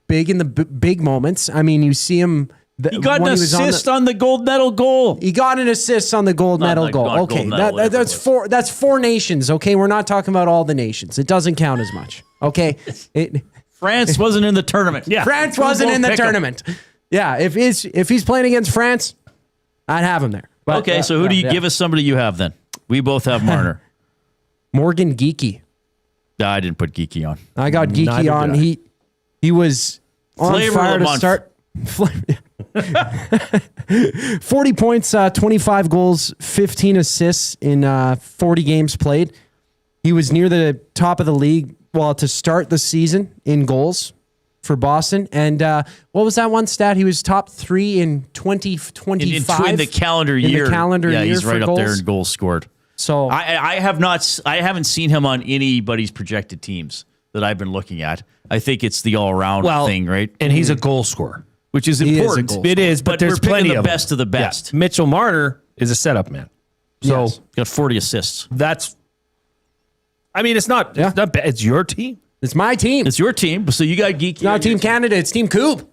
big in the big moments. I mean, you see him. He got an assist on the gold medal goal. He got an assist on the gold medal goal. Okay, that's four nations. Okay, we're not talking about all the nations. It doesn't count as much. Okay, France wasn't in the tournament. Yeah, France wasn't in the tournament. Yeah, if he's playing against France, I'd have him there. But, okay, so who do you give us? Somebody you have then? We both have Marner. Morgan Geekie. No, I didn't put Geekie on. I got Geekie on. He was on Flavor fire of the to month. start. 40 points, 25 goals, 15 assists in 40 games played. He was near the top of the league, to start the season in goals for Boston. And what was that one stat? He was top 3 in 2025. In the calendar year. Yeah, he's right up goals. there in goals scored. So I haven't seen him on anybody's projected teams that I've been looking at. I think it's the all-around thing, right? And he's a goal scorer, which is important. It is, but there's we're picking plenty the of best of the best. Yeah. Mitchell Marner is a setup man. So got 40 assists. It's not bad. It's your team. It's my team. It's your team. So you got Geeky. It's not Team Canada. It's Team Coob.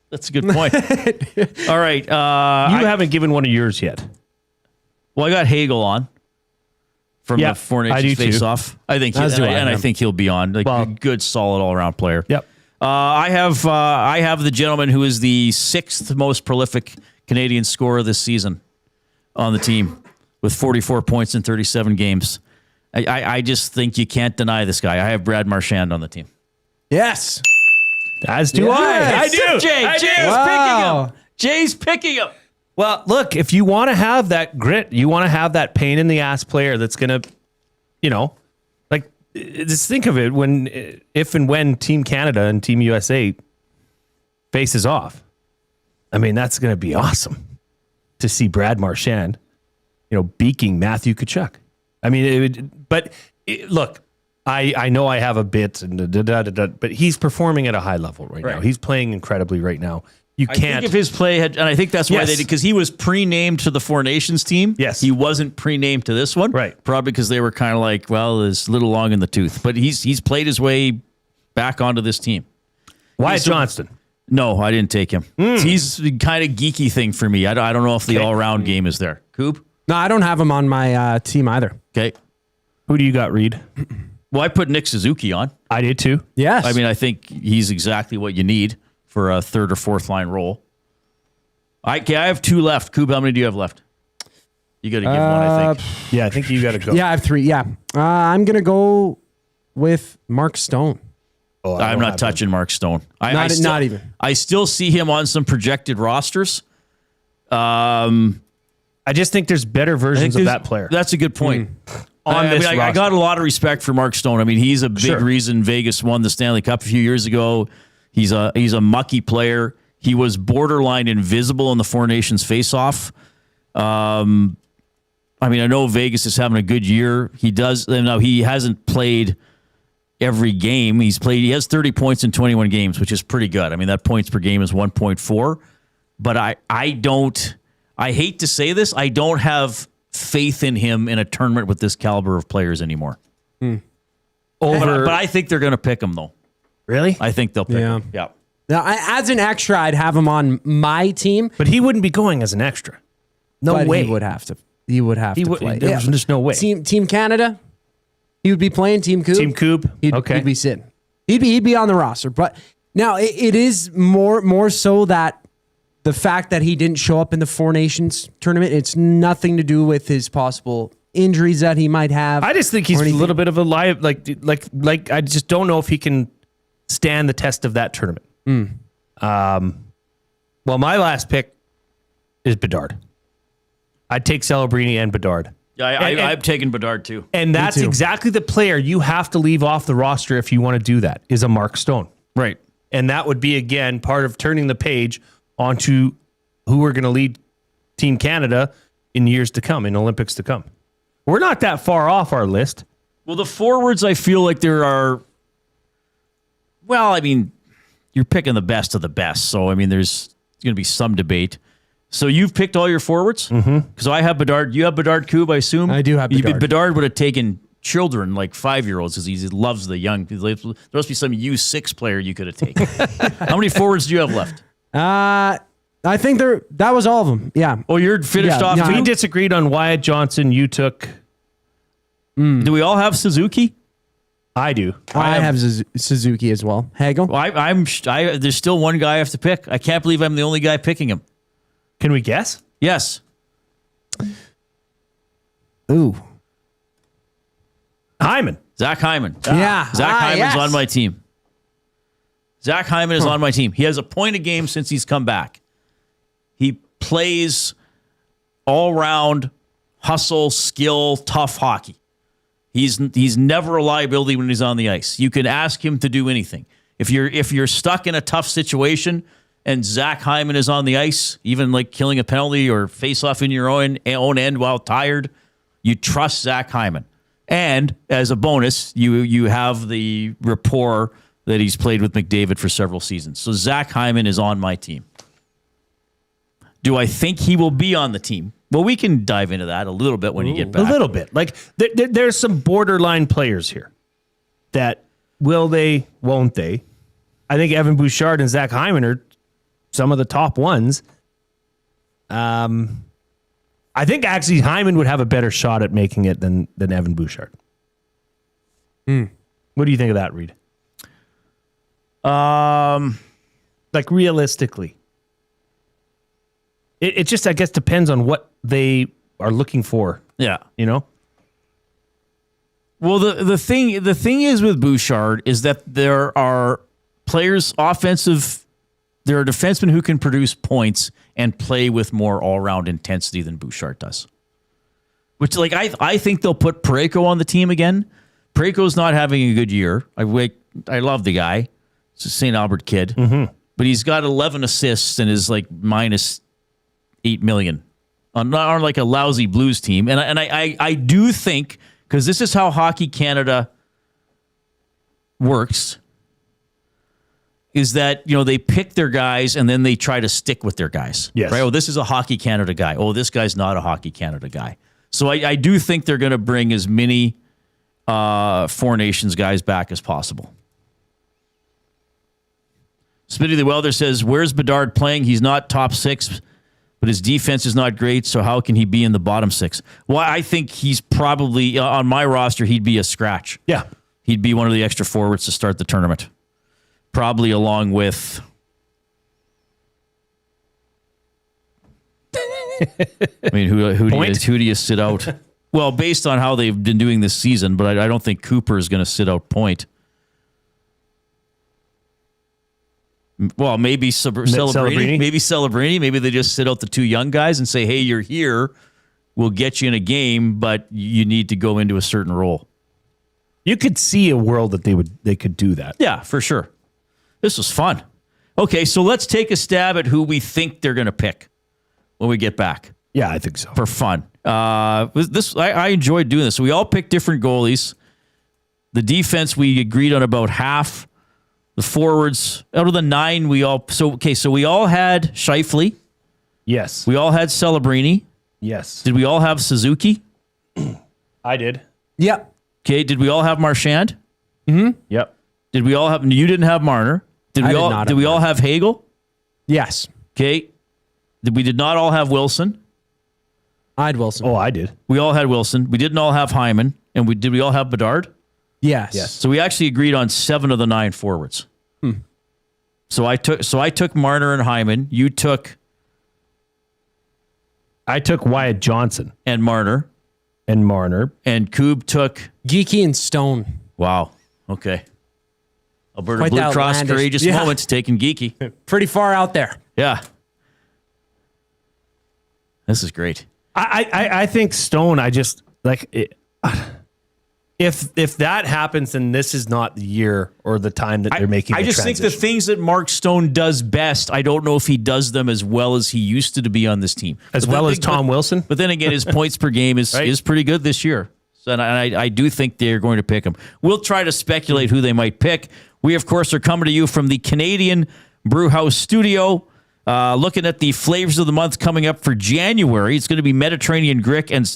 That's a good point. All right. You haven't given one of yours yet. Well, I got Hagel on from the Four Nations face-off. I think, I think he'll be on. Good, solid all-around player. Yep. I have the gentleman who is the 6th most prolific Canadian scorer this season on the team with 44 points in 37 games. I just think you can't deny this guy. I have Brad Marchand on the team. Yes. As do I. I do. Jay's picking him. Jay's picking him. Well, look, if you want to have that grit, you want to have that pain in the ass player that's going to, just think of it if and when Team Canada and Team USA faces off. I mean, that's going to be awesome to see Brad Marchand, beaking Matthew Tkachuk. I mean, look, I know I have a bit, but he's performing at a high level right now. He's playing incredibly right now. You can't. I think if his play had, and I think that's why they did, because he was pre-named to the Four Nations team. Yes. He wasn't pre-named to this one. Right. Probably because they were kind of like, well, it's a little long in the tooth. But he's played his way back onto this team. Wyatt Johnston. No, I didn't take him. He's the kind of geeky thing for me. I don't know if the all-around game is there. Coop? No, I don't have him on my team either. Okay. Who do you got, Reid? Well, I put Nick Suzuki on. I did too. Yes. I mean, I think he's exactly what you need for a third or fourth line role. I have 2 left. Coop, how many do you have left? You got to give one, I think. Yeah, I think you got to go. Yeah, I have 3. Yeah. I'm going to go with Mark Stone. Oh, I'm not touching Mark Stone. Not even. I still see him on some projected rosters. I just think there's better versions of that player. That's a good point. I got a lot of respect for Mark Stone. I mean, he's a big reason Vegas won the Stanley Cup a few years ago. He's a mucky player. He was borderline invisible in the Four Nations face-off. I know Vegas is having a good year. He hasn't played every game. He has 30 points in 21 games, which is pretty good. I mean, that points per game is 1.4. But I hate to say this, I don't have faith in him in a tournament with this caliber of players anymore. But I think they're going to pick him, though. Really? I think they'll pick him. Yeah. Now, as an extra, I'd have him on my team. But he wouldn't be going as an extra. No way. He would have to. He would have to play. There's just no way. Team Canada, he would be playing. Team Coop. Team Coop. He'd be sitting. He'd be on the roster. But now it is more so that the fact that he didn't show up in the Four Nations tournament, it's nothing to do with his possible injuries that he might have. I just think he's a little bit of a live, like I just don't know if he can stand the test of that tournament. Well, my last pick is Bedard. I'd take Celebrini and Bedard. Yeah, I've taken Bedard too. And that's exactly the player you have to leave off the roster if you want to do that, is a Mark Stone. Right. And that would be, again, part of turning the page onto who are going to lead Team Canada in years to come, in Olympics to come. We're not that far off our list. Well, the forwards, I feel like there are... Well, I mean, you're picking the best of the best. So, I mean, there's going to be some debate. So you've picked all your forwards? Because I have Bedard. You have Bedard, Koob, I assume? I do have Bedard. Bedard would have taken children, like 5-year-olds, because he loves the young. There must be some U6 player you could have taken. How many forwards do you have left? I think that was all of them. Yeah. Oh, you're finished off. We disagreed on Wyatt Johnson. You took... Do we all have Suzuki? I do. I have Suzuki as well. Hagel? Well, there's still one guy I have to pick. I can't believe I'm the only guy picking him. Can we guess? Yes. Ooh. Hyman. Zach Hyman. Yeah. Zach Hyman's on my team. Zach Hyman is on my team. He has a point a game since he's come back. He plays all-round hustle, skill, tough hockey. He's never a liability when he's on the ice. You can ask him to do anything. If you're stuck in a tough situation and Zach Hyman is on the ice, even like killing a penalty or face off in your own end while tired, you trust Zach Hyman. And as a bonus, you have the rapport that he's played with McDavid for several seasons. So Zach Hyman is on my team. Do I think he will be on the team? Well, we can dive into that a little bit when you get back. A little bit. Like, there's some borderline players here that will they, won't they? I think Evan Bouchard and Zach Hyman are some of the top ones. I think actually Hyman would have a better shot at making it than Evan Bouchard. What do you think of that, Reid? Like, realistically. It just, I guess, depends on what they are looking for. Yeah. You know? Well, the thing is with Bouchard is that there are players, there are defensemen who can produce points and play with more all-around intensity than Bouchard does. Which, like, I think they'll put Parayko on the team again. Parayko's not having a good year. I love the guy. It's a St. Albert kid. But he's got 11 assists and is like minus $8 million on like a lousy Blues team. And I do think, because this is how Hockey Canada works, is that, you know, they pick their guys and then they try to stick with their guys. Yes. Right? Oh, this is a Hockey Canada guy. Oh, this guy's not a Hockey Canada guy. So I do think they're going to bring as many Four Nations guys back as possible. Smitty the Welder says, where's Bedard playing? He's not top 6, but his defense is not great, so how can he be in the bottom 6? Well, I think he's probably, on my roster, he'd be a scratch. Yeah. He'd be one of the extra forwards to start the tournament. Probably along with... I mean, who do you sit out? Well, based on how they've been doing this season, but I don't think Cooper is going to sit out Point. Well, maybe Celebrini. Maybe Celebrini. Maybe they just sit out the two young guys and say, hey, you're here. We'll get you in a game, but you need to go into a certain role. You could see a world that they could do that. Yeah, for sure. This was fun. Okay, so let's take a stab at who we think they're going to pick when we get back. Yeah, I think so. For fun. I enjoyed doing this. So we all picked different goalies. The defense, we agreed on about half. The forwards, out of the 9, we all had Scheifele. Yes. We all had Celebrini. Yes. Did we all have Suzuki? I did. Yep. Okay, did we all have Marchand? Mm-hmm. Yep. Did we all have... You didn't have Marner. Did we all have Hagel? Yes. Okay. We did not all have Wilson. I had Wilson. Oh, I did. We all had Wilson. We didn't all have Hyman. And did we all have Bedard? Yes. So we actually agreed on 7 of the 9 forwards. So I took Marner and Hyman. I took Wyatt Johnson and Marner. And Koob took Geeky and Stone. Wow. Okay. Alberta Quite Blue Cross outlandish. courageous Yeah. moments taking Geeky. Pretty far out there. Yeah. This is great. I think Stone, I just like it. If that happens, then this is not the year or the time that they're making. I just think the things that Mark Stone does best, I don't know if he does them as well as he used to be on this team. As well as Tom Wilson. But then again, his points per game is pretty good this year. So, and I do think they're going to pick him. We'll try to speculate who they might pick. We, of course, are coming to you from the Canadian Brewhouse studio. Looking at the flavors of the month coming up for January. It's going to be Mediterranean Greek and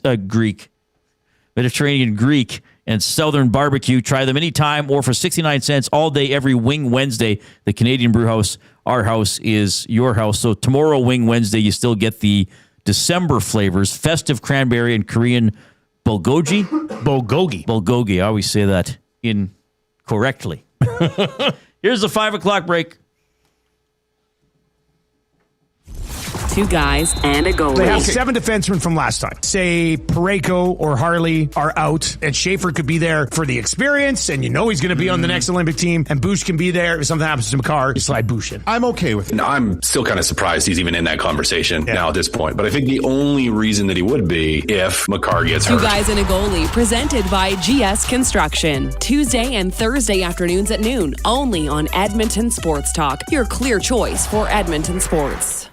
Southern Barbecue. Try them anytime or for 69 cents all day, every Wing Wednesday. The Canadian Brewhouse, our house is your house. So tomorrow, Wing Wednesday, you still get the December flavors, festive cranberry and Korean bulgogi. Bulgogi. I always say that incorrectly. Here's the 5 o'clock break. 2 guys and a goalie. They have 7 defensemen from last time. Say Parayko or Harley are out, and Schaefer could be there for the experience, and you know he's going to be on the next Olympic team, and Bush can be there. If something happens to Makar, you slide Bush in. I'm okay with it. No, I'm still kind of surprised he's even in that conversation now at this point. But I think the only reason that he would be if Makar gets hurt. 2 guys and a goalie, presented by GS Construction. Tuesday and Thursday afternoons at noon, only on Edmonton Sports Talk. Your clear choice for Edmonton sports.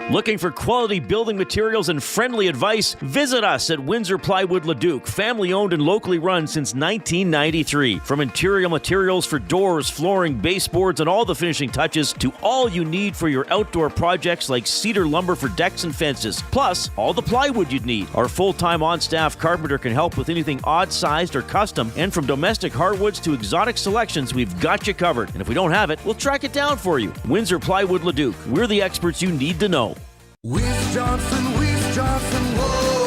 Looking for quality building materials and friendly advice? Visit us at Windsor Plywood Leduc, family owned and locally run since 1993. From interior materials for doors, flooring, baseboards, and all the finishing touches to all you need for your outdoor projects like cedar lumber for decks and fences, plus all the plywood you'd need. Our full-time on-staff carpenter can help with anything odd-sized or custom, and from domestic hardwoods to exotic selections, we've got you covered. And if we don't have it, we'll track it down for you. Windsor Plywood Leduc. We're the experts you need to know. Weiss Johnson, whoa.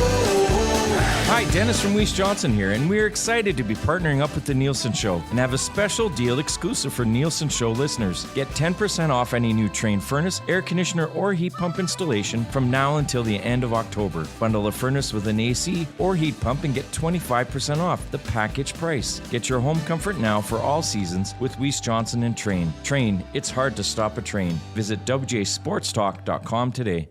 Hi, Dennis from Weiss Johnson here, and we're excited to be partnering up with the Nielsen Show and have a special deal exclusive for Nielsen Show listeners. Get 10% off any new Trane furnace, air conditioner, or heat pump installation from now until the end of October. Bundle a furnace with an AC or heat pump and get 25% off the package price. Get your home comfort now for all seasons with Weiss Johnson and Trane. Trane, it's hard to stop a train. Visit wjsportstalk.com today.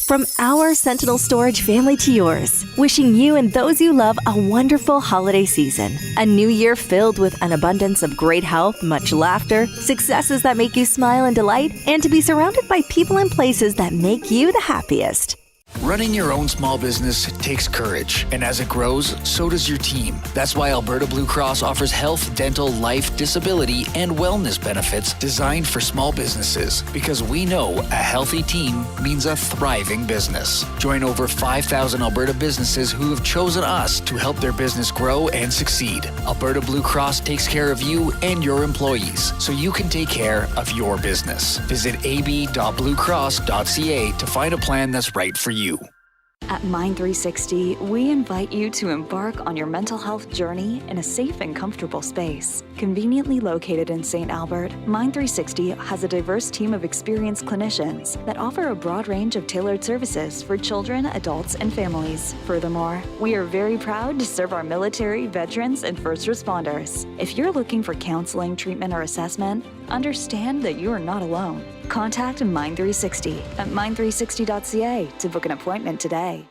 From our Sentinel Storage family to yours, wishing you and those you love a wonderful holiday season. A new year filled with an abundance of great health, much laughter, successes that make you smile and delight, and to be surrounded by people and places that make you the happiest. Running your own small business takes courage, and as it grows, so does your team. That's why Alberta Blue Cross offers health, dental, life, disability, and wellness benefits designed for small businesses. Because we know a healthy team means a thriving business. Join over 5,000 Alberta businesses who have chosen us to help their business grow and succeed. Alberta Blue Cross takes care of you and your employees, so you can take care of your business. Visit ab.bluecross.ca to find a plan that's right for you. At Mind360, we invite you to embark on your mental health journey in a safe and comfortable space. Conveniently located in St. Albert, Mind360 has a diverse team of experienced clinicians that offer a broad range of tailored services for children, adults, and families. Furthermore, we are very proud to serve our military, veterans, and first responders. If you're looking for counseling, treatment, or assessment, understand that you are not alone. Contact Mind360 at mind360.ca to book an appointment today.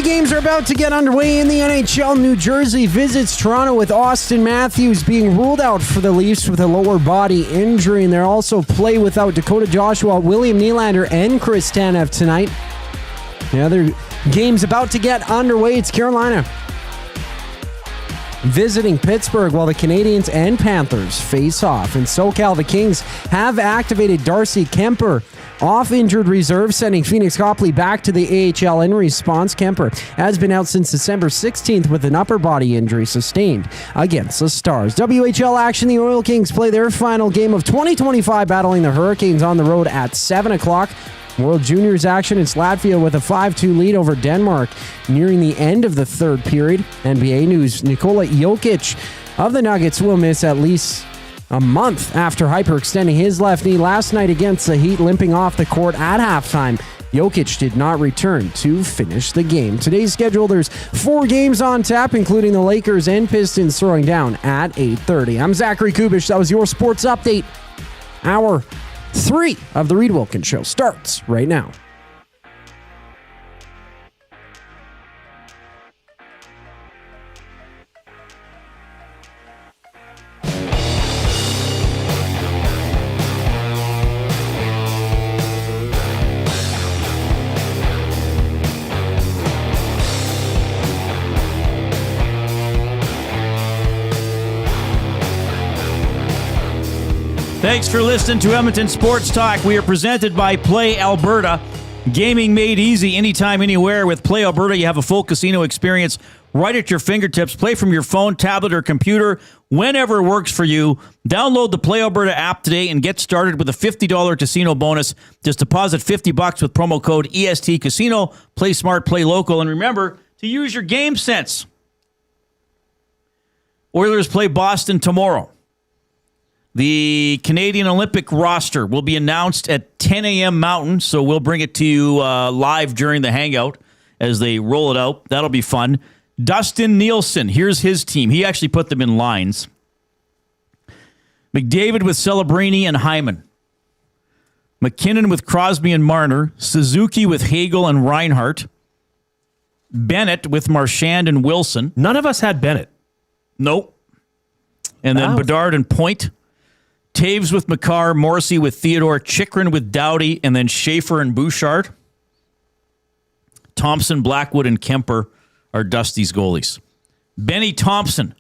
Games are about to get underway in the NHL. New Jersey visits Toronto with Austin Matthews being ruled out for the Leafs with a lower body injury, and they'll also play without Dakota Joshua, William Nylander, and Chris Tanev tonight. The other games about to get underway. It's Carolina visiting Pittsburgh while the Canadiens and Panthers face off. In SoCal, the Kings have activated Darcy Kemper off injured reserve, sending Phoenix Copley back to the AHL in response. Kemper has been out since December 16th with an upper body injury sustained against the Stars. WHL action, the Oil Kings play their final game of 2025 battling the Hurricanes on the road at 7 o'clock. World Juniors action, it's Latvia with a 5-2 lead over Denmark nearing the end of the third period. NBA news, Nikola Jokic of the Nuggets will miss at least a month after hyperextending his left knee last night against the Heat, limping off the court at halftime. Jokic did not return to finish the game. Today's schedule, there's 4 games on tap, including the Lakers and Pistons throwing down at 8:30. I'm Zachary Kubish. That was your sports update. Hour 3 of the Reid Wilkins Show starts right now. Thanks for listening to Edmonton Sports Talk. We are presented by Play Alberta. Gaming made easy anytime, anywhere. With Play Alberta, you have a full casino experience right at your fingertips. Play from your phone, tablet, or computer whenever it works for you. Download the Play Alberta app today and get started with a $50 casino bonus. Just deposit $50 with promo code EST Casino. Play smart, play local, and remember to use your game sense. Oilers play Boston tomorrow. The Canadian Olympic roster will be announced at 10 a.m. Mountain, so we'll bring it to you live during the hangout as they roll it out. That'll be fun. Dustin Nielsen, here's his team. He actually put them in lines. McDavid with Celebrini and Hyman. McKinnon with Crosby and Marner. Suzuki with Hagel and Reinhart. Bennett with Marchand and Wilson. None of us had Bennett. Nope. And then Bedard and Point. Taves with McCarr, Morrissey with Theodore, Chychrun with Doughty, and then Schaefer and Bouchard. Thompson, Blackwood, and Kemper are Dusty's goalies. Benny Thompson,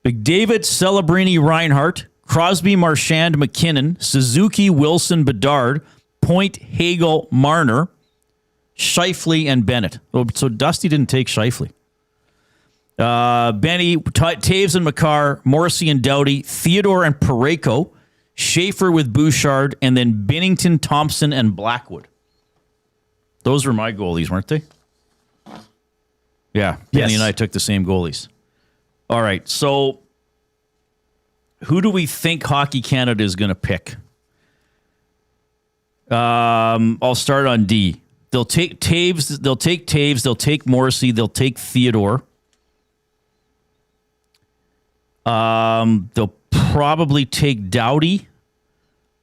McDavid, Celebrini, Reinhart, Crosby, Marchand, McKinnon, Suzuki, Wilson, Bedard, Point, Hagel, Marner, Scheifele, and Bennett. So Dusty didn't take Scheifele. Benny, Taves and McCarr, Morrissey and Doughty, Theodore and Parayko, Schaefer with Bouchard, and then Binnington, Thompson, and Blackwood. Those were my goalies, weren't they? Yeah, Benny and I took the same goalies. All right, so who do we think Hockey Canada is going to pick? I'll start on D. They'll take Taves, they'll take Morrissey, they'll take Theodore. They'll probably take Doughty.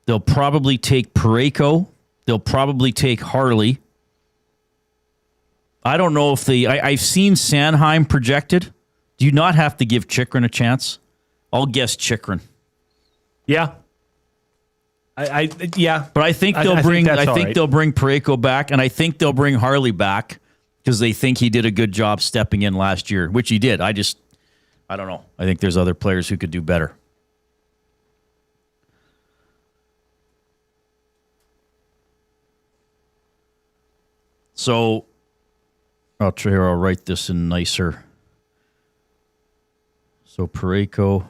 They'll probably take Parayko. They'll probably take Harley. I don't know if I've seen Sanheim projected. Do you not have to give Chychrun a chance? I'll guess Chychrun. Yeah. Yeah. But I think they'll they'll bring Parayko back, and I think they'll bring Harley back because they think he did a good job stepping in last year, which he did. I don't know. I think there's other players who could do better. So, I'll write this in nicer. So, Parayko.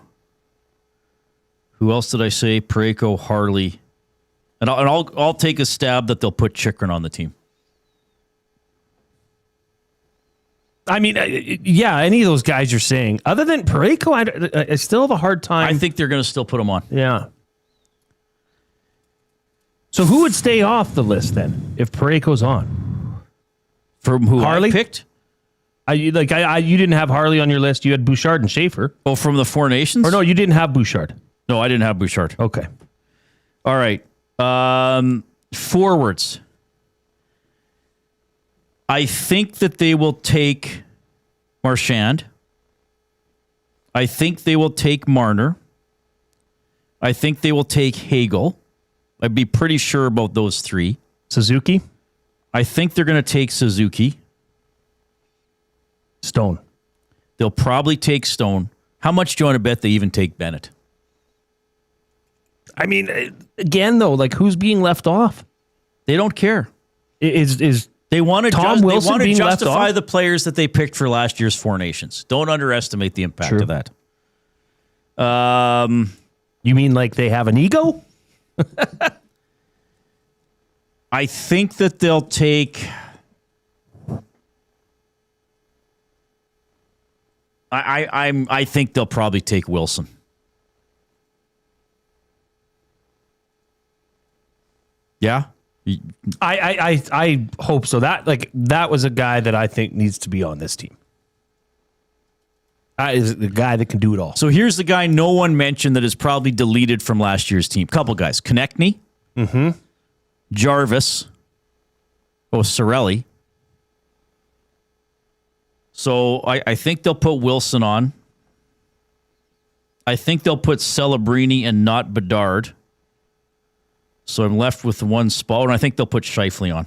Who else did I say? Parayko, Harley. And I'll take a stab that they'll put Chychrun on the team. I mean, yeah, any of those guys you're saying. Other than Parayko, I still have a hard time. I think they're going to still put him on. Yeah. So who would stay off the list then if Parayko's on? From who Harley? I picked? You didn't have Harley on your list. You had Bouchard and Schaefer. Oh, from the Four Nations? Or no, you didn't have Bouchard. No, I didn't have Bouchard. Okay. All right. Forwards. I think that they will take Marchand. I think they will take Marner. I think they will take Hagel. I'd be pretty sure about those three. Suzuki? I think they're going to take Suzuki. Stone. They'll probably take Stone. How much do you want to bet they even take Bennett? I mean, again, though, like who's being left off? They don't care. Is they want to Tom Wilson they want to being left justify off? the players that they picked for last year's Four Nations. Don't underestimate the impact of that. You mean like they have an ego? I think that they'll take. I think they'll probably take Wilson. Yeah, I hope so. That was a guy that I think needs to be on this team. That is the guy that can do it all. So here's the guy no one mentioned that is probably deleted from last year's team. Couple guys: Konechny, Jarvis, Cirelli. So I think they'll put Wilson on. I think they'll put Celebrini and not Bedard. So I'm left with one spot, and I think they'll put Scheifele on.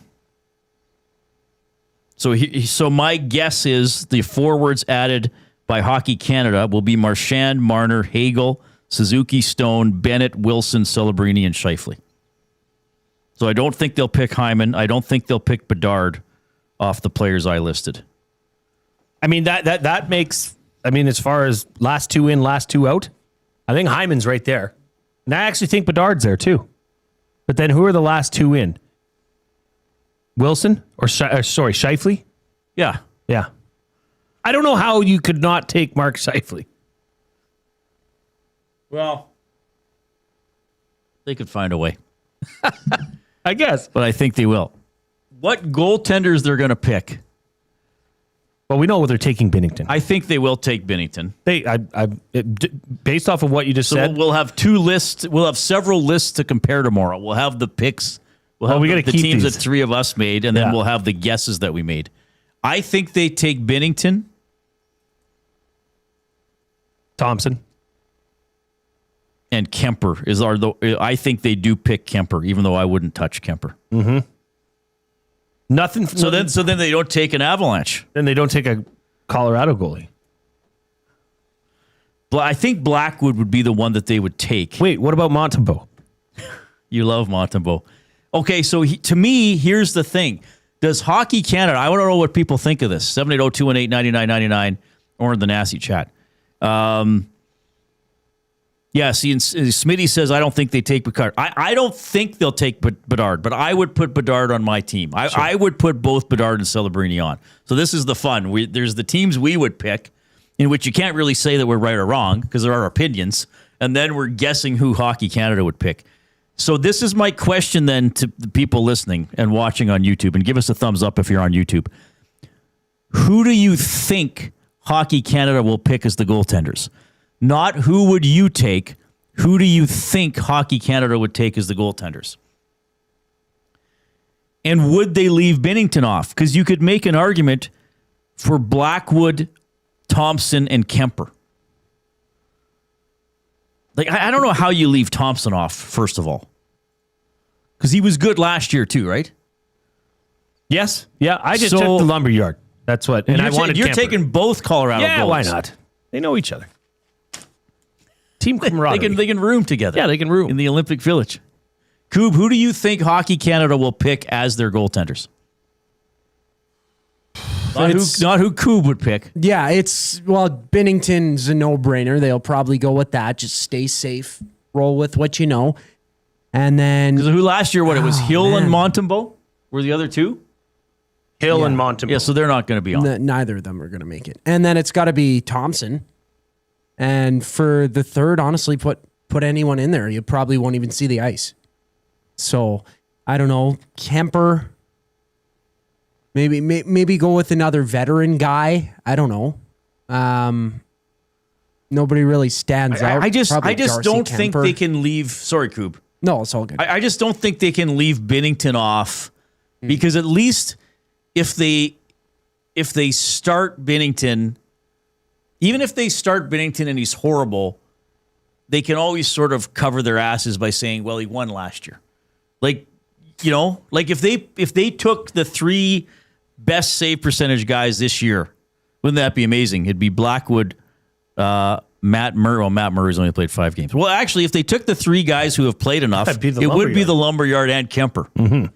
So my guess is the forwards added by Hockey Canada will be Marchand, Marner, Hagel, Suzuki, Stone, Bennett, Wilson, Celebrini, and Scheifele. So I don't think they'll pick Hyman. I don't think they'll pick Bedard off the players I listed. I mean, that makes, I mean, as far as last two in, last two out, I think Hyman's right there. And I actually think Bedard's there too. But then who are the last two in? Wilson or Scheifele? Yeah. Yeah. I don't know how you could not take Mark Scheifele. Well, they could find a way. I guess. But I think they will. What goaltenders they're going to pick? Well, we know they're taking Binnington. I think they will take Binnington. Based off of what you just said. We'll have two lists. We'll have several lists to compare tomorrow. We'll have the picks. We'll have the teams that three of us made, and then we'll have the guesses that we made. I think they take Binnington. Thompson. And Kemper I think they do pick Kemper, even though I wouldn't touch Kemper. Mm-hmm. Nothing. So then they don't take an Avalanche. Then they don't take a Colorado goalie. I think Blackwood would be the one that they would take. Wait, what about Montembeault? You love Montembeault. Okay, so to me, here's the thing. Does Hockey Canada, I want to know what people think of this. 780-218-9999 or in the Nasty chat. Yeah, see, and Smitty says, I don't think they take Pickard. I don't think they'll take Bedard, but I would put Bedard on my team. I would put both Bedard and Celebrini on. So this is the fun. There's the teams we would pick, in which you can't really say that we're right or wrong, because there are opinions, and then we're guessing who Hockey Canada would pick. So this is my question then to the people listening and watching on YouTube, and give us a thumbs up if you're on YouTube. Who do you think Hockey Canada will pick as the goaltenders? Not who would you take. Who do you think Hockey Canada would take as the goaltenders? And would they leave Binnington off? Because you could make an argument for Blackwood, Thompson, and Kemper. Like, I don't know how you leave Thompson off, first of all. Because he was good last year too, right? Yes. Yeah, I just took the Lumberyard. That's what. And I wanted You're Kemper. taking both Colorado goalies. Yeah, why not? They know each other. Team camaraderie. They can room together. Yeah, they can room. In the Olympic Village. Coob, who do you think Hockey Canada will pick as their goaltenders? Not who Coob would pick. Yeah, Binnington's a no-brainer. They'll probably go with that. Just stay safe. Roll with what you know. And then... Who last year, it was Hill and Montembeault? Were the other two? Hill and Montembeault. Yeah, so they're not going to be on. Neither of them are going to make it. And then it's got to be Thompson. And for the third, honestly, put anyone in there. You probably won't even see the ice. So, I don't know. Kemper. Maybe go with another veteran guy. I don't know. Nobody really stands out. I just Probably don't Darcy think Kemper. they can leave. Sorry, Coob. No, it's all good. I just don't think they can leave Binnington off because at least if they start Binnington, even if they start Binnington and he's horrible, they can always sort of cover their asses by saying, well, he won last year. Like, you know, like if they took the three best save percentage guys this year Wouldn't that be amazing? It'd be Blackwood, Matt Murray. Well, Matt Murray's only played 5 games. Well, actually, if they took the 3 guys who have played enough, it would be the Lumberyard and Kemper. Mm-hmm.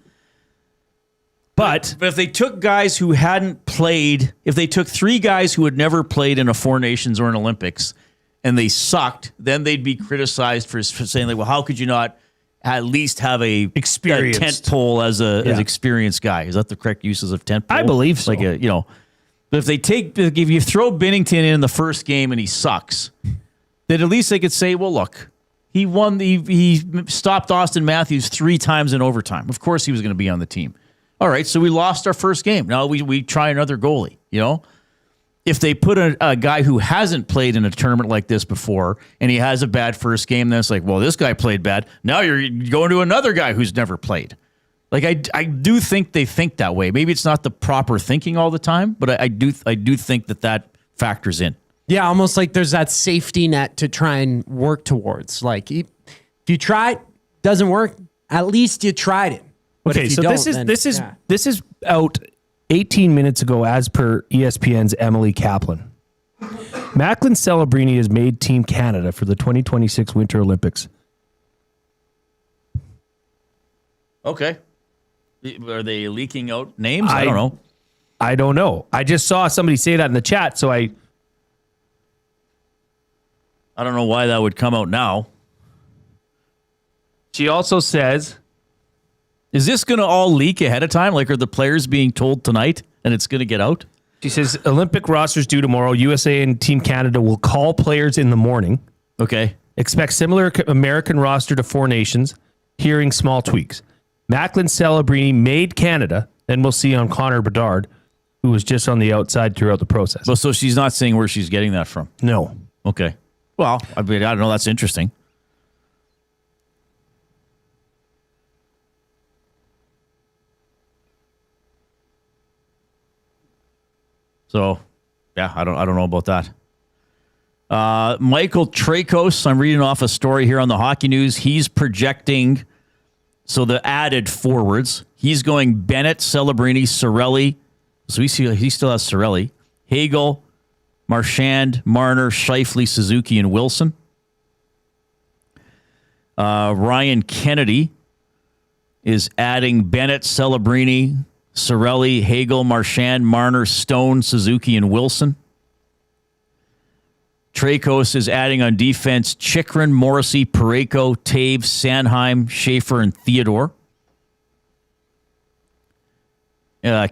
But if they took guys who hadn't played, if they took 3 guys who had never played in a Four Nations or an Olympics, and they sucked, then they'd be criticized for saying, like, well, how could you not at least have a tent pole as an experienced guy? Is that the correct uses of tent pole? I believe so. But if you throw Binnington in the first game and he sucks, then at least they could say, well, look, he stopped Austin Matthews 3 times in overtime. Of course he was going to be on the team. All right, so we lost our first game. Now we try another goalie, If they put a guy who hasn't played in a tournament like this before and he has a bad first game, then it's like, well, this guy played bad. Now you're going to another guy who's never played. Like I do think they think that way. Maybe it's not the proper thinking all the time, but I do think that factors in. Yeah, almost like there's that safety net to try and work towards. Like if you try it, doesn't work, at least you tried it. But okay, so this is out 18 minutes ago as per ESPN's Emily Kaplan. Macklin Celebrini has made Team Canada for the 2026 Winter Olympics. Okay. Are they leaking out names? I don't know. I don't know. I just saw somebody say that in the chat, so I don't know why that would come out now. She also says, is this going to all leak ahead of time? Like, are the players being told tonight and it's going to get out? She says, Olympic rosters due tomorrow. USA and Team Canada will call players in the morning. Okay. Expect similar American roster to Four Nations, hearing small tweaks. Macklin Celebrini made Canada, and we'll see on Connor Bedard, who was just on the outside throughout the process. Well, so she's not saying where she's getting that from? No. Okay. Well, I don't know. That's interesting. So, yeah, I don't know about that. Michael Trakos, I'm reading off a story here on the Hockey News. He's projecting, so the added forwards, he's going Bennett, Celebrini, Cirelli. So he still has Cirelli, Hagel, Marchand, Marner, Scheifele, Suzuki, and Wilson. Ryan Kennedy is adding Bennett, Celebrini, Cirelli, Hagel, Marchand, Marner, Stone, Suzuki, and Wilson. Trakos is adding on defense Chychrun, Morrissey, Parayko, Taves, Sanheim, Schaefer, and Theodore.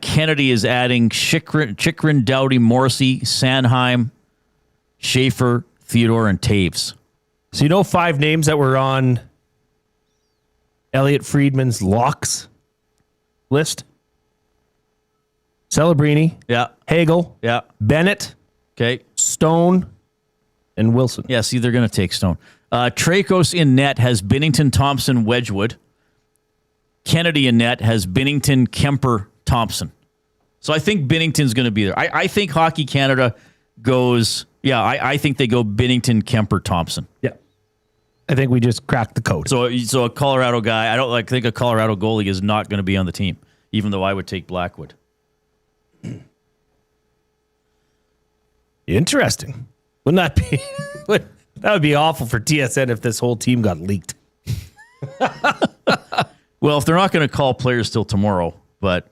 Kennedy is adding Chychrun, Doughty, Morrissey, Sanheim, Schaefer, Theodore, and Taves. So 5 names that were on Elliot Friedman's locks list? Celebrini. Yeah. Hagel. Yeah. Bennett. Okay. Stone. And Wilson. Yeah, see, they're going to take Stone. Trakos in net has Binnington, Thompson, Wedgwood. Kennedy in net has Binnington, Kemper, Thompson. So I think Binnington's going to be there. I think Hockey Canada goes, I think they go Binnington, Kemper, Thompson. Yeah. I think we just cracked the code. So a Colorado guy, I think a Colorado goalie is not going to be on the team, even though I would take Blackwood. Interesting. Wouldn't that be? That would be awful for TSN if this whole team got leaked. Well, if they're not going to call players till tomorrow, but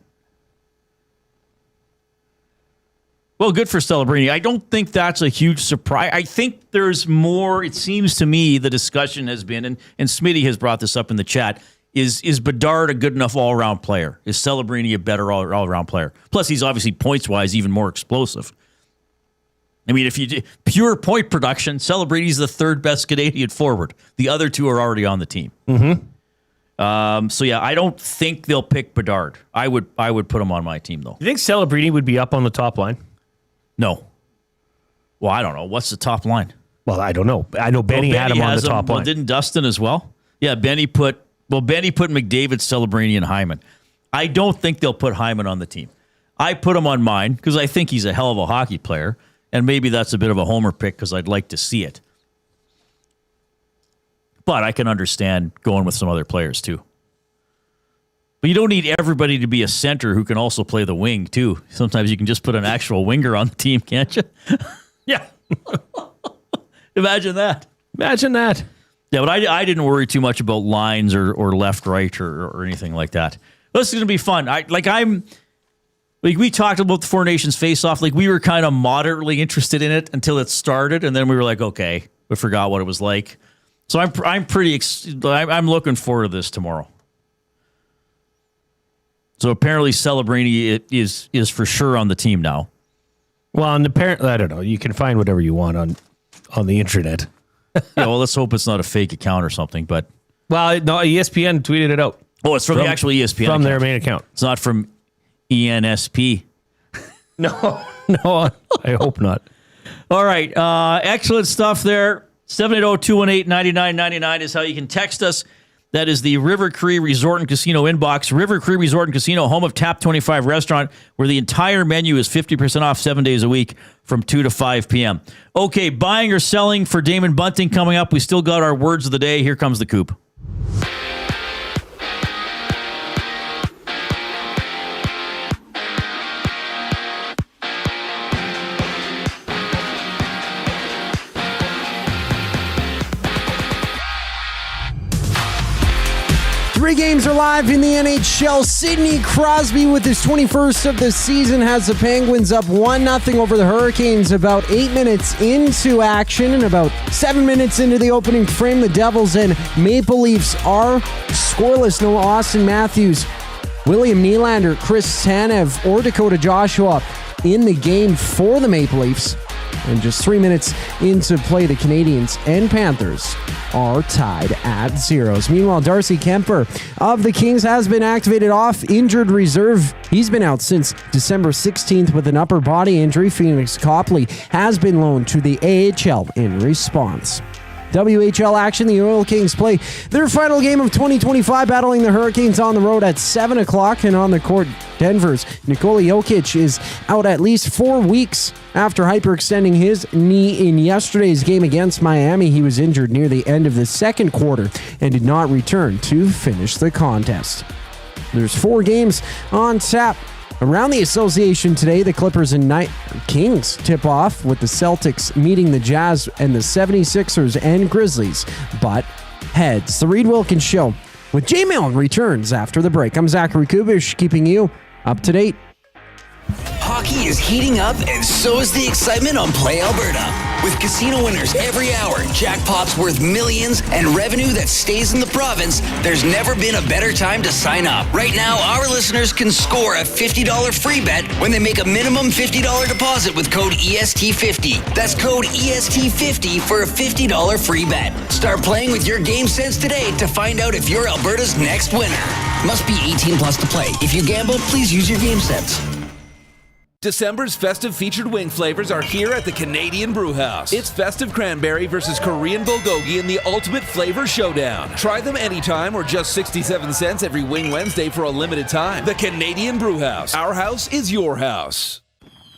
well, good for Celebrini. I don't think that's a huge surprise. I think there's more. It seems to me the discussion has been, and Smitty has brought this up in the chat. Is Bedard a good enough all-around player? Is Celebrini a better all-around player? Plus, he's obviously points-wise even more explosive. I mean, if you do pure point production, Celebrini's the 3rd best Canadian forward. The other 2 are already on the team. Mm-hmm. So yeah, I don't think they'll pick Bedard. I would put him on my team though. You think Celebrini would be up on the top line? No. Well, I don't know. What's the top line? Well, I don't know. I know Benny had him on the top line. Well, didn't Dustin as well? Yeah, Benny put McDavid, Celebrini, and Hyman. I don't think they'll put Hyman on the team. I put him on mine because I think he's a hell of a hockey player. And maybe that's a bit of a homer pick because I'd like to see it. But I can understand going with some other players too. But you don't need everybody to be a center who can also play the wing, too. Sometimes you can just put an actual winger on the team, can't you? Yeah. Imagine that. Imagine that. Yeah, but I didn't worry too much about lines or left, right, or anything like that. This is going to be fun. We talked about the Four Nations face-off. Like, we were kind of moderately interested in it until it started, and then we were like, okay, we forgot what it was like. So I'm looking forward to this tomorrow. So apparently Celebrini is for sure on the team now. Well, and I don't know. You can find whatever you want on the internet. Yeah, well, let's hope it's not a fake account or something. But well, no, ESPN tweeted it out. Oh, it's from the actual ESPN from account. Their main account. It's not from ENSP. No, I hope not. All right, excellent stuff there. 780-218-9999 is how you can text us. That is the River Cree Resort and Casino inbox. River Cree Resort and Casino, home of Tap 25 Restaurant, where the entire menu is 50% off 7 days a week from 2 to 5 p.m. Okay, buying or selling for Damon Bunting coming up. We still got our words of the day. Here comes the Coop. Three games are live in the NHL. Sidney Crosby, with his 21st of the season, has the Penguins up 1-0 over the Hurricanes about 8 minutes into action, and about 7 minutes into the opening frame, the Devils and Maple Leafs are scoreless. No Austin Matthews, William Nylander, Chris Tanev, or Dakota Joshua in the game for the Maple Leafs. And just 3 minutes into play, the Canadiens and Panthers are tied at zeros. Meanwhile, Darcy Kemper of the Kings has been activated off injured reserve. He's been out since December 16th with an upper body injury. Phoenix Copley has been loaned to the AHL in response. WHL action, the Oil Kings play their final game of 2025, battling the Hurricanes on the road at 7 o'clock, and on the court, Denver's Nikola Jokic is out at least 4 weeks after hyperextending his knee in yesterday's game against Miami. He was injured near the end of the second quarter and did not return to finish the contest. There's 4 games on tap around the association today. The Clippers and Kings tip off, with the Celtics meeting the Jazz and the 76ers and Grizzlies butt heads. The Reid Wilkins Show with Jay Milne returns after the break. I'm Zachary Kubish, keeping you up to date. Hockey is heating up, and so is the excitement on Play Alberta. With casino winners every hour, jackpots worth millions, and revenue that stays in the province, there's never been a better time to sign up. Right now, our listeners can score a $50 free bet when they make a minimum $50 deposit with code EST50. That's code EST50 for a $50 free bet. Start playing with your game sense today to find out if you're Alberta's next winner. Must be 18 plus to play. If you gamble, please use your game sense. December's festive featured wing flavors are here at the Canadian Brewhouse. It's festive cranberry versus Korean bulgogi in the ultimate flavor showdown. Try them anytime or just 67 cents every Wing Wednesday for a limited time. The Canadian Brewhouse. Our house is your house.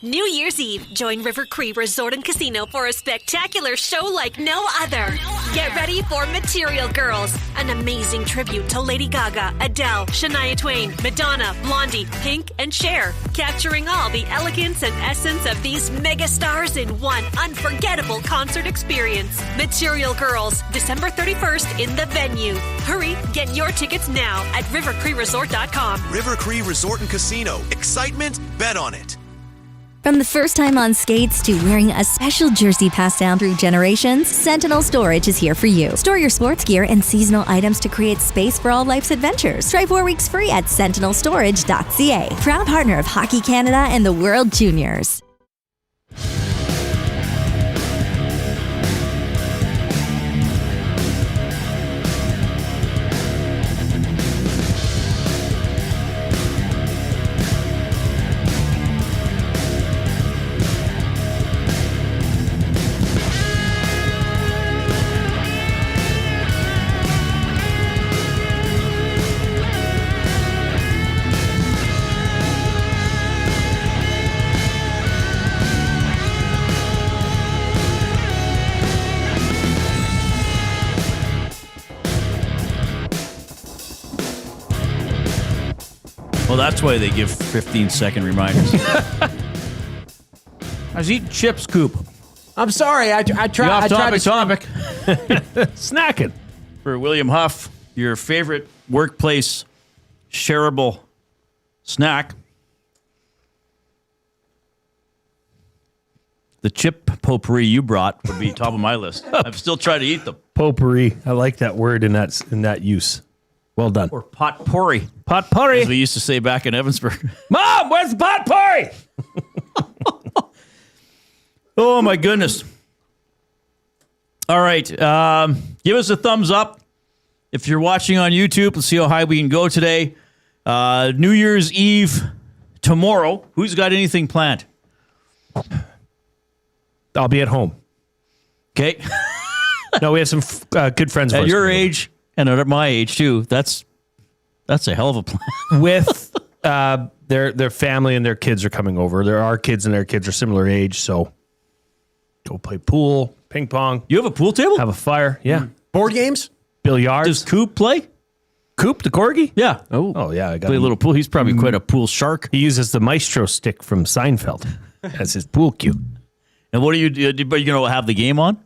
New Year's Eve, join River Cree Resort and Casino for a spectacular show like no other. Get ready for Material Girls, an amazing tribute to Lady Gaga, Adele, Shania Twain, Madonna, Blondie, Pink, and Cher, capturing all the elegance and essence of these mega stars in one unforgettable concert experience. Material Girls, December 31st in the venue. Hurry, get your tickets now at rivercreeresort.com. River Cree Resort and Casino. Excitement, bet on it. From the first time on skates to wearing a special jersey passed down through generations, Sentinel Storage is here for you. Store your sports gear and seasonal items to create space for all life's adventures. Try 4 weeks free at sentinelstorage.ca. Proud partner of Hockey Canada and the World Juniors. Well, that's why they give 15-second reminders. I was eating chips, Coop. I'm sorry. I tried. Topic. Snacking. For William Huff, your favorite workplace shareable snack. The chip potpourri you brought would be top of my list. I'm still trying to eat them. Potpourri. I like that word in that use. Well done. Or potpourri. Potpourri. As we used to say back in Evansburg. Mom, where's the potpourri? Oh, my goodness. All right. Give us a thumbs up. If you're watching on YouTube, let's see how high we can go today. New Year's Eve tomorrow. Who's got anything planned? I'll be at home. Okay. No, we have some good friends of At ours your age and at my age, too, that's a hell of a plan. with their family and their kids are coming over. There are kids and their kids are similar age, so go play pool, ping pong. You have a pool table? Have a fire. Yeah. Board games? Billiards. Does Coop play? Coop, the corgi? Yeah. Oh yeah. I got Play a him. little pool. He's probably quite a pool shark. He uses the maestro stick from Seinfeld as his pool cue. And what do you do? Are you going to have the game on?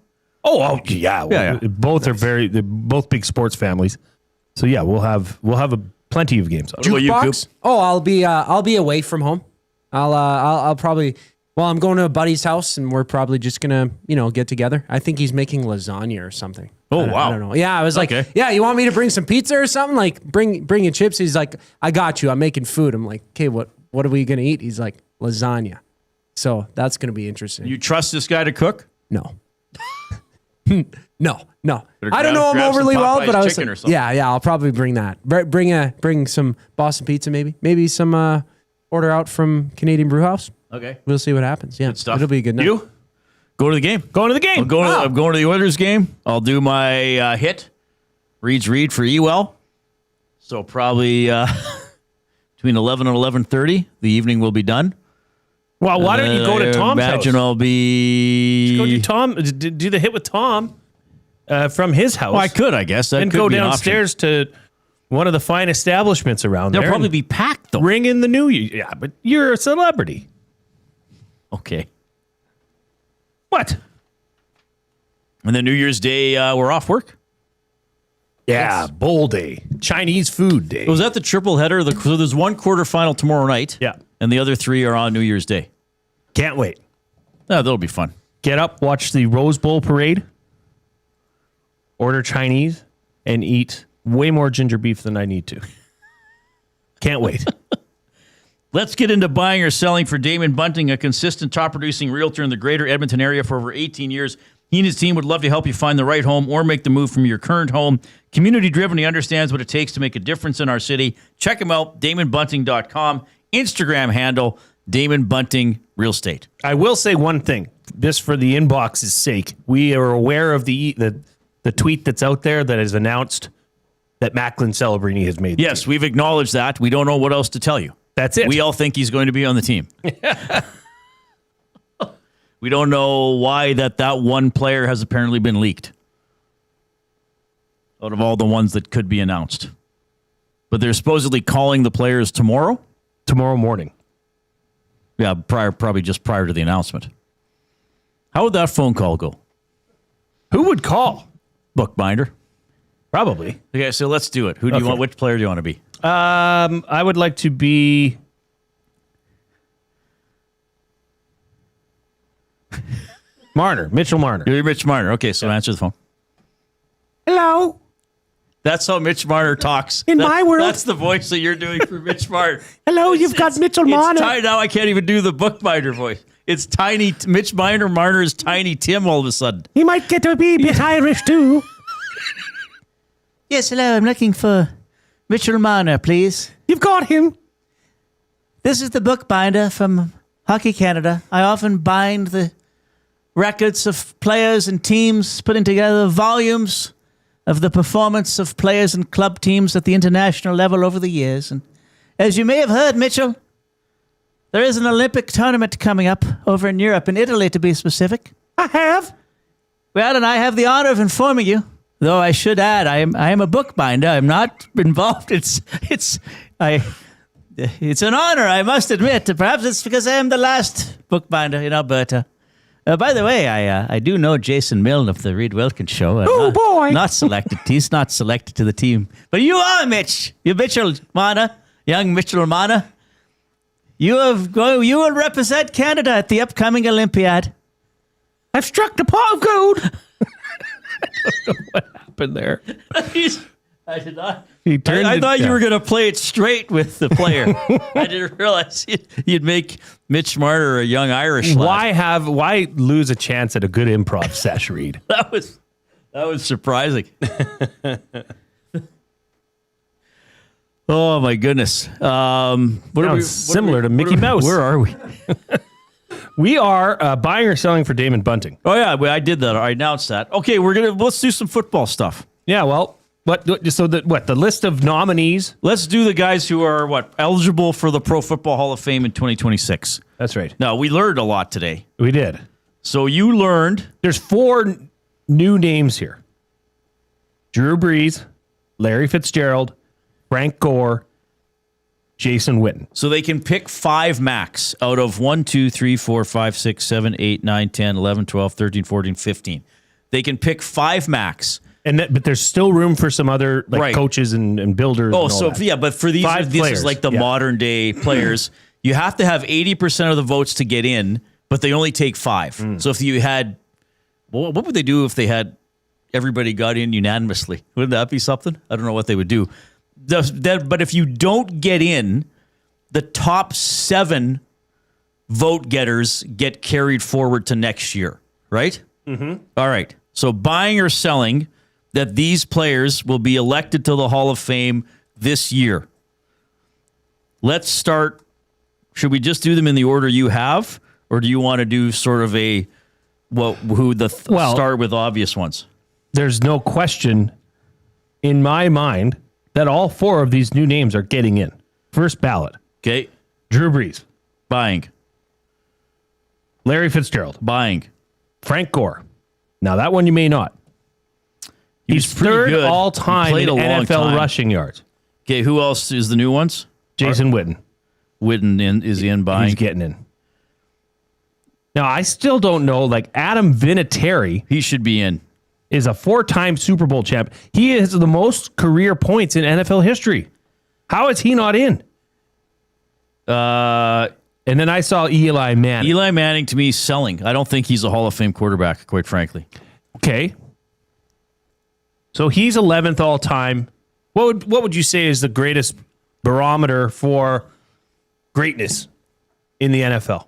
Oh yeah. Well, both are they're both big sports families. So yeah, we'll have plenty of games. What about you, Coop? Oh, I'll be away from home. I'll probably. Well, I'm going to a buddy's house, and we're probably just gonna get together. I think he's making lasagna or something. Oh, I don't know. Yeah, I was like, Okay. yeah, you want me to bring some pizza or something? Like, bring your chips. He's like, I got you. I'm making food. I'm like, okay, what are we gonna eat? He's like, lasagna. So that's gonna be interesting. You trust this guy to cook? No. No. Better I don't know him grab some overly well, Popeye's but I was chicken or like, something. yeah, I'll probably bring that. Bring some Boston pizza, maybe some order out from Canadian Brew House. Okay. We'll see what happens. Yeah, Good stuff. it'll be a good night. You? Go to the game. Going to the game. I'm going to the Oilers game. I'll do my hit. Reid's Reid for Ewell. So probably between 11 and 11:30, the evening will be done. Well, why don't you go to Tom's house? Imagine I'll be... Just go do Tom. Do the hit with Tom from his house. Well, I could, I guess. That and could go be an downstairs to one of the fine establishments around They'll there. probably and be packed, though. Ring in the new year. Yeah, but you're a celebrity. Okay. What? And then New Year's Day, we're off work. Yeah, bowl day. Chinese food day. Was that the triple header? So there's one quarterfinal tomorrow night. Yeah. And the other three are on New Year's Day. Can't wait. Yeah, that'll be fun. Get up, watch the Rose Bowl parade, order Chinese, and eat way more ginger beef than I need to. Can't wait. Let's get into buying or selling for Damon Bunting, a consistent top-producing realtor in the greater Edmonton area for over 18 years. He and his team would love to help you find the right home or make the move from your current home. Community-driven, he understands what it takes to make a difference in our city. Check him out, DamonBunting.com. Instagram handle, Damon Bunting Real Estate. I will say one thing, just for the inbox's sake. We are aware of the tweet that's out there that has announced that Macklin Celebrini has made. Yes, we've acknowledged that. We don't know what else to tell you. That's it. We all think he's going to be on the team. We don't know why that one player has apparently been leaked out of all the ones that could be announced. But they're supposedly calling the players tomorrow morning. Yeah, probably just prior to the announcement. How would that phone call go? Who would call? Bookbinder. Probably. Okay, so let's do it. Who do you want? Which player do you want to be? I would like to be Marner, Mitchell Marner. You're Mitch Marner. Okay, so answer the phone. Hello. That's how Mitch Marner talks. In my world. That's the voice that you're doing for Mitch Marner. Hello, you've got Mitchell Marner. Now I can't even do the Bookbinder voice. It's tiny. Mitch Marner is Tiny Tim all of a sudden. He might get to be a bit Irish too. Yes, hello. I'm looking for Mitchell Marner, please. You've got him. This is the bookbinder from Hockey Canada. I often bind the records of players and teams, putting together volumes of the performance of players and club teams at the international level over the years. And as you may have heard, Mitchell, there is an Olympic tournament coming up over in Europe, in Italy to be specific. I have. Well, and I have the honor of informing you, though I should add, I am a bookbinder. I'm not involved. It's an honor, I must admit. Perhaps it's because I am the last bookbinder in Alberta. By the way, I do know Jason Milne of the Reid Wilkins show. Boy! Not selected. He's not selected to the team. But you are, Mitch. You're Mitchell Mana, young Mitchell Mana. You will represent Canada at the upcoming Olympiad. I've struck the pot of gold. I don't know what happened there. I did not. I thought you were going to play it straight with the player. I didn't realize you'd make Mitch Marner a young Irish lad. Why lose a chance at a good improv sesh, Reid? That was surprising. Oh my goodness! Similar to Mickey Mouse. Where are we? We are buying or selling for Damon Bunting. Oh yeah, I did that. I announced that. Okay, let's do some football stuff. Yeah, well. The list of nominees? Let's do the guys who are eligible for the Pro Football Hall of Fame in 2026. That's right. Now, we learned a lot today. We did. So you learned there's 4 new names here. Drew Brees, Larry Fitzgerald, Frank Gore, Jason Witten. So they can pick 5 max out of 1, 2, 3, 4, 5, 6, 7, 8, 9, 10, 11, 12, 13, 14, 15. They can pick 5 max. But there's still room for some other coaches and builders. Oh, so yeah, but for these is like the modern day players. You have to have 80% of the votes to get in, but they only take 5. So if you had, what would they do if they had everybody got in unanimously? Wouldn't that be something? I don't know what they would do. But if you don't get in, the top 7 vote getters get carried forward to next year, right? Mm-hmm. All right. So buying or selling that these players will be elected to the Hall of Fame this year. Let's start. Should we just do them in the order you have, or do you want to do sort of start with obvious ones? There's no question in my mind that all 4 of these new names are getting in. First ballot. Okay. Drew Brees. Buying. Larry Fitzgerald. Buying. Frank Gore. Now that one you may not. He's third good. all-time in NFL rushing yards. Okay, who else is the new ones? Jason Witten. Witten is in buying. He's getting in. Now, I still don't know, Adam Vinatieri. He should be in. Is a 4-time Super Bowl champ. He has the most career points in NFL history. How is he not in? And then I saw Eli Manning. Eli Manning, to me, is selling. I don't think he's a Hall of Fame quarterback, quite frankly. Okay. So he's 11th all time. What would you say is the greatest barometer for greatness in the NFL?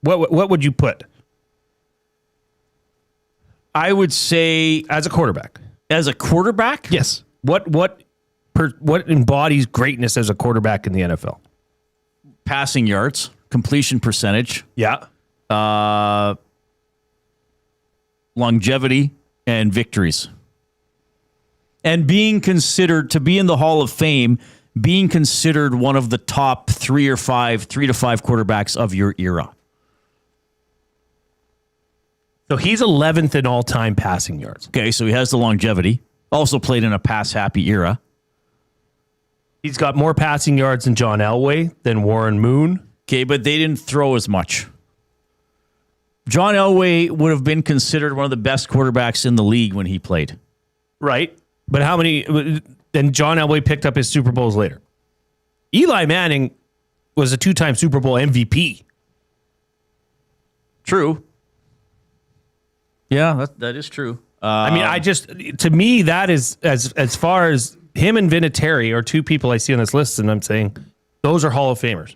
What would you put? I would say as a quarterback. As a quarterback? Yes. What embodies greatness as a quarterback in the NFL? Passing yards, completion percentage. Yeah. Longevity and victories. And being considered to be in the Hall of Fame, being considered one of the top 3 to 5 quarterbacks of your era. So he's 11th in all-time passing yards. Okay, so he has the longevity. Also played in a pass-happy era. He's got more passing yards than John Elway, than Warren Moon. Okay, but they didn't throw as much. John Elway would have been considered one of the best quarterbacks in the league when he played. Right. But how many... Then John Elway picked up his Super Bowls later. Eli Manning was a 2-time Super Bowl MVP. True. Yeah, that is true. I mean, to me, that is, as far as him and Vinatieri are 2 people I see on this list, and I'm saying those are Hall of Famers.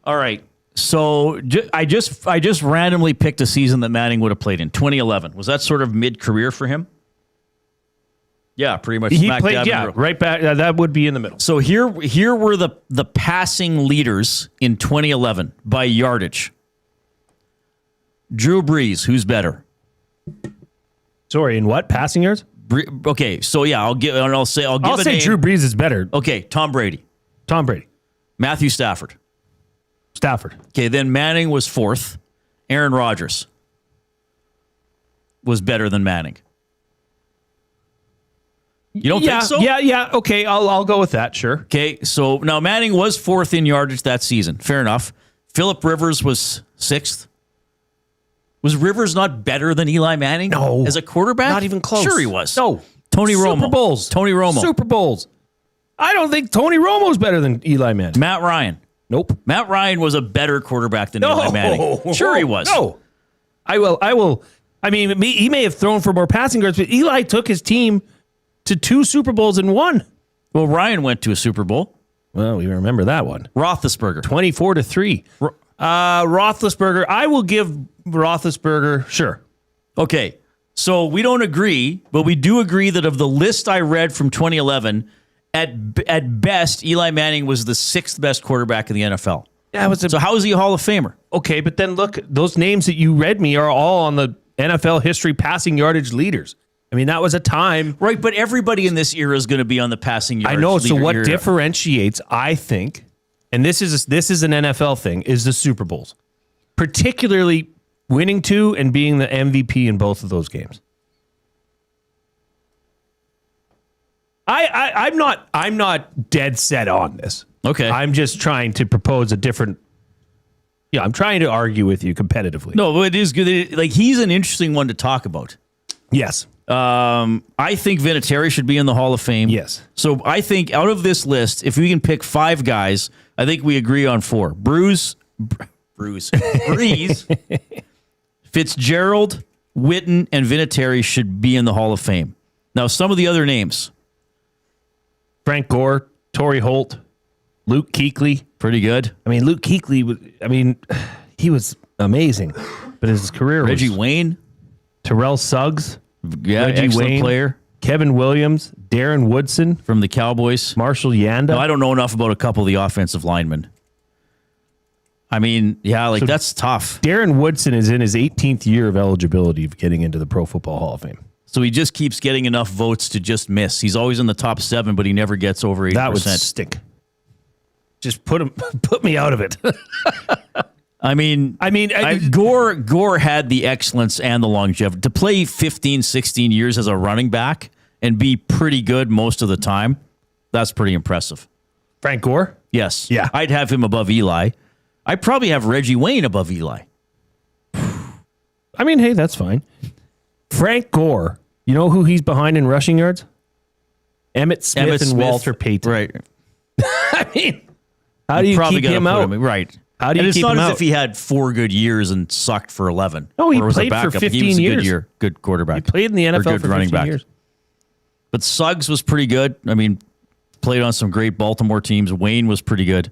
All right. So I just randomly picked a season that Manning would have played in, 2011. Was that sort of mid-career for him? Yeah, pretty much. He played, right back. That would be in the middle. So here were the passing leaders in 2011 by yardage. Drew Brees, who's better? Sorry, in what? Passing yards? Okay, so yeah, I'll say Drew Brees is better. Okay, Tom Brady. Matthew Stafford. Okay, then Manning was 4th. Aaron Rodgers was better than Manning. You don't think so? Yeah. Okay, I'll go with that. Sure. Okay, so now Manning was 4th in yardage that season. Fair enough. Phillip Rivers was 6th. Was Rivers not better than Eli Manning? No. As a quarterback? Not even close. Sure he was. No. Tony Romo. Super Bowls. Tony Romo. Super Bowls. I don't think Tony Romo's better than Eli Manning. Matt Ryan. Nope. Matt Ryan was a better quarterback than Eli Manning. Sure he was. No. I will. I mean, he may have thrown for more passing yards, but Eli took his team to 2 Super Bowls and 1. Well, Ryan went to a Super Bowl. Well, we remember that one. Roethlisberger. 24-3. Roethlisberger. I will give Roethlisberger. Sure. Okay. So we don't agree, but we do agree that of the list I read from 2011, at best, Eli Manning was the 6th best quarterback in the NFL. Yeah, so how is he a Hall of Famer? Okay, but then look, those names that you read me are all on the NFL history passing yardage leaders. I mean, that was a time. Right, but everybody in this era is going to be on the passing yardage. I know. So what era. differentiates, I think, and this is an NFL thing, is the Super Bowls. Particularly winning 2 and being the MVP in both of those games. I'm not dead set on this. Okay. I'm just trying to propose a different. Yeah, I'm trying to argue with you competitively. No, but it is good. Like, he's an interesting one to talk about. Yes. I think Vinatieri should be in the Hall of Fame. Yes. So I think out of this list, if we can pick 5 guys, I think we agree on 4. Breeze, Fitzgerald, Witten, and Vinatieri should be in the Hall of Fame. Now, some of the other names. Frank Gore, Torrey Holt, Luke Kuechly. Pretty good. I mean, Luke Kuechly, he was amazing. But his career was... Reggie Wayne. Terrell Suggs. Yeah, Reggie excellent Wayne, player. Kevin Williams, Darren Woodson. From the Cowboys. Marshall Yanda. No, I don't know enough about a couple of the offensive linemen. I mean, yeah, so that's tough. Darren Woodson is in his 18th year of eligibility of getting into the Pro Football Hall of Fame. So he just keeps getting enough votes to just miss. He's always in the top 7, but he never gets over 80%. That would stink. Just put me out of it. Gore had the excellence and the longevity. To play 15, 16 years as a running back and be pretty good most of the time, that's pretty impressive. Frank Gore? Yes. Yeah. I'd have him above Eli. I'd probably have Reggie Wayne above Eli. I mean, hey, that's fine. Frank Gore, you know who he's behind in rushing yards? Emmett Smith. Walter Payton. Right. I mean, how do you keep him out? Right. How do you keep him out? It's not as if he had 4 good years and sucked for 11. No, he played for 15 years. Good quarterback. He played in the NFL for 15 years. But Suggs was pretty good. I mean, played on some great Baltimore teams. Wayne was pretty good.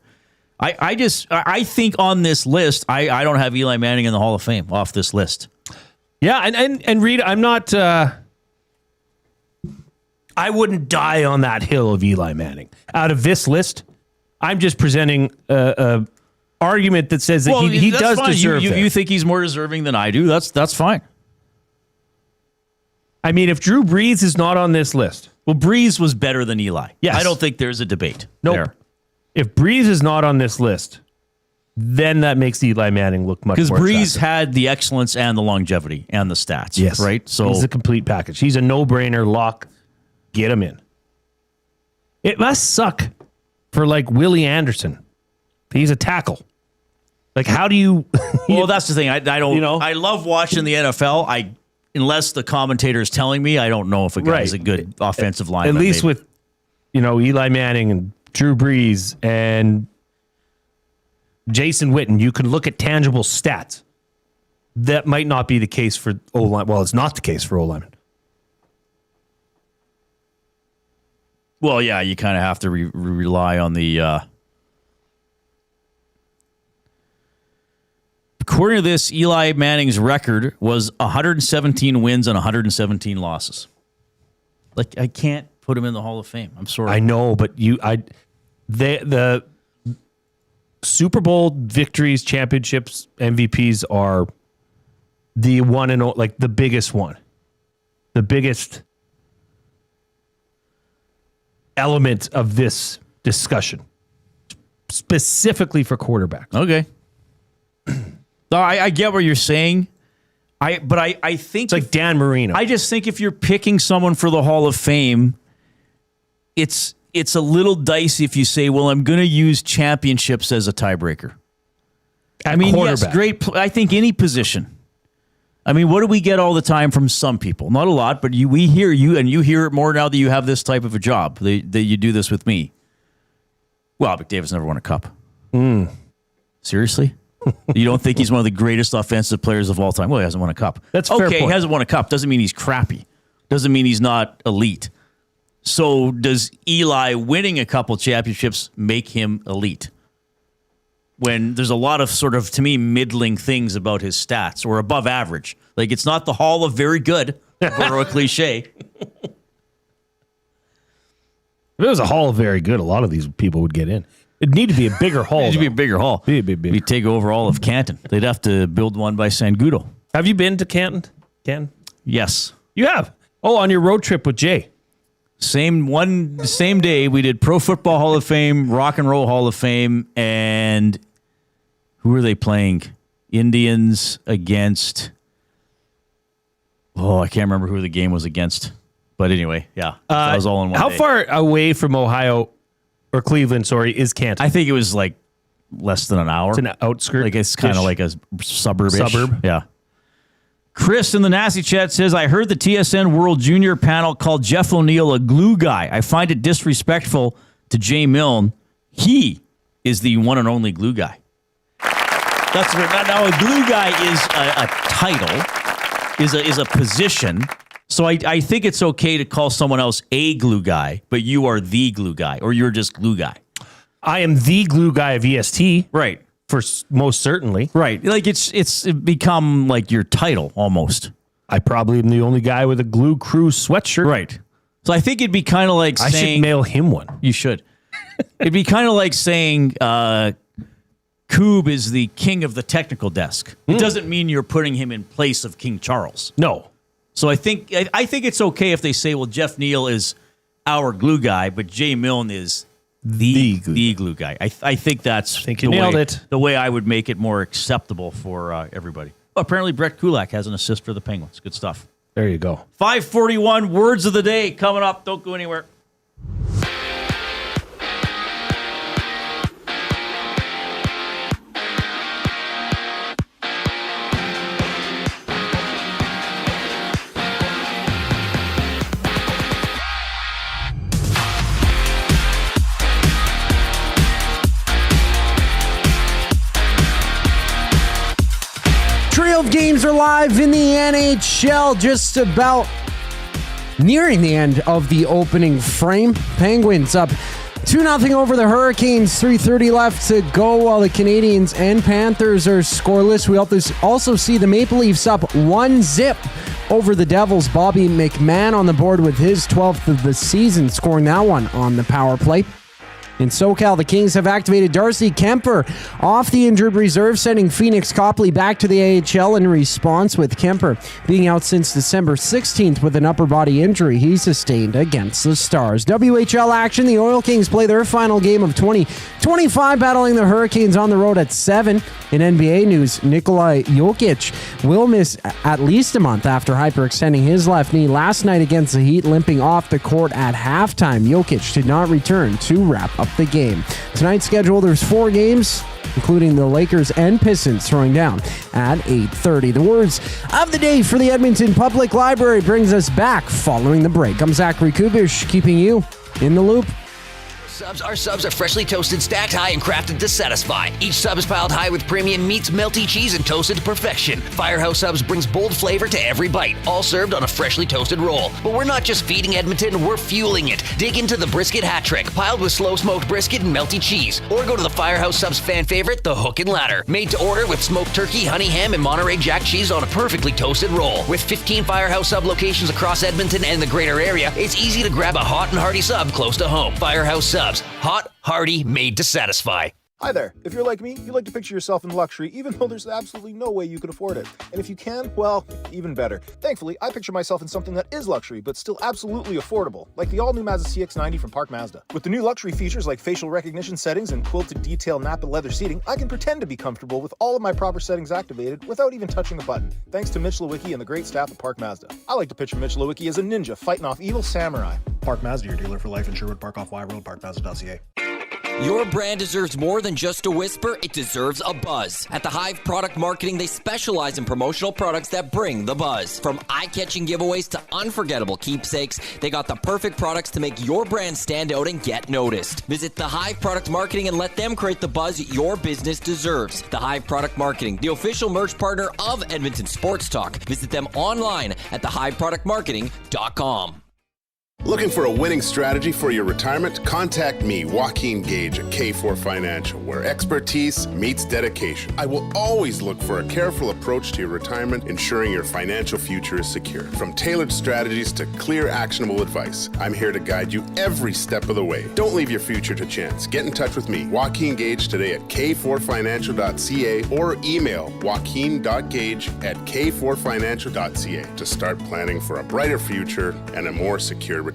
I think on this list, I don't have Eli Manning in the Hall of Fame off this list. Yeah, and Reid, I'm not. I wouldn't die on that hill of Eli Manning. Out of this list, I'm just presenting a argument that says that he does fine. deserve it. You think he's more deserving than I do? That's fine. I mean, if Drew Brees is not on this list, well, Brees was better than Eli. Yes. I don't think there's a debate. Nope. There. If Brees is not on this list, then that makes Eli Manning look much more because Brees attractive. had the excellence and the longevity and the stats. Yes. Right? So he's a complete package. He's a no-brainer lock. Get him in. It must suck for like Willie Anderson. He's a tackle. Like, how do you... Well, that's the thing. I don't... You know? I love watching the NFL. Unless the commentator is telling me, I don't know if a guy's a good offensive lineman. At least with, Eli Manning and Drew Brees and Jason Witten, you can look at tangible stats. That might not be the case for O-line. Well, it's not the case for O-linemen. Well, yeah, you kind of have to rely on the... According to this, Eli Manning's record was 117 wins and 117 losses. Like, I can't put him in the Hall of Fame. I'm sorry. I know, but the Super Bowl victories, championships, MVPs are the one and like the biggest one, the biggest element of this discussion, specifically for quarterbacks. Okay. No, I get what you're saying. I think it's like Dan Marino. I just think if you're picking someone for the Hall of Fame, it's a little dicey if you say, well, I'm going to use championships as a tiebreaker. I mean, yes, great. I think any position. I mean, what do we get all the time from some people? Not a lot, but we hear you, and you hear it more now that you have this type of a job, that you do this with me. Well, McDavid's never won a cup. Seriously? You don't think he's one of the greatest offensive players of all time? Well, he hasn't won a cup. That's a fair okay. point. He hasn't won a cup. Doesn't mean he's crappy. Doesn't mean he's not elite. So does Eli winning a couple championships make him elite? When there's a lot of sort of, to me, middling things about his stats or above average. Like, it's not the Hall of Very Good, for a cliche. If it was a Hall of Very Good, a lot of these people would get in. It'd need to be a bigger hall. It'd be a bigger hall. We take over all of Canton. They'd have to build one by Sangudo. Have you been to Canton? Yes. You have? Oh, on your road trip with Jay. Same day, we did Pro Football Hall of Fame, Rock and Roll Hall of Fame, and who were they playing? Indians against... Oh, I can't remember who the game was against. But anyway, yeah. That was all in one How day. far away from Ohio, or Cleveland, is Canton? I think it was like less than an hour. It's an outskirt. Like it's kind of like a suburb-ish. Suburb. Yeah. Chris in the Nasty Chat says, I heard the TSN World Junior panel called Jeff O'Neill a glue guy. I find it disrespectful to Jay Milne. He is the one and only glue guy. That's right. Now, a glue guy is a title, is a position. So I think it's okay to call someone else a glue guy, but you are the glue guy, or you're just glue guy. I am the glue guy of EST. Right. For most certainly. Right. Like it's become like your title almost. I probably am the only guy with a Glue Crew sweatshirt. Right. So I think it'd be kind of like saying... I should mail him one. You should. It'd be kind of like saying Koob is the king of the technical desk. It doesn't mean you're putting him in place of King Charles. No. So I think it's okay if they say, well, Jeff Neal is our glue guy, but Jay Milne is the glue guy. I think that's the way I would make it more acceptable for everybody. Apparently, Brett Kulak has an assist for the Penguins. Good stuff. There you go. 5:41 words of the day coming up. Don't go anywhere. Trio of games are live in the NHL, just about nearing the end of the opening frame. Penguins up 2-0 over the Hurricanes, 3:30 left to go, while the Canadians and Panthers are scoreless. We also see the Maple Leafs up 1-0 over the Devils. Bobby McMahon on the board with his 12th of the season, scoring that one on the power play. In SoCal, the Kings have activated Darcy Kemper off the injured reserve, sending Phoenix Copley back to the AHL in response, with Kemper being out since December 16th with an upper body injury he sustained against the Stars. WHL action, the Oil Kings play their final game of 2025, battling the Hurricanes on the road at 7. In NBA news, Nikola Jokic will miss at least a month after hyperextending his left knee last night against the Heat, limping off the court at halftime. Jokic did not return to wrap up the game. Tonight's schedule, there's 4 games, including the Lakers and Pistons throwing down at 8:30. The words of the day for the Edmonton Public Library brings us back following the break. I'm Zachary Kubish, keeping you in the loop. Our subs are freshly toasted, stacked high, and crafted to satisfy. Each sub is piled high with premium meats, melty cheese, and toasted to perfection. Firehouse Subs brings bold flavor to every bite, all served on a freshly toasted roll. But we're not just feeding Edmonton, we're fueling it. Dig into the brisket hat trick, piled with slow-smoked brisket and melty cheese. Or go to the Firehouse Subs fan favorite, the Hook and Ladder. Made to order with smoked turkey, honey ham, and Monterey Jack cheese on a perfectly toasted roll. With 15 Firehouse Sub locations across Edmonton and the greater area, it's easy to grab a hot and hearty sub close to home. Firehouse Subs. Hot, hearty, made to satisfy. Hi there. If you're like me, you like to picture yourself in luxury, even though there's absolutely no way you could afford it. And if you can, well, even better. Thankfully, I picture myself in something that is luxury, but still absolutely affordable, like the all-new Mazda CX-90 from Park Mazda. With the new luxury features like facial recognition settings and quilted detail Napa leather seating, I can pretend to be comfortable with all of my proper settings activated without even touching the button, thanks to Mitch Lewicki and the great staff at Park Mazda. I like to picture Mitch Lewicki as a ninja fighting off evil samurai. Park Mazda, your dealer for life in Sherwood Park off Y Road, parkmazda.ca. Your brand deserves more than just a whisper, it deserves a buzz. At the Hive Product Marketing, they specialize in promotional products that bring the buzz. From eye-catching giveaways to unforgettable keepsakes, they got the perfect products to make your brand stand out and get noticed. Visit the Hive Product Marketing and let them create the buzz your business deserves. The Hive Product Marketing, the official merch partner of Edmonton Sports Talk. Visit them online at thehiveproductmarketing.com. Looking for a winning strategy for your retirement? Contact me, Joaquin Gage at K4 Financial, where expertise meets dedication. I will always look for a careful approach to your retirement, ensuring your financial future is secure. From tailored strategies to clear, actionable advice, I'm here to guide you every step of the way. Don't leave your future to chance. Get in touch with me, Joaquin Gage, today at k4financial.ca or email joaquin.gage@k4financial.ca to start planning for a brighter future and a more secure retirement.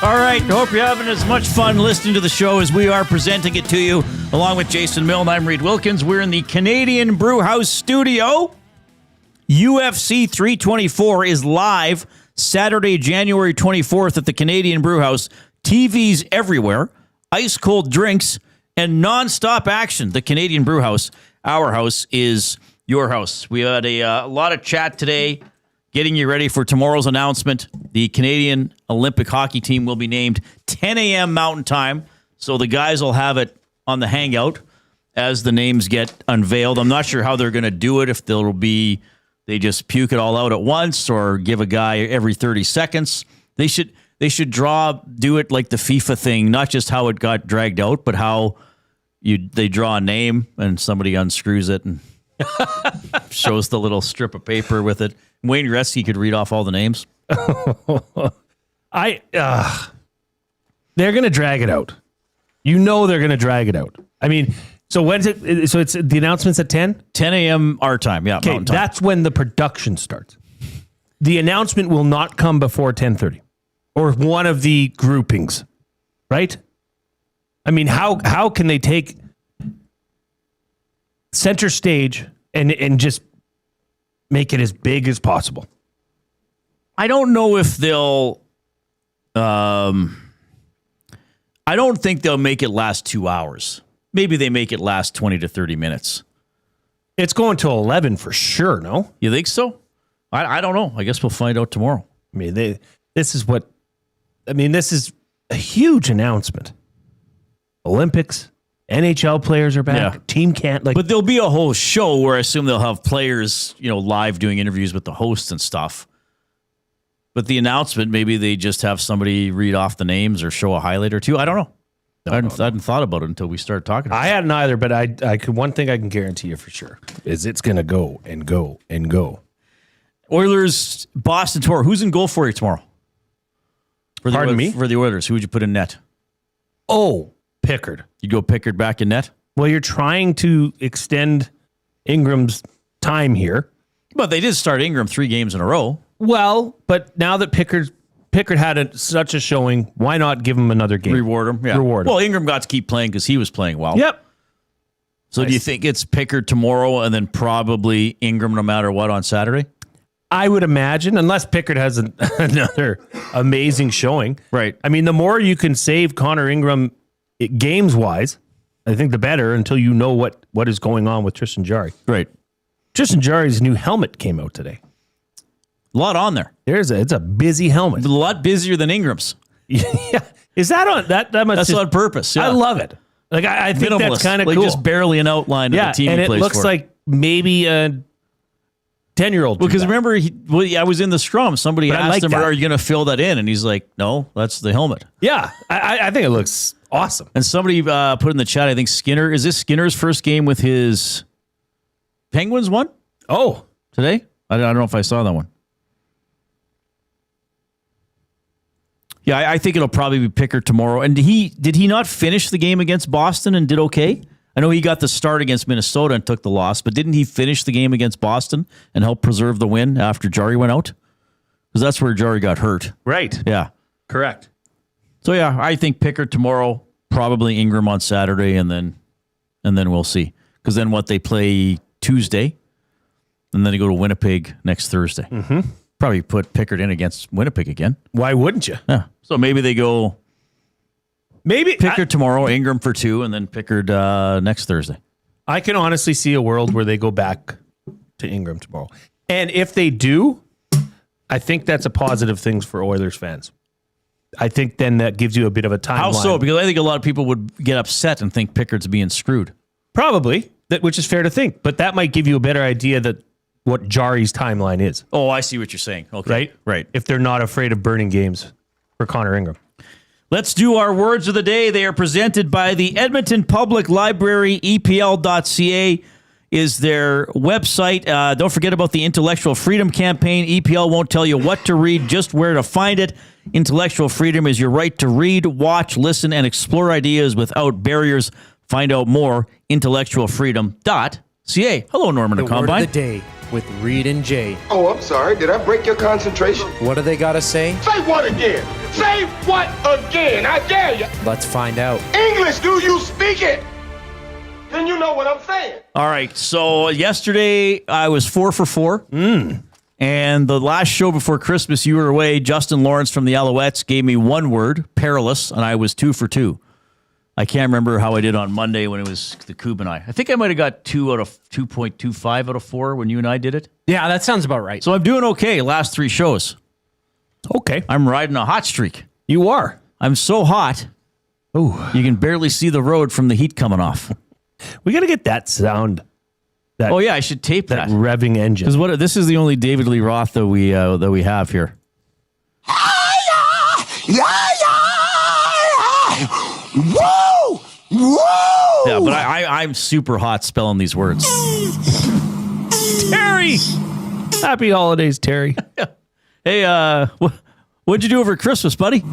All right, hope you're having as much fun listening to the show as we are presenting it to you. Along with Jason Milne, I'm Reid Wilkins. We're in the Canadian Brewhouse studio. UFC 324 is live Saturday, January 24th at the Canadian Brewhouse. TVs everywhere, ice-cold drinks, and non-stop action. The Canadian Brewhouse, our house, is your house. We had a lot of chat today, getting you ready for tomorrow's announcement. The Canadian Olympic hockey team will be named 10 a.m. Mountain Time, so the guys will have it on the hangout as the names get unveiled. I'm not sure how they're going to do it, if they'll be... They just puke it all out at once or give a guy every 30 seconds. They should do it like the FIFA thing, not just how it got dragged out, but how they draw a name and somebody unscrews it and shows the little strip of paper with it. Wayne Gretzky could read off all the names. They're going to drag it out. You know they're going to drag it out. I mean... So when's it? So it's the announcement's at 10? 10 a.m. our time, yeah. Okay, that's when the production starts. The announcement will not come before 10:30 or one of the groupings, right? I mean, how can they take center stage and just make it as big as possible? I don't know if they'll... I don't think they'll make it last 2 hours. Maybe they make it last 20 to 30 minutes. It's going till 11 for sure, no? You think so? I don't know. I guess we'll find out tomorrow. I mean, this is a huge announcement. Olympics, NHL players are back. Yeah. Team can't But there'll be a whole show where I assume they'll have players, live doing interviews with the hosts and stuff. But the announcement, maybe they just have somebody read off the names or show a highlight or two. I don't know. I hadn't thought about it until we started talking about I hadn't either, but I could. One thing I can guarantee you for sure is it's going to go and go and go. Oilers, Boston tour. Who's in goal for you tomorrow? Pardon me? For the Oilers, who would you put in net? Oh, Pickard. You go Pickard back in net? Well, you're trying to extend Ingram's time here. But they did start Ingram 3 games in a row. Well, but now that Pickard had such a showing, why not give him another game? Reward him. Yeah. Well, Ingram got to keep playing because he was playing well. Yep. So do you think it's Pickard tomorrow and then probably Ingram no matter what on Saturday? I would imagine, unless Pickard has another amazing showing. Right. I mean, the more you can save Connor Ingram games-wise, I think the better until you know what is going on with Tristan Jarry. Right. Tristan Jarry's new helmet came out today. A lot on there. It's a busy helmet. A lot busier than Ingram's. Yeah. Is that on that must That's just, on purpose. Yeah. I love it. Like I think that's kind of cool. Just barely an outline of the team and he it plays looks for. like maybe a 10-year-old. Because remember, I was in the scrum. Somebody asked him, "Are you going to fill that in?" And he's like, "No, that's the helmet." Yeah, I think it looks awesome. And somebody put in the chat, I think Skinner, is this Skinner's first game with his Penguins one? Oh, today? I don't know if I saw that one. Yeah, I think it'll probably be Pickard tomorrow. And did he not finish the game against Boston and did okay? I know he got the start against Minnesota and took the loss, but didn't he finish the game against Boston and help preserve the win after Jarry went out? Because that's where Jarry got hurt. Right. Yeah. Correct. So, yeah, I think Pickard tomorrow, probably Ingram on Saturday, and then we'll see. Because then they play Tuesday, and then they go to Winnipeg next Thursday. Mm-hmm. Probably put Pickard in against Winnipeg again. Why wouldn't you? Yeah. So maybe they go Pickard tomorrow, Ingram for 2, and then Pickard next Thursday. I can honestly see a world where they go back to Ingram tomorrow. And if they do, I think that's a positive thing for Oilers fans. I think then that gives you a bit of a timeline. How so? Because I think a lot of people would get upset and think Pickard's being screwed. Probably, which is fair to think. But that might give you a better idea that what Jarry's timeline is. Oh, I see what you're saying. Okay. Right. If they're not afraid of burning games for Connor Ingram. Let's do our words of the day. They are presented by the Edmonton Public Library. EPL.ca is their website. Don't forget about the Intellectual Freedom Campaign. EPL won't tell you what to read, just where to find it. Intellectual freedom is your right to read, watch, listen, and explore ideas without barriers. Find out more, intellectualfreedom.ca. Hello, Norman The and Combine. word of the day with Reid and Jay. Oh, I'm sorry. Did I break your concentration? What do they got to say? Say what again? Say what again? I dare you. Let's find out. English, do you speak it? Then you know what I'm saying. All right, so yesterday I was 4 for 4. And the last show before Christmas, you were away. Justin Lawrence from the Alouettes gave me one word, perilous, and I was 2 for 2. I can't remember how I did on Monday when it was the Coob and I. I think I might have got 2 out of 2.25 out of 4 when you and I did it. Yeah, that sounds about right. So I'm doing okay last 3 shows. Okay. I'm riding a hot streak. You are. I'm so hot. Ooh. You can barely see the road from the heat coming off. We got to get that sound. Oh yeah, I should tape that revving engine. Because this is the only David Lee Roth that we have here. Whoa! Whoa! Yeah, but I'm super hot spelling these words. Terry! Happy holidays, Terry. Hey, what'd you do over Christmas, buddy?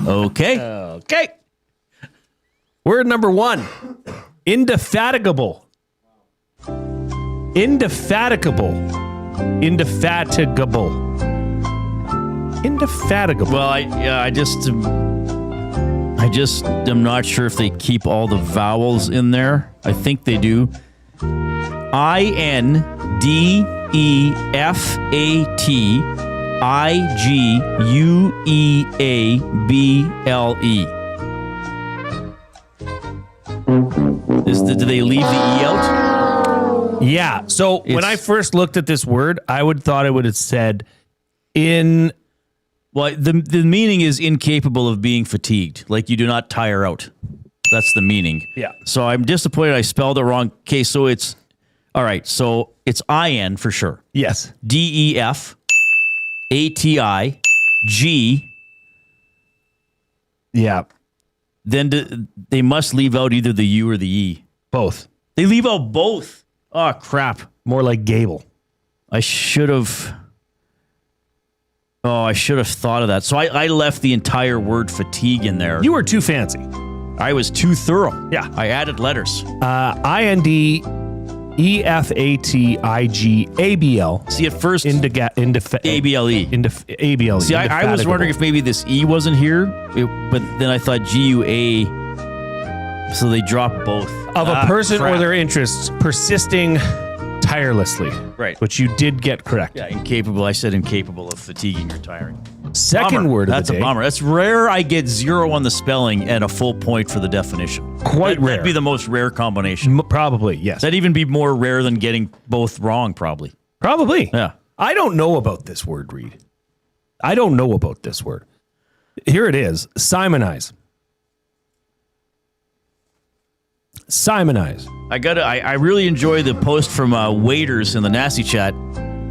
Okay. Okay. Word number 1. Indefatigable. Indefatigable. Indefatigable. Indefatigable. Well, I just am not sure if they keep all the vowels in there. I think they do. INDEFATIGUEABLE. Do they leave the E out? Yeah. So when I first looked at this word, I thought it would have said in. Well, the meaning is incapable of being fatigued. Like you do not tire out. That's the meaning. Yeah. So I'm disappointed I spelled it wrong. Okay, so it's all right. So it's IN for sure. Yes. DEFATIG. Yeah. Then they must leave out either the U or the E. Both. They leave out both. Oh, crap. More like Gable. I should have thought of that. So I left the entire word fatigue in there. You were too fancy. I was too thorough. Yeah. I added letters. INDEFATIGABL. See, at first, ABLE. ABLE. See, I was wondering if maybe this E wasn't here, but then I thought GUA. So they dropped both. Of a person or their interests persisting tirelessly. Right. Which you did get correct. Yeah, incapable. I said incapable of fatiguing or tiring. Second word of the day. That's a bummer. That's rare. I get 0 on the spelling and a full point for the definition. Quite rare. That'd be the most rare combination. Probably, yes. That'd even be more rare than getting both wrong, probably. Probably. Yeah. I don't know about this word, Reid. I don't know about this word. Here it is. Simonize. Simonize. I really enjoy the post from Waiters in the Nasty Chat.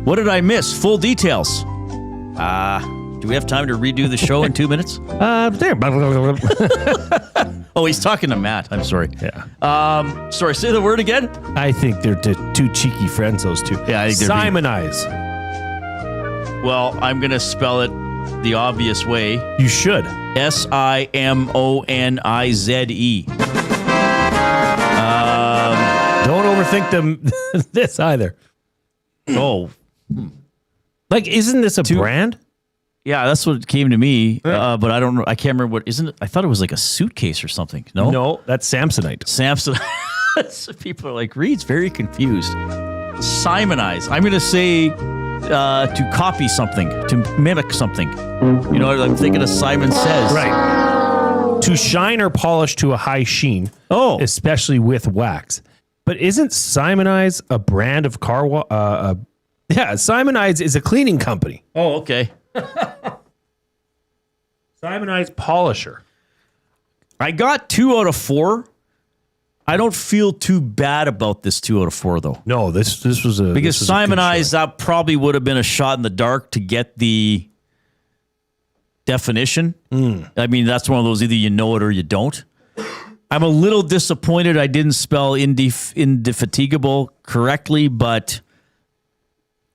What did I miss? Full details. Do we have time to redo the show in 2 minutes? Oh, he's talking to Matt. I'm sorry. Yeah. Sorry, say the word again. I think they're two cheeky friends, those two. Yeah, I think they're Simonize. Well, I'm going to spell it the obvious way. You should. SIMONIZE. overthink them this either. Oh. Like, isn't this a brand? Yeah, that's what came to me. But I don't know. I can't remember what. Isn't it? I thought it was like a suitcase or something. No, No, that's Samsonite. So people are like, Reid's very confused. Simonize. I'm going to say to copy something, to mimic something. You know, I'm thinking of Simon Says. Right. To shine or polish to a high sheen. Oh. Especially with wax. But isn't Simonize a brand of car wash? Yeah, Simonize is a cleaning company. Oh, okay. Simonize Polisher. I got 2 out of 4. I don't feel too bad about this 2 out of 4 though. No, this was a because Simonize, that probably would have been a shot in the dark to get the definition. I mean, that's one of those either you know it or you don't. I'm a little disappointed I didn't spell indefatigable correctly, but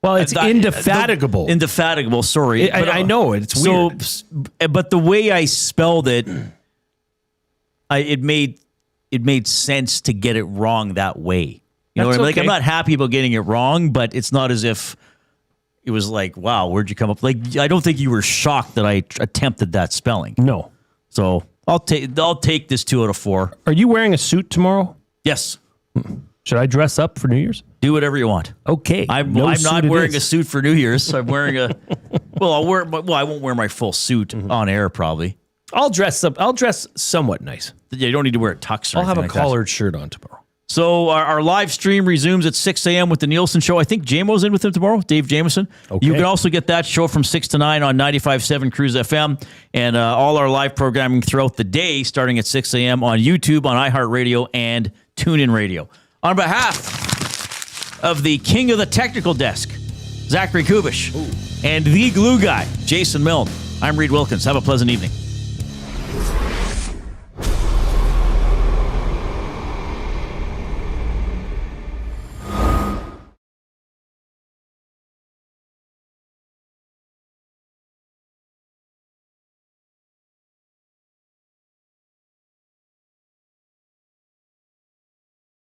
well, it's indefatigable. Indefatigable, sorry. I know it's weird. But the way I spelled it, it made sense to get it wrong that way. You know what I mean? Like, I'm not happy about getting it wrong, but it's not as if it was like, wow, where'd you come up? Like, I don't think you were shocked that I attempted that spelling. No. So I'll take this 2 out of 4. Are you wearing a suit tomorrow? Yes. Should I dress up for New Year's? Do whatever you want. Okay. I'm not wearing a suit for New Year's. I'm wearing a. I won't wear my full suit on air probably. I'll dress up. I'll dress somewhat nice. Yeah, you don't need to wear a tux or I'll have a like collared shirt on tomorrow. So our live stream resumes at 6 a.m. with the Nielsen Show. I think JMO's in with him tomorrow, Dave Jameson. Okay. You can also get that show from 6 to 9 on 95.7 Cruise FM and all our live programming throughout the day starting at 6 a.m. on YouTube, on iHeartRadio, and TuneIn Radio. On behalf of the king of the technical desk, Zachary Kubish, and the glue guy, Jason Milne, I'm Reid Wilkins. Have a pleasant evening.